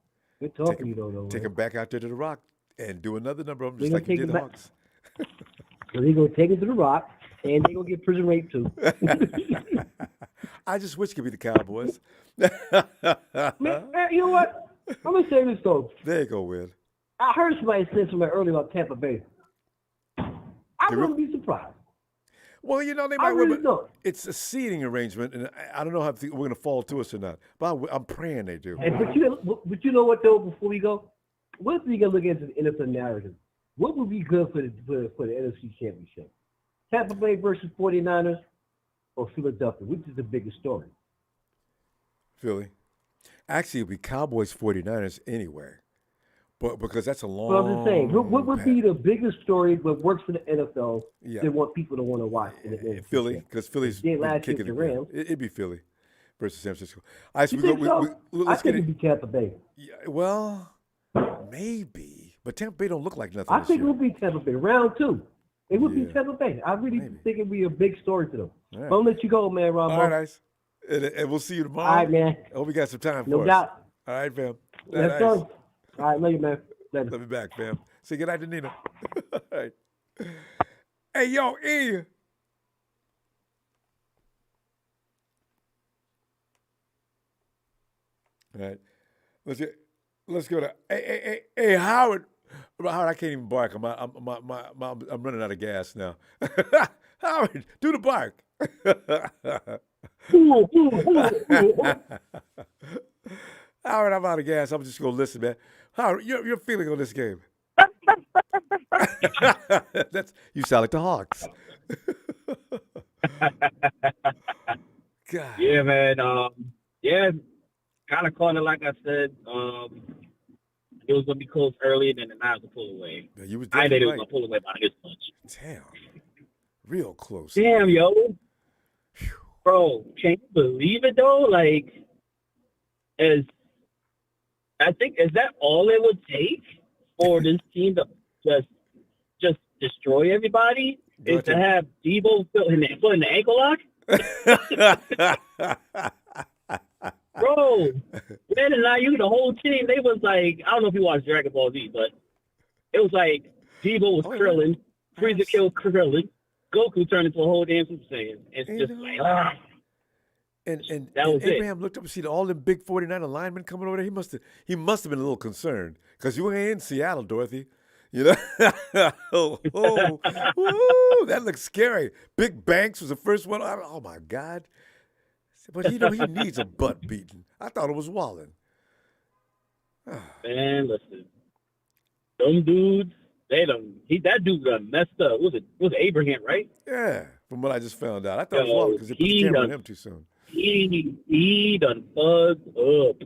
Good talking to you though. Take man. them back out there to the Rock and do another number of them, just like you did the Hawks. So they're gonna take it to the Rock, and they're gonna get prison rape too. I just wish it could be the Cowboys. Man, you know what? I'm gonna say this though. There you go, Will. I heard somebody say something earlier about Tampa Bay. I wouldn't be surprised. Well, you know, they might win, but it's a seating arrangement, and I don't know how we're going to fall to us or not. But I'm praying they do. But you know what, though, before we go? What if we can look into the NFL narrative? What would be good for the NFC Championship? Tampa Bay versus 49ers or Philadelphia? Which is the biggest story? Philly. Actually, it would be Cowboys 49ers anyway. But because that's a long. But I'm just saying, what would be the biggest story that works for the NFL? They want people to want to watch. Philly, because Philly's kicking the Rams. It'd be Philly versus San Francisco. All right, so let's get it'd be Tampa Bay. Yeah, well, maybe, but Tampa Bay don't look like nothing. I think it would be Tampa Bay. Round 2, it would be Tampa Bay. I really think it'd be a big story to them. Right. I'll let you go, man, Ronbo. All right, Ice. And we'll see you tomorrow. All right, man. I hope you got some time for us. No doubt. All right, fam. Let's go. All right, love you, man. Later. Love you back, fam. Say good night to Nina. All right. Hey, yo, E. All right. Let's go to hey Howard. Howard, I can't even bark. I'm running out of gas now. Howard, do the bark. Howard, I'm out of gas. I'm just gonna listen, man. Howard, your feeling on this game? You sound like the Hawks. God. Yeah, man. Yeah, kind of caught it like I said. It was gonna be close early, and then the Niners will pull away. Yeah, you was I did it was right. gonna pull away by this much. Damn, real close. Damn, yo, bro, can you believe it though? Like, I think is that all it would take for this team to just destroy everybody? Is to have Debo in the ankle lock? Bro, Ben and you, the whole team, they was like, I don't know if you watched Dragon Ball Z, but it was like Debo was Krillin, Frieza killed Krillin, Goku turned into a whole damn Super Saiyan. It's just like, And that was Abraham looked up and see all them big 49er linemen coming over there. He must have been a little concerned because you ain't in Seattle, Dorothy. You know, that looks scary. Big Banks was the first one. Oh my God! But he needs a butt beating. I thought it was Wallen. Man, listen, them dudes, that dude got messed up. Was it Abraham, right? Yeah, from what I just found out, I thought it was Wallen because they put the camera on him too soon. He done bugged up.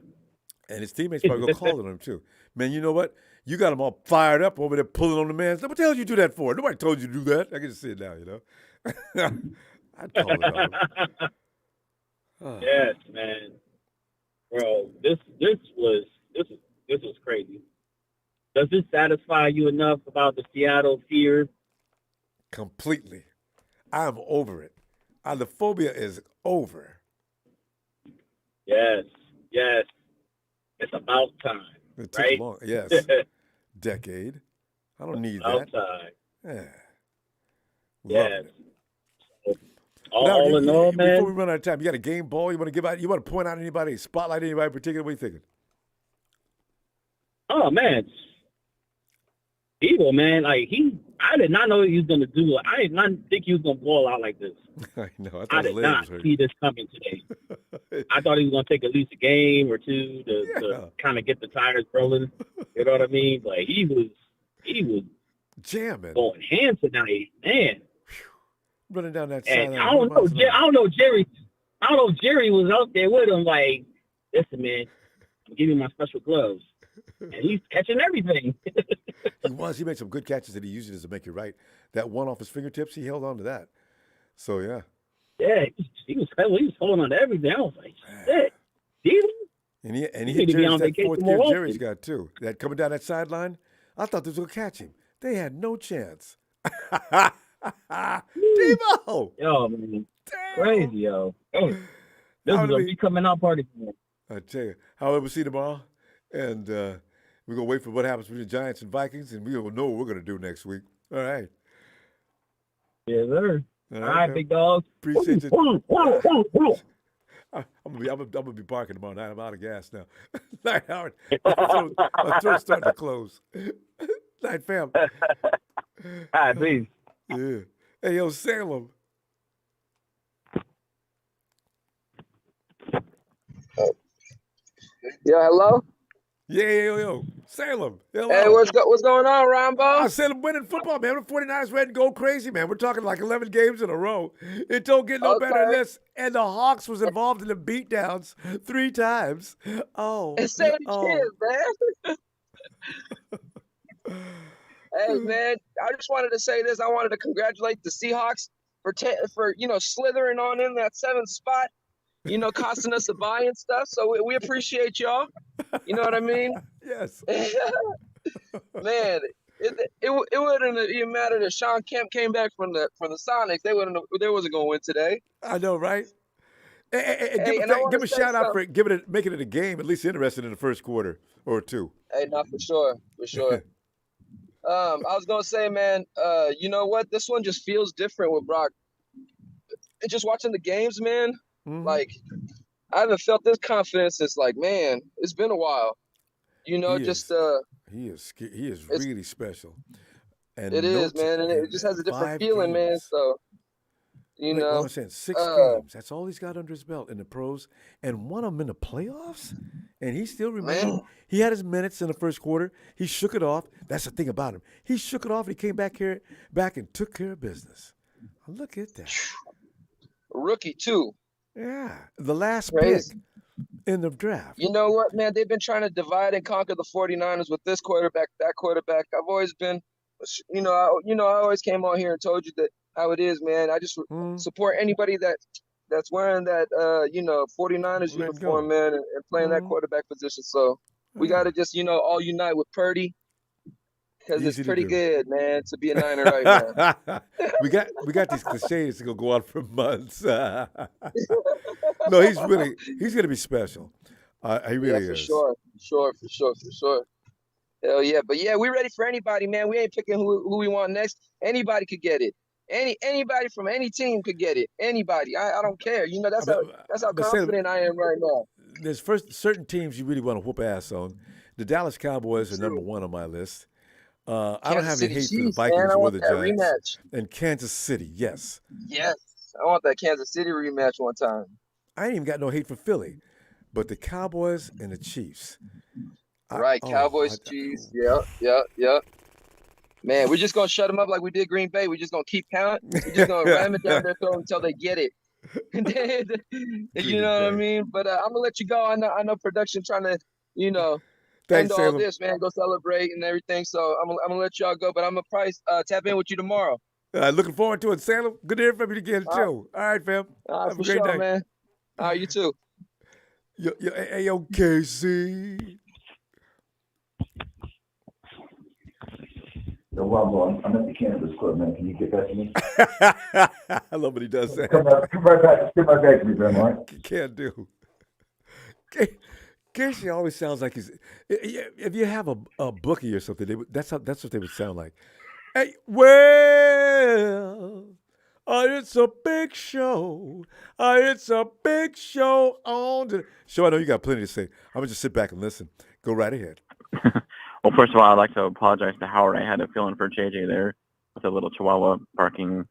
And his teammates probably go calling him too. Man, you know what? You got them all fired up over there pulling on the man. What the hell did you do that for? Nobody told you to do that. I can just see it now, you know. I'd call it on him. Oh. Yes, man. Bro, this was crazy. Does this satisfy you enough about the Seattle fear? Completely. I'm over it. The phobia is over. Yes. It's about time. It took right? long. Yes. Decade. I don't need about that. Time. Yeah. Yes. So, all in all, man. Before we run out of time, you got a game ball you want to give out? You want to point out anybody, spotlight anybody in particular? What are you thinking? Oh, man. Evil, man. Like, I did not know he was going to do it. I did not think he was going to ball out like this. I know. I did not see this coming today. I thought he was going to take at least a game or two to kind of get the tires rolling. You know what I mean? But he was jamming, going ham tonight. Man. running down that And sideline. I don't know, Jerry. I don't know if Jerry was out there with him. Like, listen, man, give me my special gloves, and he's catching everything. He was. He made some good catches that he used it to make it right. That one off his fingertips, he held on to that. So yeah. Yeah, he was holding on to everything. I was like, shit, Jesus. And he hit Jerry's, that fourth gear Jerry's got too. That coming down that sideline, I thought this was gonna catch him. They had no chance. Debo! Yo, man. Crazy, yo. This is a coming out party for me. I tell you, however, see tomorrow. And we're gonna wait for what happens with the Giants and Vikings, and we will know what we're gonna do next week. All right. Yes, sir. All right, big dog. Appreciate you. I'm gonna be barking tomorrow night. I'm out of gas now. Night, Howard. My throat's starting to close. Night, fam. All right, please. Yeah. Hey, yo, Salem. Yeah, hello? Yo. Salem. Hello. Hey, what's going on, Ronbo? Salem winning football, man. The 49ers ready to go crazy, man. We're talking like 11 games in a row. It don't get no better than this. And the Hawks was involved in the beatdowns 3 times. Oh. And say it again, man. Hey, man, I just wanted to say this. I wanted to congratulate the Seahawks for slithering on in that 7th spot, costing us a bye and stuff. So we appreciate y'all. You know what I mean? Yes. Man, it wouldn't even matter if Sean Kemp came back from the Sonics. They wasn't going to win today. I know, right? Give a shout out for making it a game, at least interested in the first quarter or two. Hey, no, for sure. I was gonna say, man, you know what? This one just feels different with Brock. And just watching the games, man, like I haven't felt this confidence since, like, man, it's been a while. He is really special. And it is, man, and it just has a different feeling, man. So, I'm saying 6 games. That's all he's got under his belt in the pros, and one of them in the playoffs. And he still remained. He had his minutes in the first quarter. He shook it off. That's the thing about him. He shook it off. And he came back and took care of business. Look at that. Rookie too. Yeah, the last pick in the draft. You know what, man? They've been trying to divide and conquer the 49ers with this quarterback, that quarterback. I've always been, I always came on here and told you that how it is, man. I just support anybody that's wearing that 49ers uniform, man, and playing that quarterback position. So we got to just all unite with Purdy, because it's pretty good, man, to be a Niner right now. we got these cliches that go on for months. No, he's going to be special. He really is. For sure. Hell yeah. But yeah, we're ready for anybody, man. We ain't picking who we want next. Anybody could get it. Anybody from any team could get it. Anybody. I don't care. That's how confident I am right now. There's certain teams you really want to whoop ass on. The Dallas Cowboys are number 1 on my list. I don't have any hate for the Vikings or the Giants. Rematch. And Kansas City, yes. Yes. I want that Kansas City rematch one time. I ain't even got no hate for Philly. But the Cowboys and the Chiefs. Cowboys, Chiefs. Yep. Man, we're just going to shut them up like we did Green Bay. We're just going to keep counting. We're just going to ram it down their throat until they get it. You know what I mean? But I'm going to let you go. I know production trying to, Thanks, end all this, man. Go celebrate and everything. So I'm going to let y'all go. But I'm going to probably tap in with you tomorrow. Looking forward to it, Salem. Good to hear from you again, too. All right, fam. Have a great day. Man. All right, you too. Yo, KC. Yo, Ronbo, I'm at the cannabis club, man. Can you get that to me? I love what he does that. Come right back to me, Ben, all right? Can't do. Casey always sounds like he's. If you have a bookie or something, that's what they would sound like. Hey, well, it's a big show. It's a big show on the show. I know you got plenty to say. I'm gonna just sit back and listen. Go right ahead. Well, first of all, I'd like to apologize to Howard. I had a feeling for JJ there with a little chihuahua barking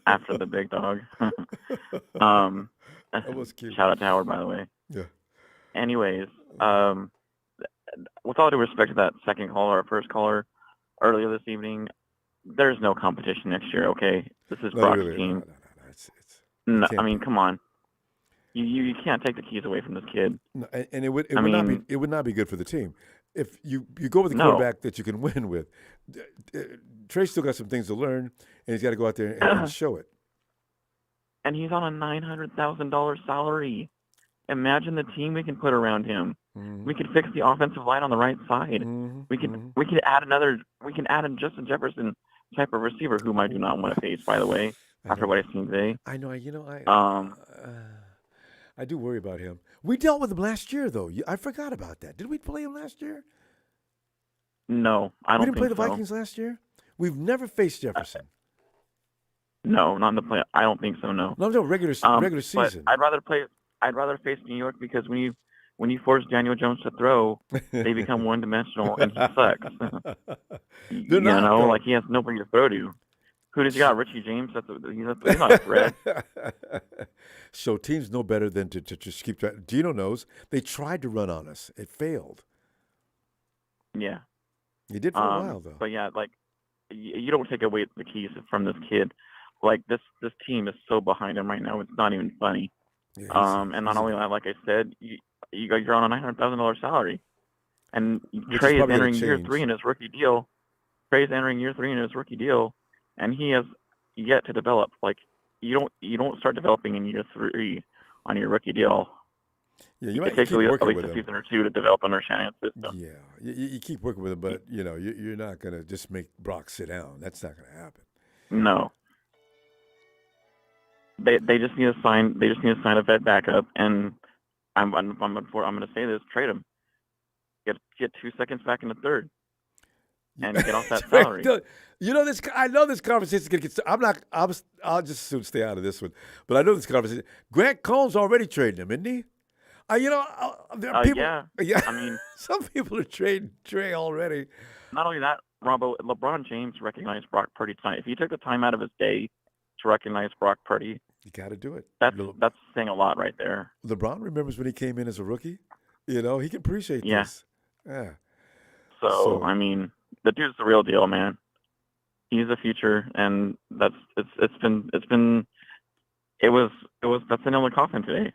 after the big dog. That was cute. Shout out to Howard, by the way. Yeah. Anyways, with all due respect to that second caller or first caller earlier this evening, there's no competition next year. Okay, this is No, Brock's really, team. no. It's No, can't I mean, come on. You can't take the keys away from this kid. No, and it would I mean, not be good for the team if you go with the No. quarterback that you can win with. Trey's still got some things to learn, and he's got to go out there and show it. And he's on a $900,000 salary. Imagine the team we can put around him. We could fix the offensive line on the right side. We could add a Justin Jefferson type of receiver, whom I do not want to face, by the way, after what I've seen today. I know. I do worry about him. We dealt with him last year, though. I forgot about that. Did we play him last year? No, I don't We didn't play the so. Vikings last year? We've never faced Jefferson. No, not in the play. I don't think so. No. No, regular But season. I'd rather face New York because when you force Daniel Jones to throw, they become one-dimensional and he sucks. They're not, though. Like he has nobody to throw to. Who does he got? Richie James? He's not a threat. So teams know better than to just keep trying. Gino knows. They tried to run on us. It failed. Yeah. He did for a while, though. But yeah, like you don't take away the keys from this kid. Like this team is so behind him right now. It's not even funny. Yeah, and not only that, like I said, you're on a $900,000 salary, and Which Trey is probably gonna entering year change. 3 in his rookie deal. Trey's entering year 3 in his rookie deal, and he has yet to develop. Like you don't start developing in year 3 on your rookie deal. Yeah, you It might takes keep at working least with a him. season or 2 to develop under Shanahan's system. Yeah, you keep working with him, but you're not gonna just make Brock sit down. That's not gonna happen. No. They just need to sign. They just need to sign a vet backup, and I'm going to say this: trade him. Get 2 seconds back in the third, and get off that salary. This. I know this conversation is gonna get. I'll just soon stay out of this one. But I know this conversation. Grant Cohn's already trading him, isn't he? There are people. Yeah. I mean, some people are trading Trey already. Not only that, Ronbo, LeBron James recognized Brock Purdy tonight. If he took the time out of his day to recognize Brock Purdy, you got to do it. That's saying a lot right there. LeBron remembers when he came in as a rookie. He can appreciate Yeah. this. Yeah. So I mean, the dude's the real deal, man. He's the future, and that's the nail in the coffin today.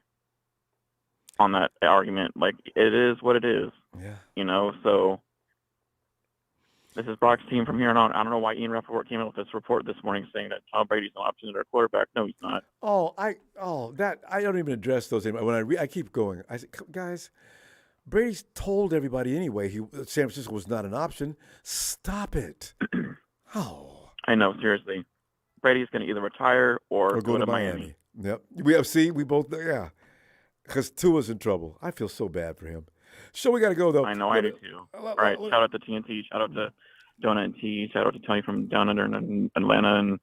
On that argument, like it is what it is. Yeah. So this is Brock's team from here on out. I don't know why Ian Rappaport came out with this report this morning saying that Tom Brady's an option at our quarterback. No, he's not. I don't even address those anymore. When I keep going, I say, guys, Brady's told everybody anyway San Francisco was not an option. Stop it. I know, seriously. Brady's going to either retire or go to Miami. Yep. We both, yeah. Because Tua's in trouble. I feel so bad for him. So we got to go, though. I know, I do too. All right, shout out to TNT, shout out to Donut and T, shout out to Tony from down under in Atlanta, and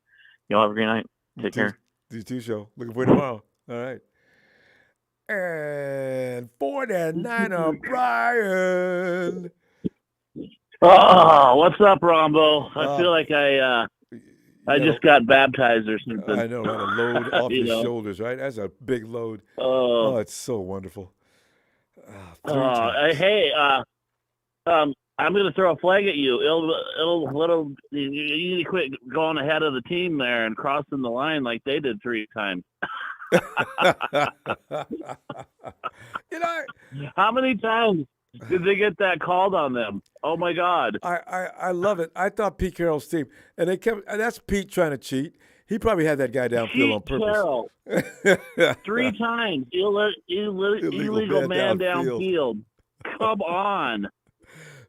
y'all have a great night. Take care. D2 show. Looking for you tomorrow. All right. And 49er Brian. Oh, what's up, Ronbo? I feel like I just got baptized or something. I know, right? A load off your shoulders, right? That's a big load. Oh, it's so wonderful. Hey, I'm going to throw a flag at you. You need to quit going ahead of the team there and crossing the line like they did 3 times. How many times did they get that called on them? Oh my God! I love it. I thought Pete Carroll's team, and that's Pete trying to cheat. He probably had that guy downfield on purpose. Carroll, 3 times illegal man downfield. Come on,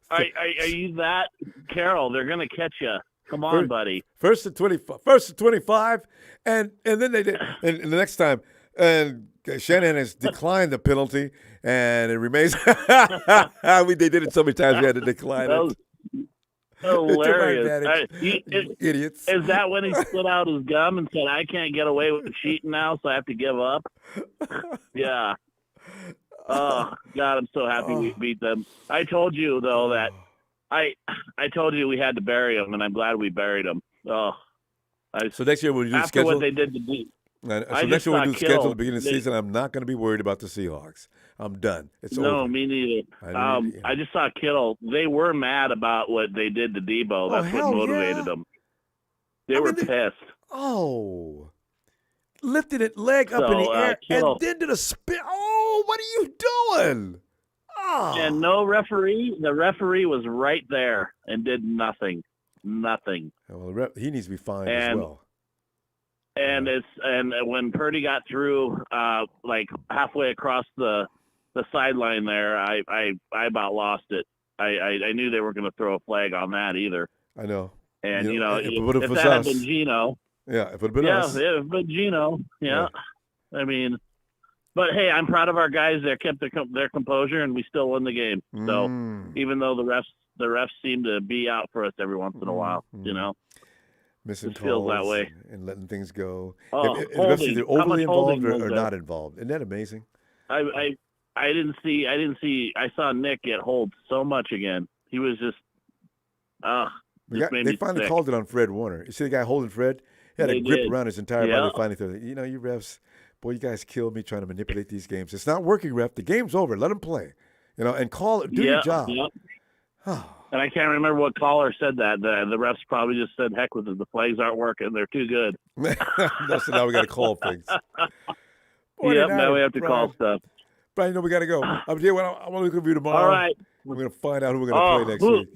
are you that Carroll? They're gonna catch you. Come on, buddy. First and 25, and then they did, and the next time, and Shanahan has declined the penalty, and it remains. They did it so many times we had to decline it. Hilarious. Idiots. Is that when he split out his gum and said, "I can't get away with cheating now, so I have to give up"? Yeah. Oh God, I'm so happy we beat them. I told you though that. I told you we had to bury him, and I'm glad we buried him. So next year when we do after schedule, what they did to me. So next year when we do schedule at the beginning of the season, I'm not going to be worried about the Seahawks. I'm done. It's over. No, me neither. I just saw Kittle. They were mad about what they did to Debo. That's what motivated them. They were pissed. Oh. Lifted it leg up in the air and then did a spin. Oh, what are you doing? Oh. And no referee. The referee was right there and did nothing. Nothing. Well, he needs to be fined as well. And when Purdy got through, like halfway across the sideline there, I about lost it. I knew they were going to throw a flag on that either. I know. And if that had been Geno, if it had been us, it would have been Geno. Yeah. I mean, but hey, I'm proud of our guys that kept their composure, and we still won the game. So even though the refs seem to be out for us every once in a while, missing calls, feels that way, and letting things go. Oh, if the refs either overly involved or not there? involved. Isn't that amazing? I didn't see. I saw Nick get hold so much again. He was just. They finally called it on Fred Warner. You see the guy holding Fred? He had a grip around his entire body. Finally threw it. You refs, boy, you guys killed me trying to manipulate these games. It's not working, ref. The game's over. Let them play. And call it. Do your job. And I can't remember what caller said that. The refs probably just said, "Heck with it. The flags aren't working. They're too good." So now we got to call things. Now we have to call stuff. Brian, we got to go. I'm going to look at you tomorrow. All right. We're going to find out who we're going to play next week.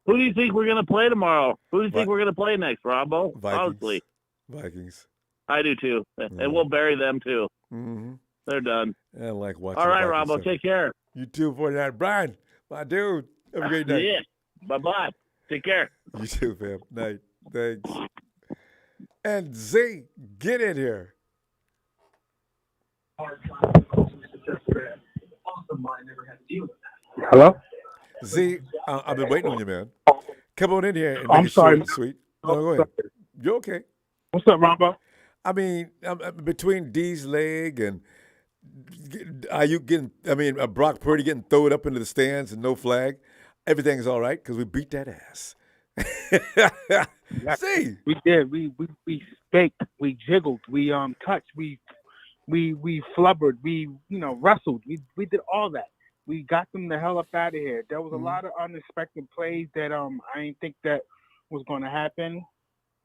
Who do you think we're going to play tomorrow? Who do you think we're going to play next, Ronbo? Honestly. Vikings. I do too. And we'll bury them too. Mm-hmm. They're done. I like watching. All right, Ronbo. Take care. You too, 49. Brian, my dude. Have a great night. Yeah. Bye-bye. Take care. You too, fam. Night. Thanks. And Z, get in here. Hello? Z, I've been waiting on you, man. Come on in here and I'm make it sorry. short and sweet. No, go ahead. You okay? What's up, Ronbo? I mean, between D's leg and Brock Purdy getting thrown up into the stands and no flag, everything's all right because we beat that ass. See, we did. We spaked. We jiggled. We touched. We flubbered. We wrestled. We did all that. We got them the hell up out of here. There was a lot of unexpected plays that I didn't think that was going to happen.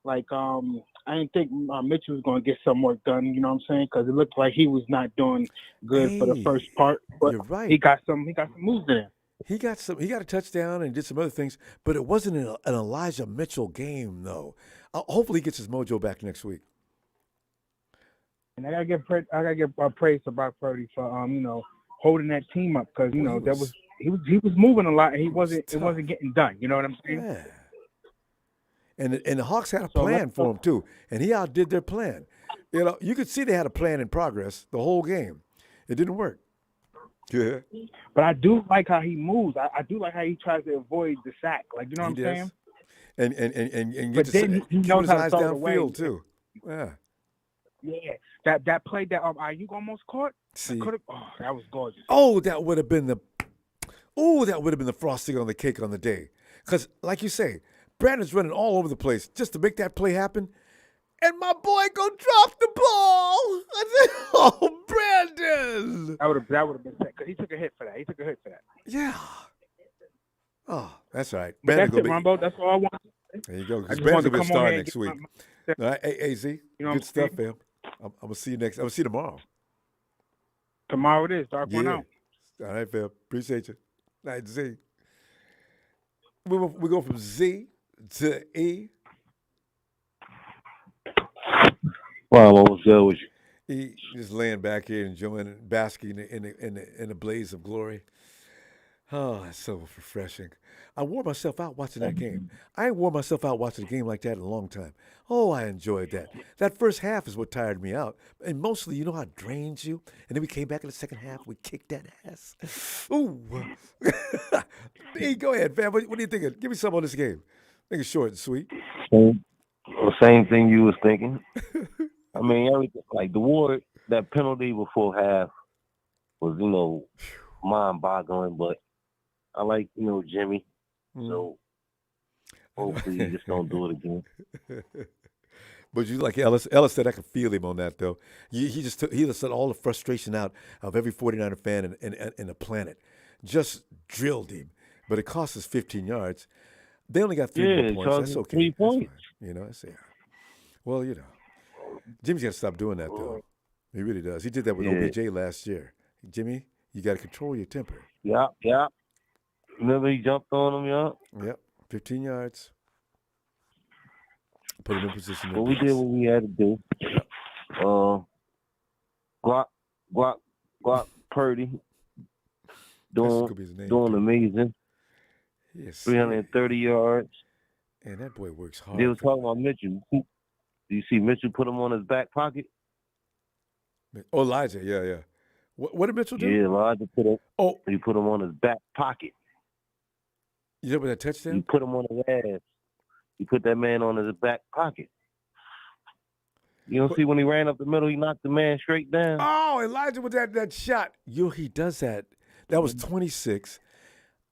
Like I didn't think Mitchell was going to get some work done. You know what I'm saying? Because it looked like he was not doing good for the first part. But you're right. He got some moves in him. He got a touchdown and did some other things, but it wasn't an Elijah Mitchell game, though. Hopefully, he gets his mojo back next week. And I gotta give praise to Brock Purdy for holding that team up because he was moving a lot and it wasn't getting done. You know what I'm saying? Yeah. And the Hawks had a plan for him too, and he outdid their plan. You could see they had a plan in progress the whole game. It didn't work. Yeah. But I do like how he moves. I do like how he tries to avoid the sack. Like, you know what I'm saying? And but then he knows his how to eyes throw it away downfield too. Yeah. Yeah. That play that Ayuk almost caught. See. That was gorgeous. That would have been the frosting on the cake on the day. Because, like you say, Brandon's running all over the place just to make that play happen. And my boy go drop the ball. I said, "Oh, Brandon!" That would have been sick because he took a hit for that. Yeah. Oh, that's right. But that's it, Ronbo. That's all I want. There you go. I just Brandon's wanted to gonna be a come star on next week. All right, hey, Z, good stuff, fam. I'm gonna see you next. I'm gonna see you tomorrow. Tomorrow it is. Dark one out. All right, fam. Appreciate you. Night, Z. We go from Z to E. Well, what's good with you? He just laying back here enjoying and basking in the blaze of glory. Oh, that's so refreshing. I wore myself out watching that game. I ain't wore myself out watching a game like that in a long time. Oh, I enjoyed that. That first half is what tired me out. And mostly, you know how it drains you? And then we came back in the second half. We kicked that ass. Ooh. Hey, go ahead, fam. What are you thinking? Give me some on this game. Make it short and sweet. Same thing you was thinking. I mean, everything like the Ward, that penalty before half was, mind-boggling. But I like, Jimmy. So hopefully you just don't do it again. But you like Ellis. Ellis said I could feel him on that though. He just let all the frustration out of every 49er fan in the planet. Just drilled him. But it cost us 15 yards. They only got 3 more points. That's okay. 3 points. That's fine. Well, Jimmy's got to stop doing that, though. He really does. He did that with OBJ last year. Jimmy, you got to control your temper. Yeah. Remember he jumped on him, Yep, 15 yards. Put him in position. Well, we did what we had to do. Glock Purdy doing amazing. Yes. 330 yards. And that boy works hard. They was talking about Mitchell. Do you see Mitchell put him on his back pocket? Oh, Elijah, yeah. What did Mitchell do? Yeah, Elijah he put him on his back pocket. You know with that touchdown? He put him on his ass. He put that man on his back pocket. You don't see when he ran up the middle, he knocked the man straight down. Oh, Elijah with that shot. He does that. That was 26.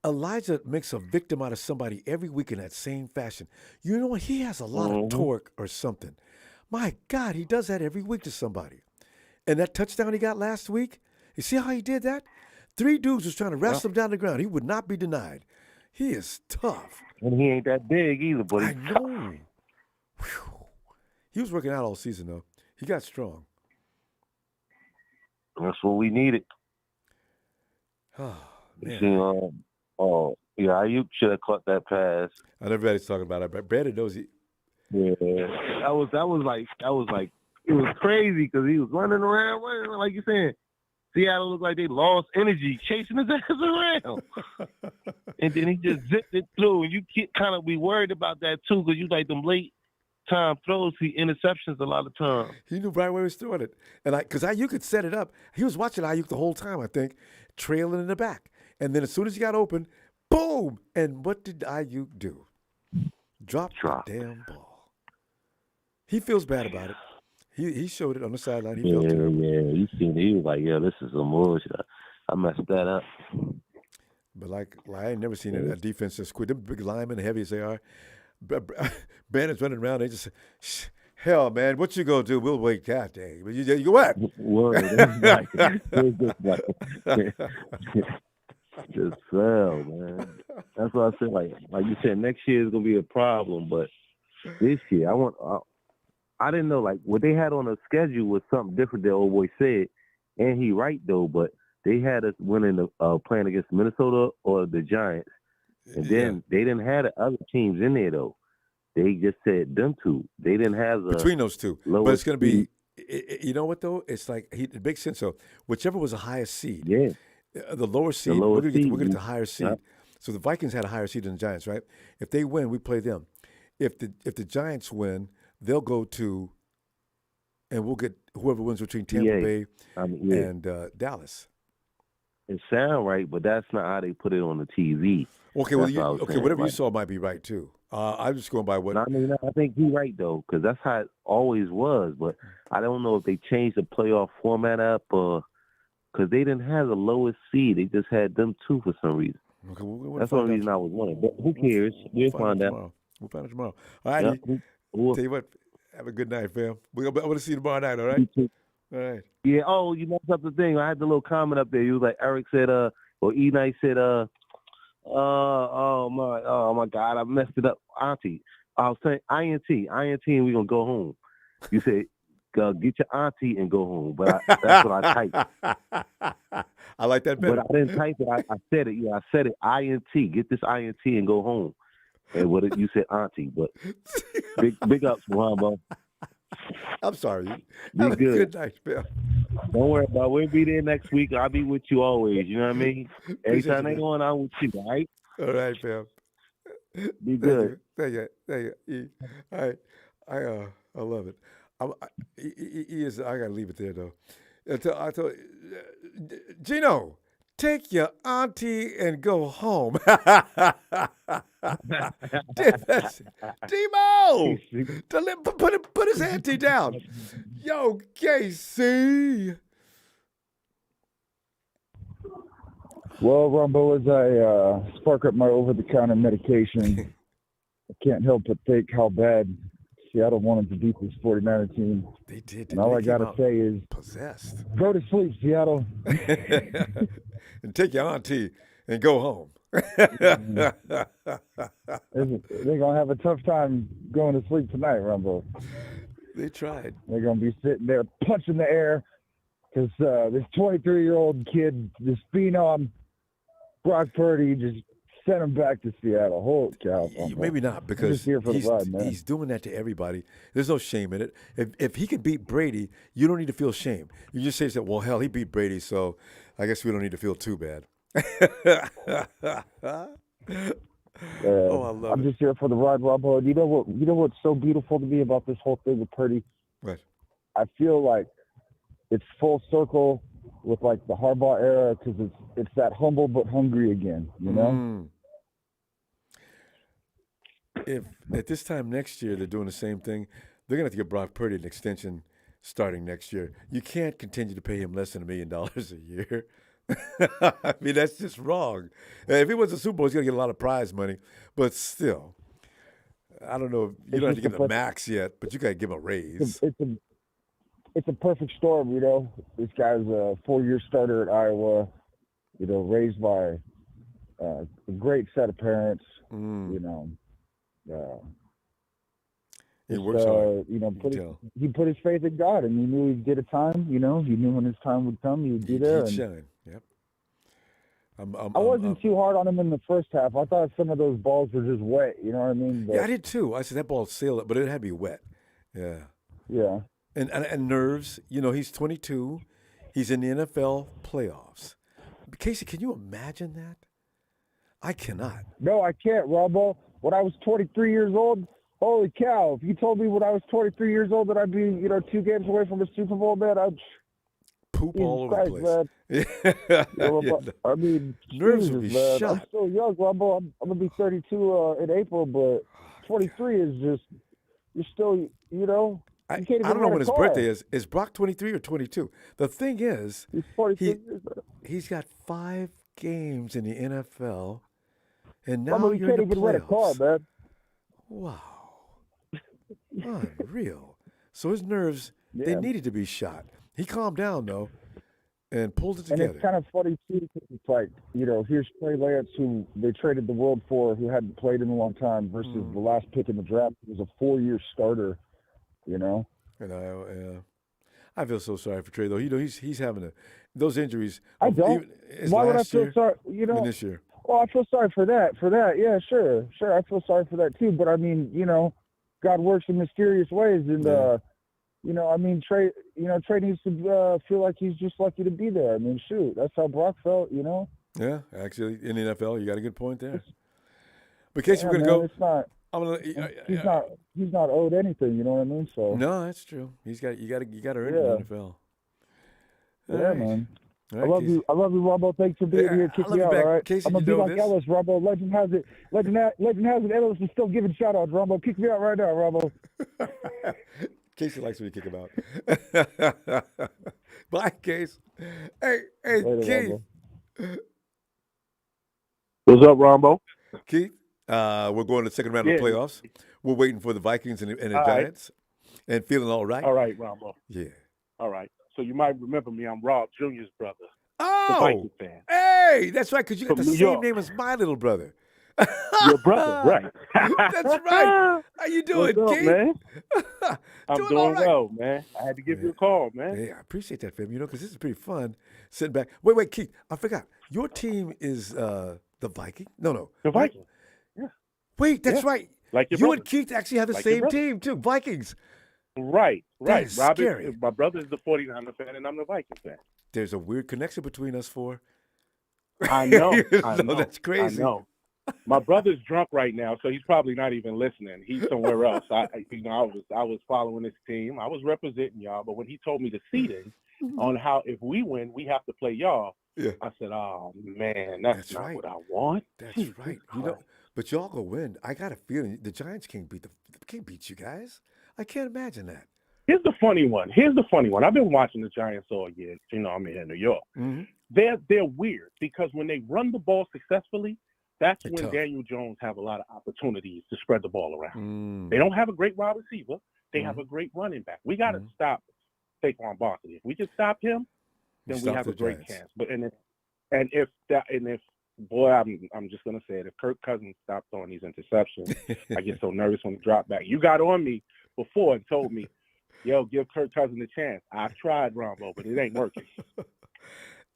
Elijah makes a victim out of somebody every week in that same fashion. You know what? He has a lot of torque or something. My God, he does that every week to somebody. And that touchdown he got last week, you see how he did that? 3 dudes was trying to wrestle him down the ground. He would not be denied. He is tough. And he ain't that big either, but I know. Whew. He was working out all season, though. He got strong. That's what we needed. Oh, man. See, Ayuk should have caught that pass. I know everybody's talking about it, but Brandon knows he. Yeah, that was like it was crazy because he was running around like you saying. Seattle looked like they lost energy chasing his ass around, and then he just zipped it through. And you kind of be worried about that too because you like them late time throws, he interceptions a lot of times. He knew right where he was throwing it, and because Ayuk could set it up. He was watching Ayuk the whole time, I think, trailing in the back. And then as soon as he got open, boom! And what did Ayuk do? Drop the damn ball. He feels bad about it. He showed it on the sideline. He felt terrible. He seen it. He was like, this is some bullshit. I messed that up. But I ain't never seen a defense that's quit. Them big linemen, heavy as they are, Brandon's running around. They just, hell, man, what you gonna do? We'll wait that day. But you go what? Just fell, man. That's what I said. Like you said, next year is gonna be a problem. But this year, I didn't know what they had on the schedule was something different than old boy said, and he right though. But they had us winning playing against Minnesota or the Giants, and then they didn't have the other teams in there though. They just said them two. They didn't have between those two. But it's going to be. You know what though? It's like it makes sense. So whichever was the highest seed. Yeah. The lower seed. We're going to get the higher seed. Yeah. So the Vikings had a higher seed than the Giants, right? If they win, we play them. If the Giants win, they'll go to, and we'll get whoever wins between Tampa Bay and Dallas. It sounds right, but that's not how they put it on the TV. Okay, whatever you saw might be right too. I'm just going by what. I think you're right though, because that's how it always was. But I don't know if they changed the playoff format up, because they didn't have the lowest seed. They just had them two for some reason. Okay, that's the only reason I was wondering. But who cares? We'll find out. We'll find out tomorrow. All right. Tell you what. Have a good night, fam. I want to see you tomorrow night. All right. All right. Yeah. Oh, you messed up the thing. I had the little comment up there. You was like Eric said. Or E Night said. Oh my God, I messed it up, Auntie. I was saying INT, and we're gonna go home. You said, get your auntie and go home. But that's what I typed. I like that better. But I didn't type it. I said it. Yeah, I said it. INT. Get this INT and go home. And you said auntie, but big ups, Ronbo. I'm sorry. Be good. Good night, Bill. Don't worry about it. We'll be there next week. I'll be with you always. You know what I mean? Every time they going, I'm with you, all right? All right, fam. Be good. Thank you. All right. I love it. I got to leave it there, though. I told Gino, take your auntie and go home. Demo! Put his auntie down. Yo, KC. Well, Ronbo, as I spark up my over-the-counter medication, I can't help but think how bad Seattle wanted to beat this 49er team. They did. And all I got to say is, possessed. Go to sleep, Seattle. And take your auntie and go home. They're going to have a tough time going to sleep tonight, Ronbo. They tried. They're going to be sitting there punching the air because this 23-year-old kid, this phenom, Brock Purdy, just sent him back to Seattle. Holy cow. Maybe not, because he's doing that to everybody. There's no shame in it. If he could beat Brady, you don't need to feel shame. You just say, well, hell, he beat Brady, so I guess we don't need to feel too bad. Oh, I love I'm just here for the ride, Ronbo. You know what's so beautiful to me about this whole thing with Purdy? What? I feel like it's full circle with like the Harbaugh era because it's that humble but hungry again. You know. If at this time next year they're doing the same thing, they're gonna have to give Brock Purdy an extension starting next year. You can't continue to pay him less than $1 million a year. I mean, that's just wrong. If he wins the Super Bowl, he's going to get a lot of prize money. But still, I don't know. You don't have to give him the max yet, but you got to give him a raise. It's a perfect storm, you know. This guy's a 4-year starter at Iowa, you know, raised by a great set of parents, you know. He works hard. You know, he put his faith in God, and he knew he'd get a time. You know, he knew when his time would come, he would be there. He'd shine. Yep. I wasn't too hard on him in the first half. I thought some of those balls were just wet. You know what I mean? But, yeah, I did too. I said that ball sailed it, but it had to be wet. Yeah. Yeah. And nerves. You know, he's 22. He's in the NFL playoffs. Casey, can you imagine that? I cannot. No, I can't, Ronbo. When I was 23 years old, holy cow! If you told me when I was 23 years old that I'd be, you know, 2 games away from a Super Bowl, man, I'd poop all over the place. Man. I mean, nerves would be shot. I'm still young, Ronbo. I'm gonna be 32 in April, but 23 is just you're still, you know. I don't know when his birthday is. Is Brock 23 or 22? The thing is, he's got 5 games in the NFL, and now you you're can't in the even rent a car, man. Wow. Unreal. So his nerves, they needed to be shot. He calmed down, though, and pulled it together. And it's kind of funny, too, because it's like, you know, here's Trey Lance, who they traded the world for, who hadn't played in a long time, versus the last pick in the draft, who was a 4-year starter, you know? And I feel so sorry for Trey, though. You know, he's having those injuries. I don't. Why would I feel sorry? You know, this year. Well, I feel sorry for that. Yeah, sure. I feel sorry for that too. But I mean, you know, God works in mysterious ways, and you know, I mean, Trey needs to feel like he's just lucky to be there. I mean, shoot, that's how Brock felt, you know. Yeah, actually, in the NFL, you got a good point there. But Casey, we're gonna go. It's not. He's not owed anything. You know what I mean? So. No, that's true. You got to earn it in the NFL. Yeah, man. Right, I love you, Ronbo. Thanks for being here. Kick me out, all right? Casey, I'm gonna be like Ellis, Ronbo. Legend has it. Ellis is still giving shout outs. Ronbo, kick me out right now, Ronbo. Casey likes when you kick him out. Bye, Case. Hey, Later, Keith. What's up, Ronbo? Keith, we're going to the second round of the playoffs. We're waiting for the Vikings and the Giants, and feeling all right. All right, Ronbo. Yeah. All right. So you might remember me. I'm Rob Jr.'s brother. Oh, the Vikings fan. Hey, that's right, because you got the New same York. name as my little brother. Your brother, right? That's right. How you doing, What's up, Keith? man? I'm Doing doing all right. well, man. I had to give you a call, man. Hey, I appreciate that, fam. You know, because this is pretty fun sitting back. Wait, Keith, I forgot. Your team is the Viking? No. The Vikings. Yeah. Wait, that's right. Like your you brother. and Keith actually have the Like your same brother. team, too. Vikings. Right. That is Robert, scary. my brother's the 49er fan, and I'm the Vikings fan. There's a weird connection between us four. I know. That's crazy. I know. My brother's drunk right now, so he's probably not even listening. He's somewhere else. I was following this team. I was representing y'all, but when he told me the seeding on how if we win, we have to play y'all, I said, "Oh man, that's not right. what I want." That's right. You know, but y'all go win. I got a feeling the Giants can't beat you guys. I can't imagine that. Here's the funny one. I've been watching the Giants all year. You know, I'm here in New York. Mm-hmm. They're weird because when they run the ball successfully, that's They're when tough. Daniel Jones have a lot of opportunities to spread the ball around. They don't have a great wide receiver. They have a great running back. We got to stop Saquon Barkley. If we just stop him, then we have a great chance. But I'm just gonna say it. If Kirk Cousins stopped throwing these interceptions, I get so nervous when he drop back. You got on me before and told me, yo, give Kirk Cousins a chance. I've tried Ronbo, but it ain't working.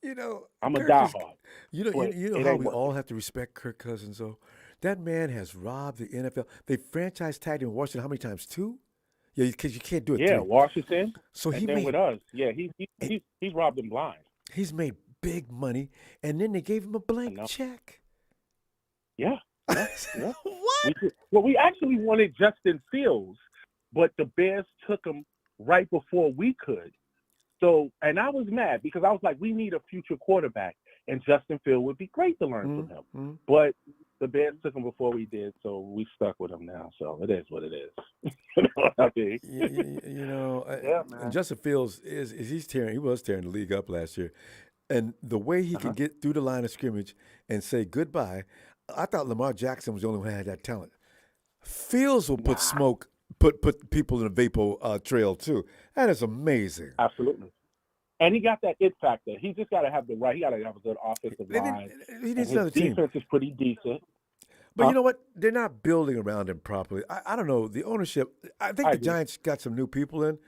You know, I'm a Kirk is- diehard. You know, but you know it how ain't we working. all have to respect Kirk Cousins, though. That man has robbed the NFL. They franchise tagged him in Washington how many times? 2? Yeah, because you can't do it Yeah, 3. Washington. So and he then made with us, yeah, he's robbed them blind. he's made big money, and then they gave him a blank check. Yeah. Yeah. Yeah. What? We actually wanted Justin Fields, but the Bears took him right before we could. So, and I was mad because I was like, we need a future quarterback, and Justin Fields would be great to learn from him. But the Bears took him before we did, so we stuck with him now. So it is what it is. You know what I mean? You know, Yeah, and man. Justin Fields he was tearing the league up last year, and the way he can get through the line of scrimmage and say goodbye, I thought Lamar Jackson was the only one who had that talent. Fields will put smoke, put people in a vapor trail too. That is amazing. Absolutely. And he got that it factor. He just got to have the right. He got to have a good offensive line. He needs And his another team. defense is pretty decent. But you know what? They're not building around him properly. I don't know. The ownership, I think the Giants got some new people in.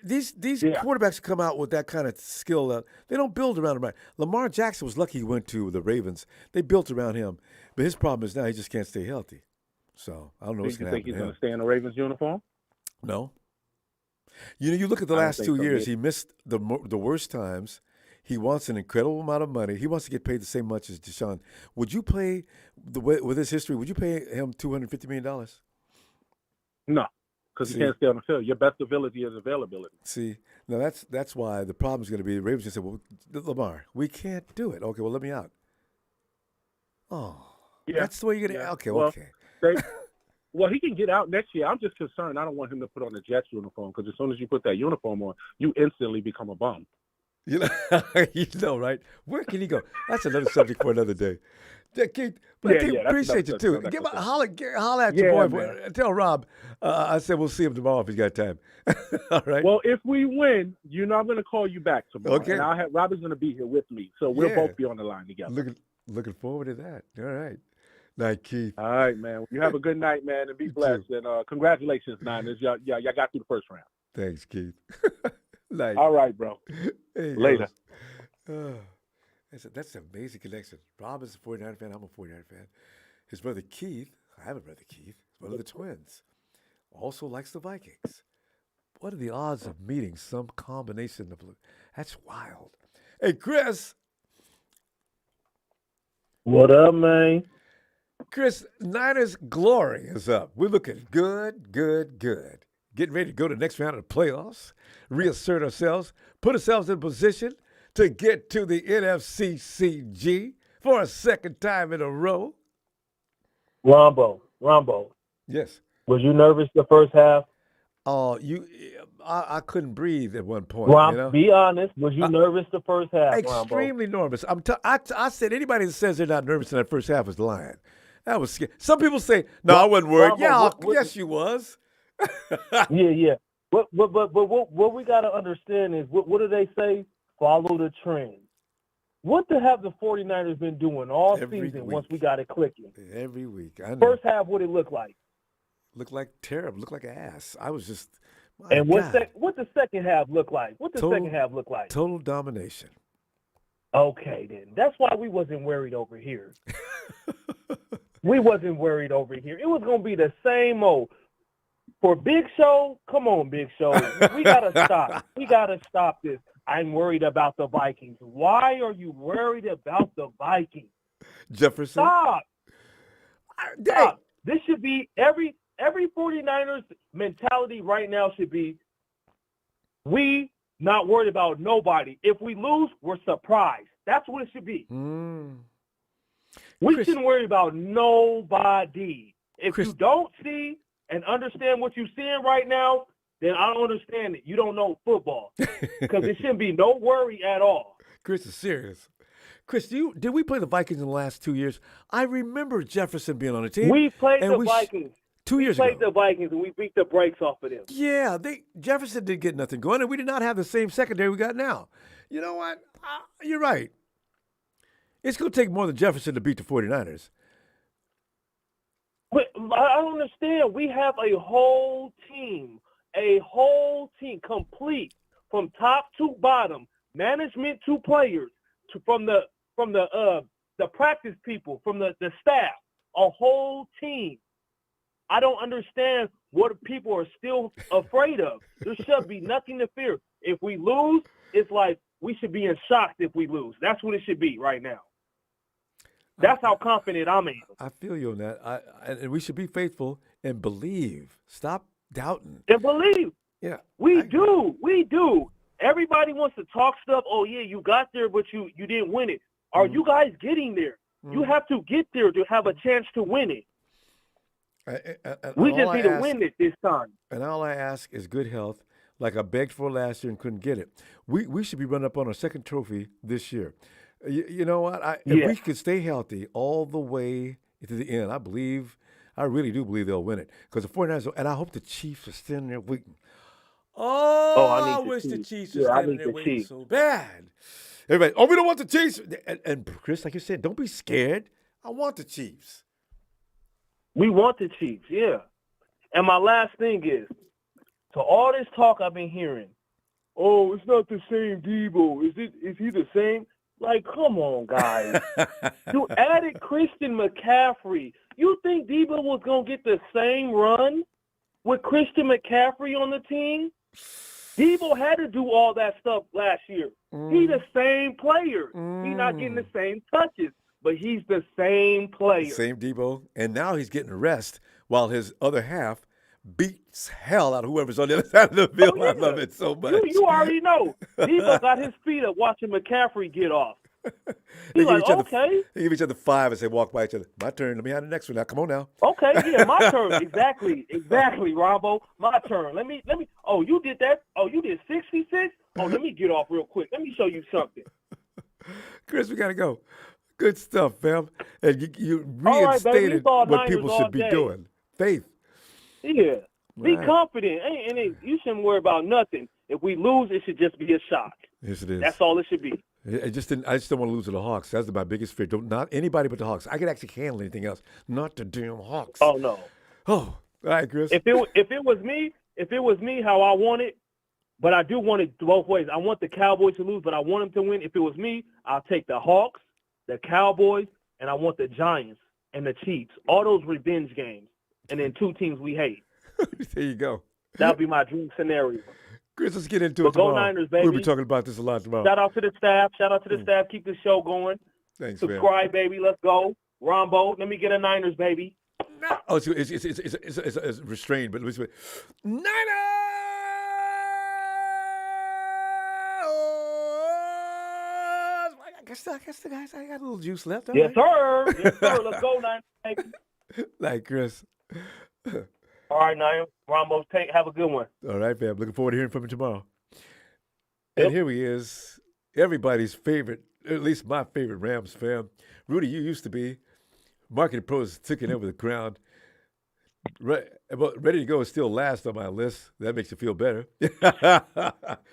These quarterbacks come out with that kind of skill. They don't build around him right. Lamar Jackson was lucky he went to the Ravens. They built around him. But his problem is now he just can't stay healthy. So I don't know what's Do you going to think happen he's to going him. to stay in the Ravens uniform? No. You know, you look at the I don't last think 2 so years, either. he missed the worst times. He wants an incredible amount of money. He wants to get paid the same much as Deshaun. Would you pay, with his history, would you pay him $250 million? No, because he can't stay on the field. Your best ability is availability. See, now that's why the problem is going to be the Ravens just said, well, Lamar, we can't do it. Okay, well, let me out. Oh, that's the way you're going to, okay. Well, he can get out next year. I'm just concerned. I don't want him to put on the Jets uniform because as soon as you put that uniform on, you instantly become a bum. You know, right? Where can he go? That's another subject for another day. Keith, but I appreciate you too. Give a holler at your boy. Man. Tell Rob. I said we'll see him tomorrow if he's got time. All right. Well, if we win, you know I'm going to call you back tomorrow. Okay. And Rob is going to be here with me, so we'll both be on the line together. Looking forward to that. All right. Night, Keith. All right, man. You have a good night, man, and be blessed. And congratulations, Niners. Y'all got through the first round. Thanks, Keith. Night. All right, bro. Hey, later. That's an amazing connection. Rob is a 49er fan. I'm a 49er fan. His brother Keith, I have a brother Keith, one of the twins, also likes the Vikings. What are the odds of meeting some combination of that's wild. Hey, Chris. What up, man? Chris, Niners glory is up. We're looking good. Getting ready to go to the next round of the playoffs, reassert ourselves, put ourselves in position to get to the NFC CG for a second time in a row. Ronbo. Yes. Was you nervous the first half? Oh, I couldn't breathe at one point. Be honest. Was you nervous the first half, Extremely nervous. I said anybody that says they're not nervous in that first half is lying. That was scary. Some people say, no, I wasn't worried. Yes, you was. Yeah. But what we got to understand is, what do they say? Follow the trend. What the have the 49ers been doing all season once we got it clicking? Every week. I know. First half, what it looked like? Looked like terrible. Looked like ass. I was just, and what the second half look like? What the second half look like? Total domination. Okay, then. That's why we wasn't worried over here. We wasn't worried over here. It was going to be the same old. For Big Show, come on, Big Show. We got to stop. We got to stop this. I'm worried about the Vikings. Why are you worried about the Vikings? Jefferson. Stop. This should be every 49ers mentality right now should be, we not worried about nobody. If we lose, we're surprised. That's what it should be. We shouldn't worry about nobody. If you don't see and understand what you're seeing right now, then I don't understand it. You don't know football. Because it shouldn't be no worry at all. Chris is serious. Chris, did we play the Vikings in the last 2 years? I remember Jefferson being on the team. We played the Vikings. 2 years ago. We played the Vikings, and we beat the brakes off of them. Yeah, Jefferson didn't get nothing going, and we did not have the same secondary we got now. You know what? You're right. It's going to take more than Jefferson to beat the 49ers. But I don't understand. We have a whole team a whole team, complete from top to bottom, management to players, from the practice people, from the staff, a whole team. I don't understand what people are still afraid of. There should be nothing to fear. If we lose, it's like we should be in shock if we lose. That's what it should be right now. That's how confident I'm in. I feel you on that. And we should be faithful and believe. Stop doubting. And believe. Yeah. We do. Everybody wants to talk stuff. Oh, yeah, you got there, but you didn't win it. Are you guys getting there? You have to get there to have a chance to win it. We just need to win it this time. And all I ask is good health, like I begged for last year and couldn't get it. We should be running up on our second trophy this year. You know what? If we could stay healthy all the way to the end, I really do believe they'll win it. Because the 49ers, and I hope the Chiefs are standing there waiting. I wish the Chiefs were standing there waiting so bad. Everybody, we don't want the Chiefs. And Chris, like you said, don't be scared. I want the Chiefs. We want the Chiefs, yeah. And my last thing is, to all this talk I've been hearing, oh, it's not the same Debo. Is he the same? Like, come on, guys. You added Christian McCaffrey. You think Debo was going to get the same run with Christian McCaffrey on the team? Debo had to do all that stuff last year. He's the same player. He's not getting the same touches, but he's the same player. Same Debo. And now he's getting a rest while his other half beats hell out of whoever's on the other side of the field. I love it so much. You already know. Debo got his feet up watching McCaffrey get off. He's like, okay. They give each other five and say, walk by each other. My turn. Let me have the next one now. Come on now. Okay, yeah, my turn. Exactly, Ronbo. My turn. Let me. Oh, you did that? Oh, you did 66? Oh, let me get off real quick. Let me show you something. Chris, we got to go. Good stuff, fam. And you reinstated what people should be doing. Faith. Yeah. Be confident. You shouldn't worry about nothing. If we lose, it should just be a shock. Yes, it is. That's all it should be. I just don't want to lose to the Hawks. That's my biggest fear. Not anybody but the Hawks. I could actually handle anything else. Not the damn Hawks. Oh no. Oh, all right, Chris. If it was me, how I want it, but I do want it both ways. I want the Cowboys to lose, but I want them to win. If it was me, I'll take the Hawks, the Cowboys, and I want the Giants and the Chiefs. All those revenge games, and then two teams we hate. There you go. That'd be my dream scenario. Chris, let's get into it tomorrow. Go Niners, baby. We'll be talking about this a lot tomorrow. Shout out to the staff. Keep the show going. Thanks, Subscribe, baby. Let's go. Ronbo, let me get a Niners, baby. Oh, it's restrained, but let me see. Niners! I guess the guys, I got a little juice left. Yes, sir. Yes, sir. Let's go, Niners, baby. Like Chris. All right, Niall. Ronbo, have a good one. All right, fam. Looking forward to hearing from you tomorrow. And here he is, everybody's favorite, at least my favorite Rams fan. Rudy, you used to be. Marketing Pros took it over the ground. Ready to Go is still last on my list. That makes you feel better.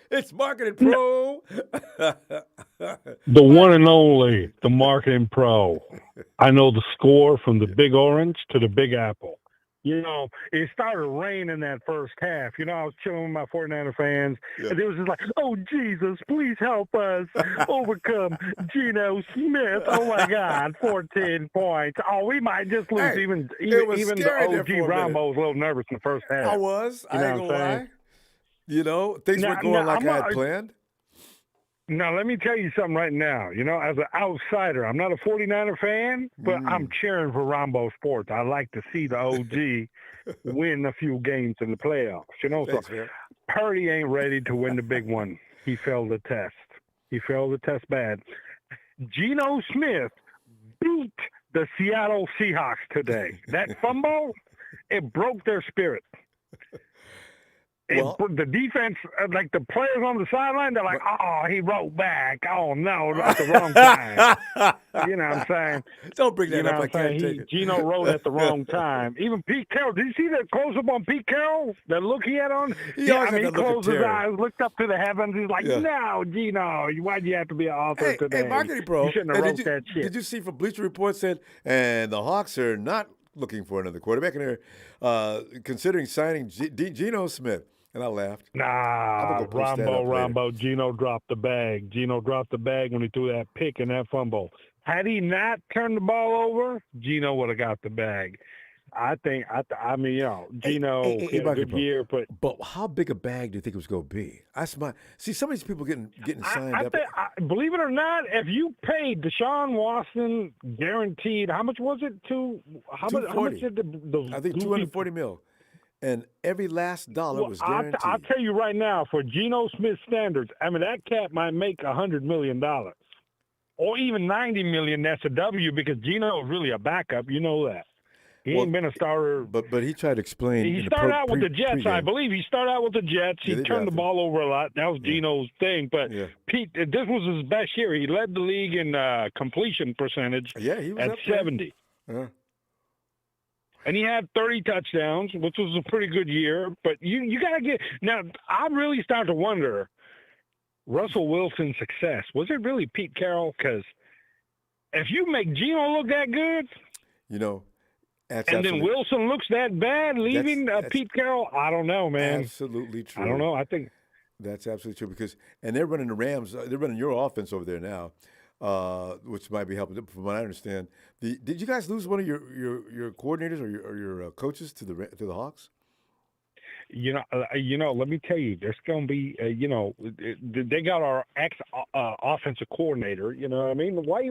It's Marketing Pro. The one and only, the Marketing Pro. I know the score from the Big Orange to the Big Apple. You know, it started raining that first half. You know, I was chilling with my 49er fans, and they was just like, oh, Jesus, please help us overcome Geno Smith. Oh, my God, 14 points. Oh, we might just lose. Even the OG Ronbo was a little nervous in the first half. I was. I ain't going to lie. You know, things weren't going like I had planned. Now, let me tell you something right now. You know, as an outsider, I'm not a 49er fan, but I'm cheering for Ronbo Sports. I like to see the OG win a few games in the playoffs. You know, Thanks, so Purdy ain't ready to win the big one. He failed the test. He failed the test bad. Geno Smith beat the Seattle Seahawks today. That fumble, it broke their spirit. Well, the defense, like the players on the sideline, they're like, oh, he wrote back. Oh, no, that's the wrong time. You know what I'm saying? Don't bring that up. I can't take it. Geno wrote at the wrong time. Even Pete Carroll. Did you see that close-up on Pete Carroll? That look he had on? He closed his eyes, looked up to the heavens. He's like, no, Geno, why'd you have to be an author today? Hey, Marketing Pro. You shouldn't have wrote that shit. Did you see from Bleacher Report said, and the Hawks are not looking for another quarterback, and they're considering signing Geno Smith. And I laughed. Nah, go post that up later. Ronbo, Gino dropped the bag. Gino dropped the bag when he threw that pick and that fumble. Had he not turned the ball over, Gino would have got the bag. I mean, Gino had a good year, but how big a bag do you think it was going to be? See, some of these people getting signed up. Believe it or not, if you paid Deshaun Watson guaranteed, how much was it how much did the I think $240 million. And every last dollar was guaranteed. I'll tell you right now, for Geno Smith standards, I mean, that cat might make $100 million. Or even $90 million, that's a W, because Geno is really a backup. You know that. He ain't been a starter. But he tried to explain. He started out with the Jets, I believe. He started out with the Jets. He turned the ball over a lot. That was Geno's thing. But Pete, this was his best year. He led the league in completion percentage he was at up there. 70. And he had 30 touchdowns, which was a pretty good year. But you got to get – now, I'm really starting to wonder, Russell Wilson's success, was it really Pete Carroll? Because if you make Geno look that good then Wilson looks that bad leaving Pete Carroll, I don't know, man. Absolutely true. I don't know. I think that's absolutely true and they're running the Rams. They're running your offense over there now, which might be helping. From what I understand, did you guys lose one of your coordinators or your coaches to the Hawks? Let me tell you, there's going to be, they got our ex-offensive coordinator, you know what I mean? Why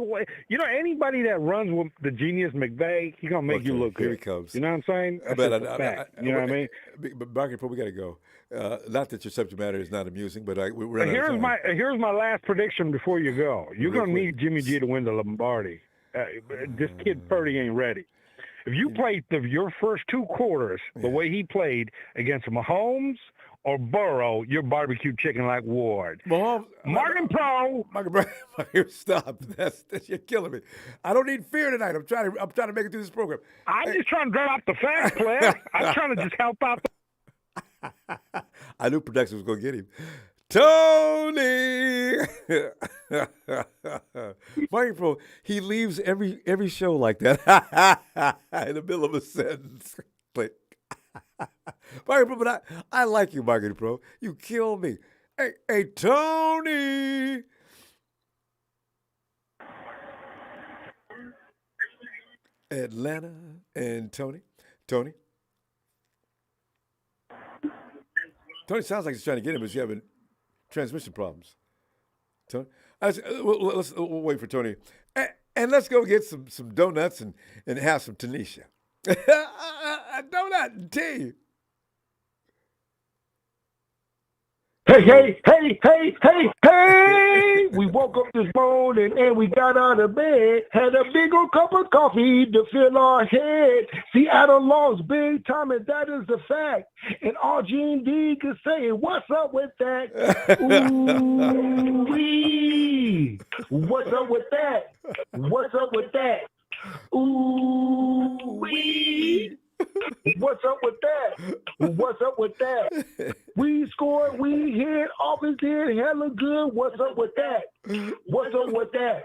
anybody that runs with the genius McVay, he's going to make you look good. Here he comes. You know what I'm saying? That's a fact. You know what I mean? But Market, we got to go. Not that your subject matter is not amusing, but we're here's my last prediction before you go. You're going to need Jimmy G to win the Lombardi. This kid Purdy ain't ready. If you played your first two quarters the way he played against Mahomes or Burrow, you're barbecue chicken like Ward. Market Pro. Stop. That's you're killing me. I don't need fear tonight. I'm trying to make it through this program. I'm just trying to draw out the facts, player. I'm trying to just help out. I knew production was going to get him. Tony! Market Pro, he leaves every show like that in the middle of a sentence. Click. Market Pro, but I like you, Market Pro. You kill me. Hey, Tony! Atlanta and Tony. Tony sounds like he's trying to get him, but he's having transmission problems. Tony, let's wait for Tony, and let's go get some donuts and have some Tanisha. A donut and tea. Hey! We woke up this morning and we got out of bed. Had a big old cup of coffee to fill our head. Seattle lost big time, and that is a fact. And all G&D can say, what's up with that? Ooh-wee. What's up with that? What's up with that? Ooh-wee. What's up with that? What's up with that? We scored, we hit, offense did hella good. What's up with that? What's up with that?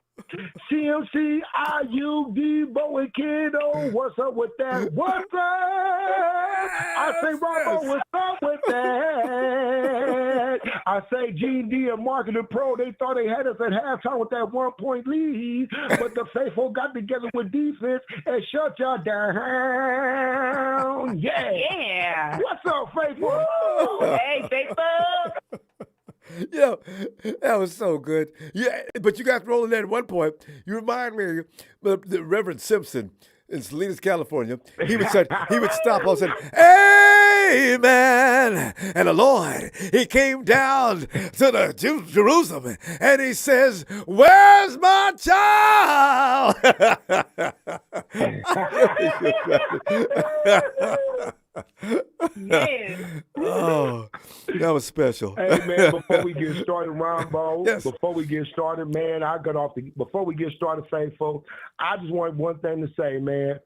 CMC, IU, Debo, and Kiddo. What's up with that? What's up? I say, Ronbo, what's up with that? I say, G&D and Marketing Pro, they thought they had us at halftime with that 1-point lead, but the faithful got together with defense and shut y'all down. Yeah. What's up, faithful? Hey, faithful. Yeah, that was so good. Yeah, but you guys rolling there at one point. You remind me of the Reverend Simpson in Salinas, California. He would stop all of a sudden, Amen. And the Lord, he came down to the Jerusalem and he says, where's my child? Man. Oh, that was special. Hey, man, before we get started, Ronbo, Yes. before we get started, man, before we get started, faithful, I just want one thing to say, man.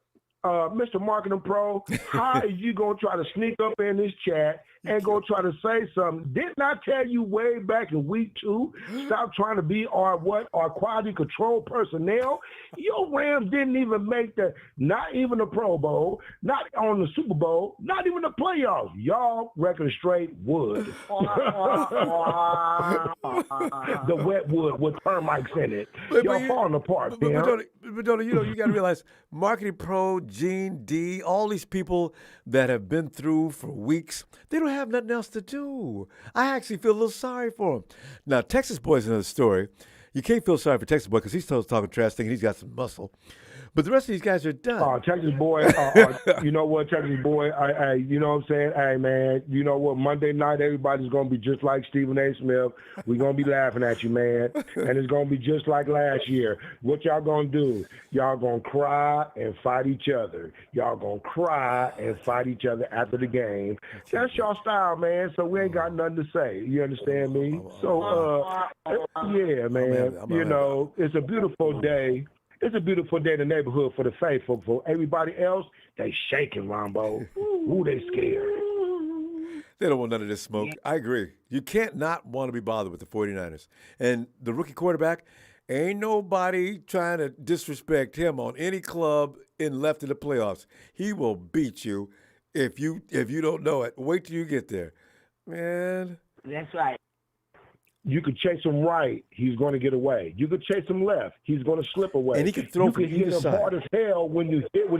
Mr. Marketing Pro, how are you going to try to sneak up in this chat and go try to say something? Didn't I tell you way back in week 2, stop trying to be our quality control personnel? Your Rams didn't even make not even the Pro Bowl, not on the Super Bowl, not even the playoffs. Y'all record straight wood. The wet wood with termites in it. Y'all falling apart, But you got to realize, Marketing Pro, Gene D, all these people that have been through for weeks, they don't have nothing else to do. I actually feel a little sorry for them. Now, Texas Boy's another story. You can't feel sorry for Texas Boy because he's still talking trash, thinking he's got some muscle. But the rest of these guys are done. Texas Boy, you know what, Texas Boy, you know what I'm saying? Hey, man, you know what, Monday night, everybody's going to be just like Stephen A. Smith. We're going to be laughing at you, man. And it's going to be just like last year. What y'all going to do? Y'all going to cry and fight each other. Y'all going to cry and fight each other after the game. That's y'all style, man, so we ain't got nothing to say. You understand me? So, yeah, man, you know, it's a beautiful day. It's a beautiful day in the neighborhood for the faithful. For everybody else, they shaking, Ronbo. Ooh, they scared. They don't want none of this smoke. I agree. You can't not want to be bothered with the 49ers. And the rookie quarterback, ain't nobody trying to disrespect him on any club left in the playoffs. He will beat you if you don't know it. Wait till you get there. Man. That's right. You could chase him right, he's going to get away. You could chase him left, he's going to slip away. And he can throw from either either side. You can hit him hard as hell when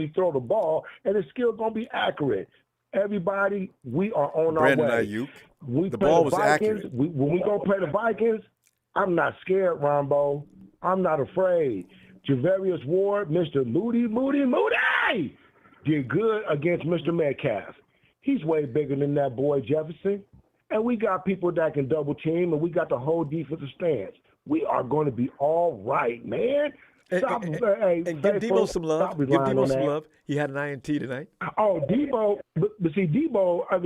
he throw the ball, and it's still going to be accurate. Everybody, we are on our way. Ayuk, we the play ball the was Vikings. accurate. When we go play the Vikings, I'm not scared, Ronbo. I'm not afraid. Javarius Ward, Mr. Moody, did good against Mr. Metcalf. He's way bigger than that boy Jefferson. And we got people that can double team, and we got the whole defensive stance. We are going to be all right, man. Stop, and give Debo some love. Give Debo some love. He had an INT tonight. Oh, Debo. But see, Debo, I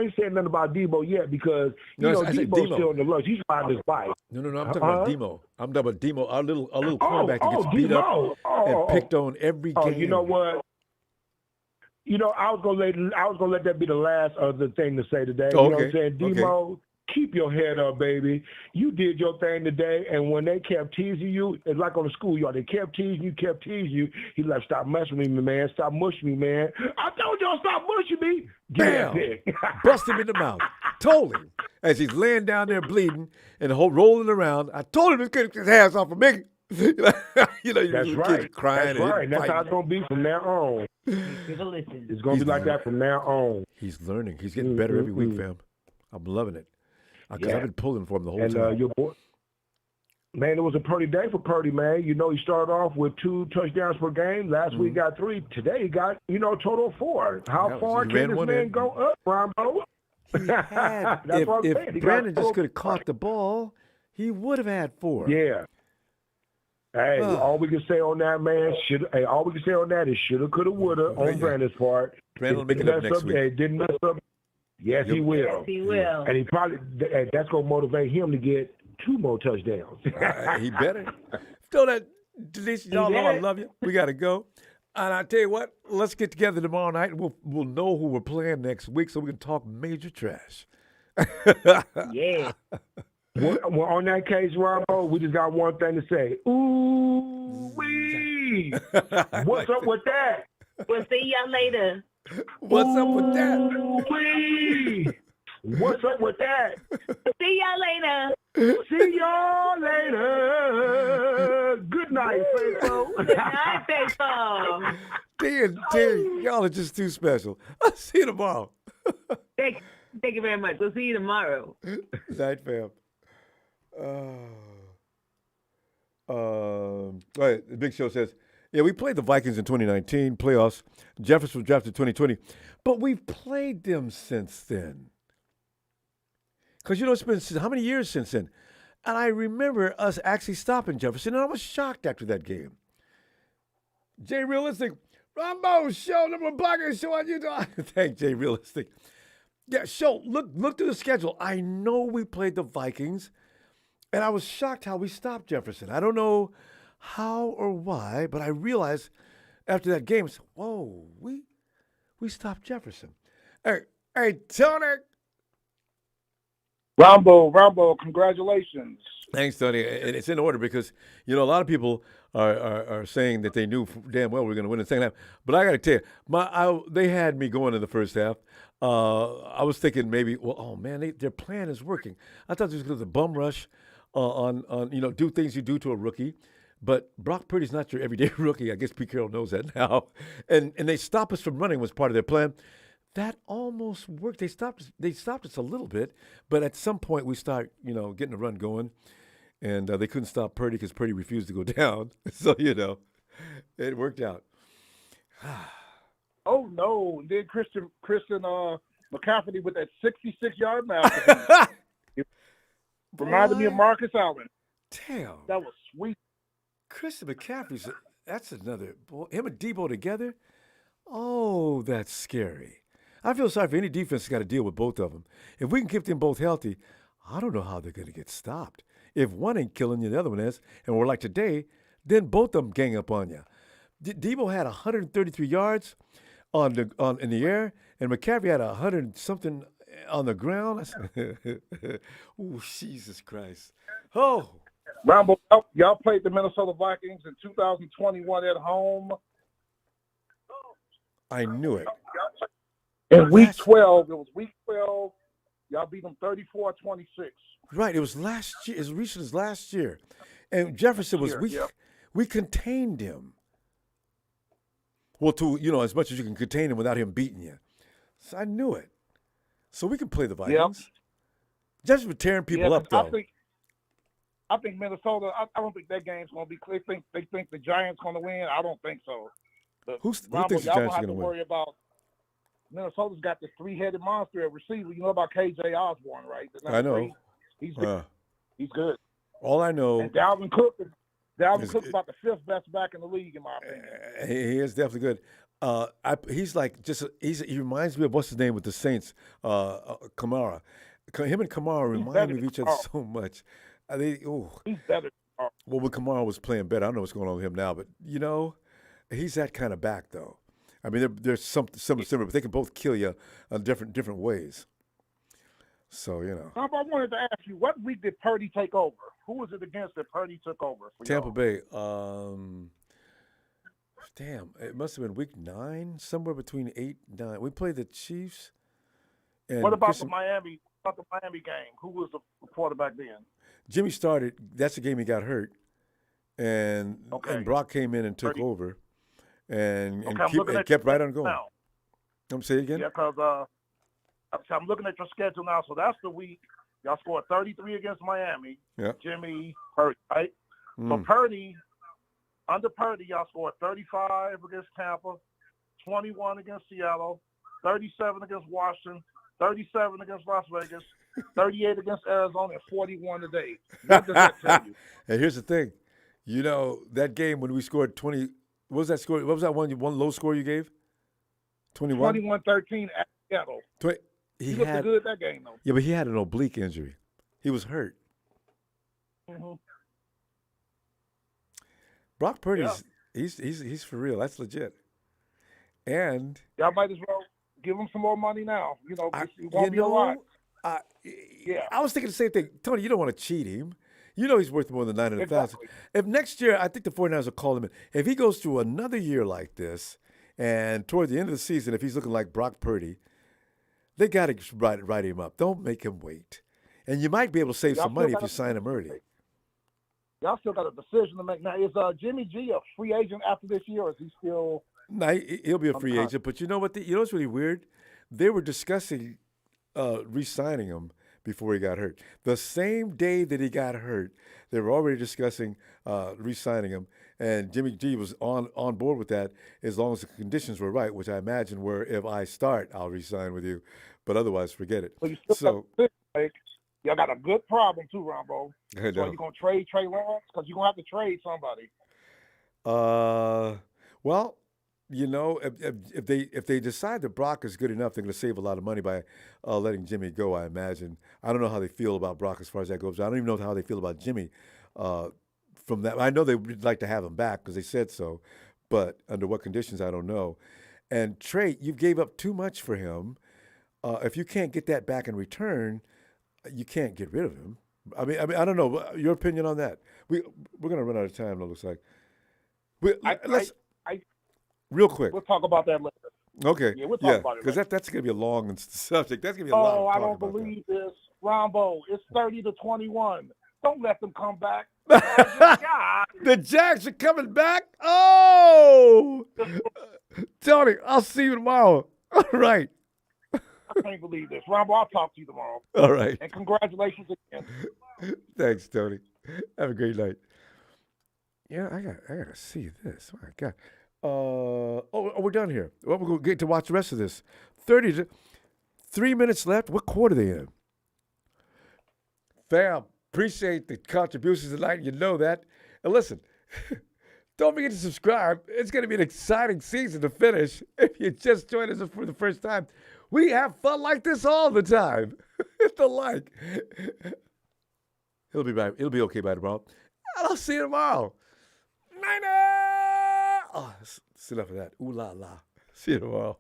ain't saying nothing about Debo yet because, Debo's still in the lunch. He's riding his bike. No, I'm talking about Demo. I'm talking about Demo, our little cornerback that gets beat up and picked on every game. You know what? I was gonna let that be the last other thing to say today. You know what I'm saying? Demo, keep your head up, baby. You did your thing today, and when they kept teasing you, it's like on the schoolyard. They kept teasing you. He like, stop messing with me, man. Stop mushing me, man. I told y'all stop mushing me. Bam! Bust him in the mouth. Told him as he's laying down there bleeding and rolling around. I told him he couldn't get his hands off of me. That's right. Crying. That's right. That's how it's gonna be from now on. It's gonna be like that from now on. He's learning. He's getting better every week, fam. I'm loving it. Because I've been pulling for him the whole time. Your boy, man, it was a Purdy day for Purdy, man. He started off with 2 touchdowns per game. Last week got 3. Today he got, total of 4. How far can this man go up, Ronbo? If Brandon just could have caught the ball, he would have had 4. Yeah. Hey, all we can say on that, man, is shoulda, coulda, woulda on Brandon's part. Brandon will make it up next week. Didn't mess up. Yes, he will. Yes, he will. And that's going to motivate him to get 2 more touchdowns. He better. Throw that, Denise, y'all know I love you. We got to go. And I tell you what, let's get together tomorrow night, and we'll know who we're playing next week so we can talk major trash. Yeah. Well, on that case, Ronbo, we just got one thing to say. Ooh-wee! What's up with that? We'll see y'all later. What's up with that? Ooh-wee! What's up with that? See y'all later. See y'all later. Good night, faithful. Good night, faithful. Terry, y'all are just too special. I'll see you tomorrow. Thank you very much. We'll see you tomorrow. Night, fam. Right, the Big Show says, yeah, we played the Vikings in 2019 playoffs. Jefferson was drafted in 2020, but we've played them since then. Because, it's been how many years since then? And I remember us actually stopping Jefferson, and I was shocked after that game. Jay Realistic, Ronbo, show number blocker, show on YouTube. Thank Jay Realistic. Yeah, show, look through the schedule. I know we played the Vikings, and I was shocked how we stopped Jefferson. I don't know how or why, but I realized after that game, said, whoa, we stopped Jefferson. Hey, Tony. Ronbo, congratulations. Thanks, Tony. And it's in order because, a lot of people are saying that they knew damn well we were going to win the second half. But I got to tell you, they had me going in the first half. I was thinking maybe, their plan is working. I thought it was because of the bum rush on do things you do to a rookie. But Brock Purdy's not your everyday rookie. I guess Pete Carroll knows that now. And they stop us from running was part of their plan. That almost worked. They stopped us a little bit, but at some point we start, getting the run going, and they couldn't stop Purdy because Purdy refused to go down. So it worked out. Oh no! Then Christian McCaffrey with that 66-yard masterpiece. Reminded me of Marcus Allen. Damn, that was sweet. Christian McCaffrey's that's another boy. Him and Debo together. Oh, that's scary. I feel sorry for any defense that's got to deal with both of them. If we can keep them both healthy, I don't know how they're going to get stopped. If one ain't killing you, the other one is, and we're like today, then both of them gang up on you. Debo had 133 yards in the air, and McCaffrey had 100-something on the ground. Oh, Jesus Christ. Oh. Ronbo, y'all played the Minnesota Vikings in 2021 at home. I knew it. In week 12, it was week 12. Y'all beat them 34-26. Right, it was last year. It was recent as last year. And Jefferson was weak. Yep. We contained him. Well, as much as you can contain him without him beating you. So I knew it. So we can play the Vikings. Yep. Just for tearing people up, though. I think Minnesota. I don't think that game's going to be clear. They think the Giants going to win. I don't think so. Who thinks the Giants are going to win? Worry about. Minnesota's got this 3-headed monster at receiver. You know about KJ Osborne, right? I know. He's good. He's good. All I know. And Dalvin Cook's about the 5th best back in the league, in my opinion. He is definitely good. He's like he reminds me of what's his name with the Saints, Kamara. Him and Kamara remind me of each other so much. He's better. Well, when Kamara was playing better, I don't know what's going on with him now, but he's that kind of back though. I mean, there's something similar, but they can both kill you in different ways. So I wanted to ask you, what week did Purdy take over? Who was it against that Purdy took over? Tampa Bay. It must have been week 9, somewhere between 8 and 9. We played the Chiefs. And what about the Miami? Game? Who was the quarterback then? Jimmy started. That's the game he got hurt, and Brock came in and took over, and kept right on going. Come say it again. Yeah, because I'm looking at your schedule now. So that's the week y'all scored 33 against Miami. Yeah. Jimmy Purdy, right? So under Purdy, y'all scored 35 against Tampa, 21 against Seattle, 37 against Washington, 37 against Las Vegas, 38 against Arizona, and 41 today. What does that tell you? And here's the thing. That game when we scored 20, what was that score? What was that one low score you gave? 21? 21-13 at Seattle. He looked good that game, though. Yeah, but he had an oblique injury. He was hurt. Mm-hmm. Brock Purdy's he's for real. That's legit. And y'all might as well give him some more money now. It won't be a lot. I was thinking the same thing. Tony, you don't want to cheat him. He's worth more than $900,000. Exactly. If next year, I think the 49ers will call him in. If he goes through another year like this, and toward the end of the season, if he's looking like Brock Purdy, they got to write him up. Don't make him wait. And you might be able to save some money if you sign him early. Y'all still got a decision to make. Now, is Jimmy G a free agent after this year, or is he still? No, he'll be a free agent. But you know what? What's really weird? They were discussing re-signing him before he got hurt. The same day that he got hurt, they were already discussing re-signing him. And Jimmy G was on board with that as long as the conditions were right, which I imagine were, if I start, I'll re-sign with you. But otherwise, forget it. Y'all got a good problem too, Ronbo. So you going to trade Trey Lance? Because you're going to have to trade somebody. Well, if they decide that Brock is good enough, they're going to save a lot of money by letting Jimmy go, I imagine. I don't know how they feel about Brock as far as that goes. I don't even know how they feel about Jimmy from that. I know they would like to have him back because they said so. but under what conditions, I don't know. And Trey, you gave up too much for him. If you can't get that back in return, you can't get rid of him. I mean, I don't know your opinion on that. We're gonna run out of time. It looks like. Real quick. We'll talk about that later. Okay. Yeah, we'll talk about it. Because that's going to be a long subject. That's going to be a Oh, lot. I don't believe this, Ronbo. It's 30-21. Don't let them come back. The Jags are coming back. Oh, Tony, I'll see you tomorrow. All right. I can't believe this, Ronbo. I'll talk to you tomorrow. All right. And congratulations again. Thanks, Tony. Have a great night. Yeah, I gotta see this. My God. We're done here. Well, we're going to get to watch the rest of this. 3 minutes left. What quarter are they in? Fam, appreciate the contributions tonight. You know that. And listen, don't forget to subscribe. It's going to be an exciting season to finish. If you just joined us for the first time, we have fun like this all the time. Hit the like. It'll be okay by tomorrow. And I'll see you tomorrow. Night. Oh, that's enough of that. Ooh la la. See you tomorrow.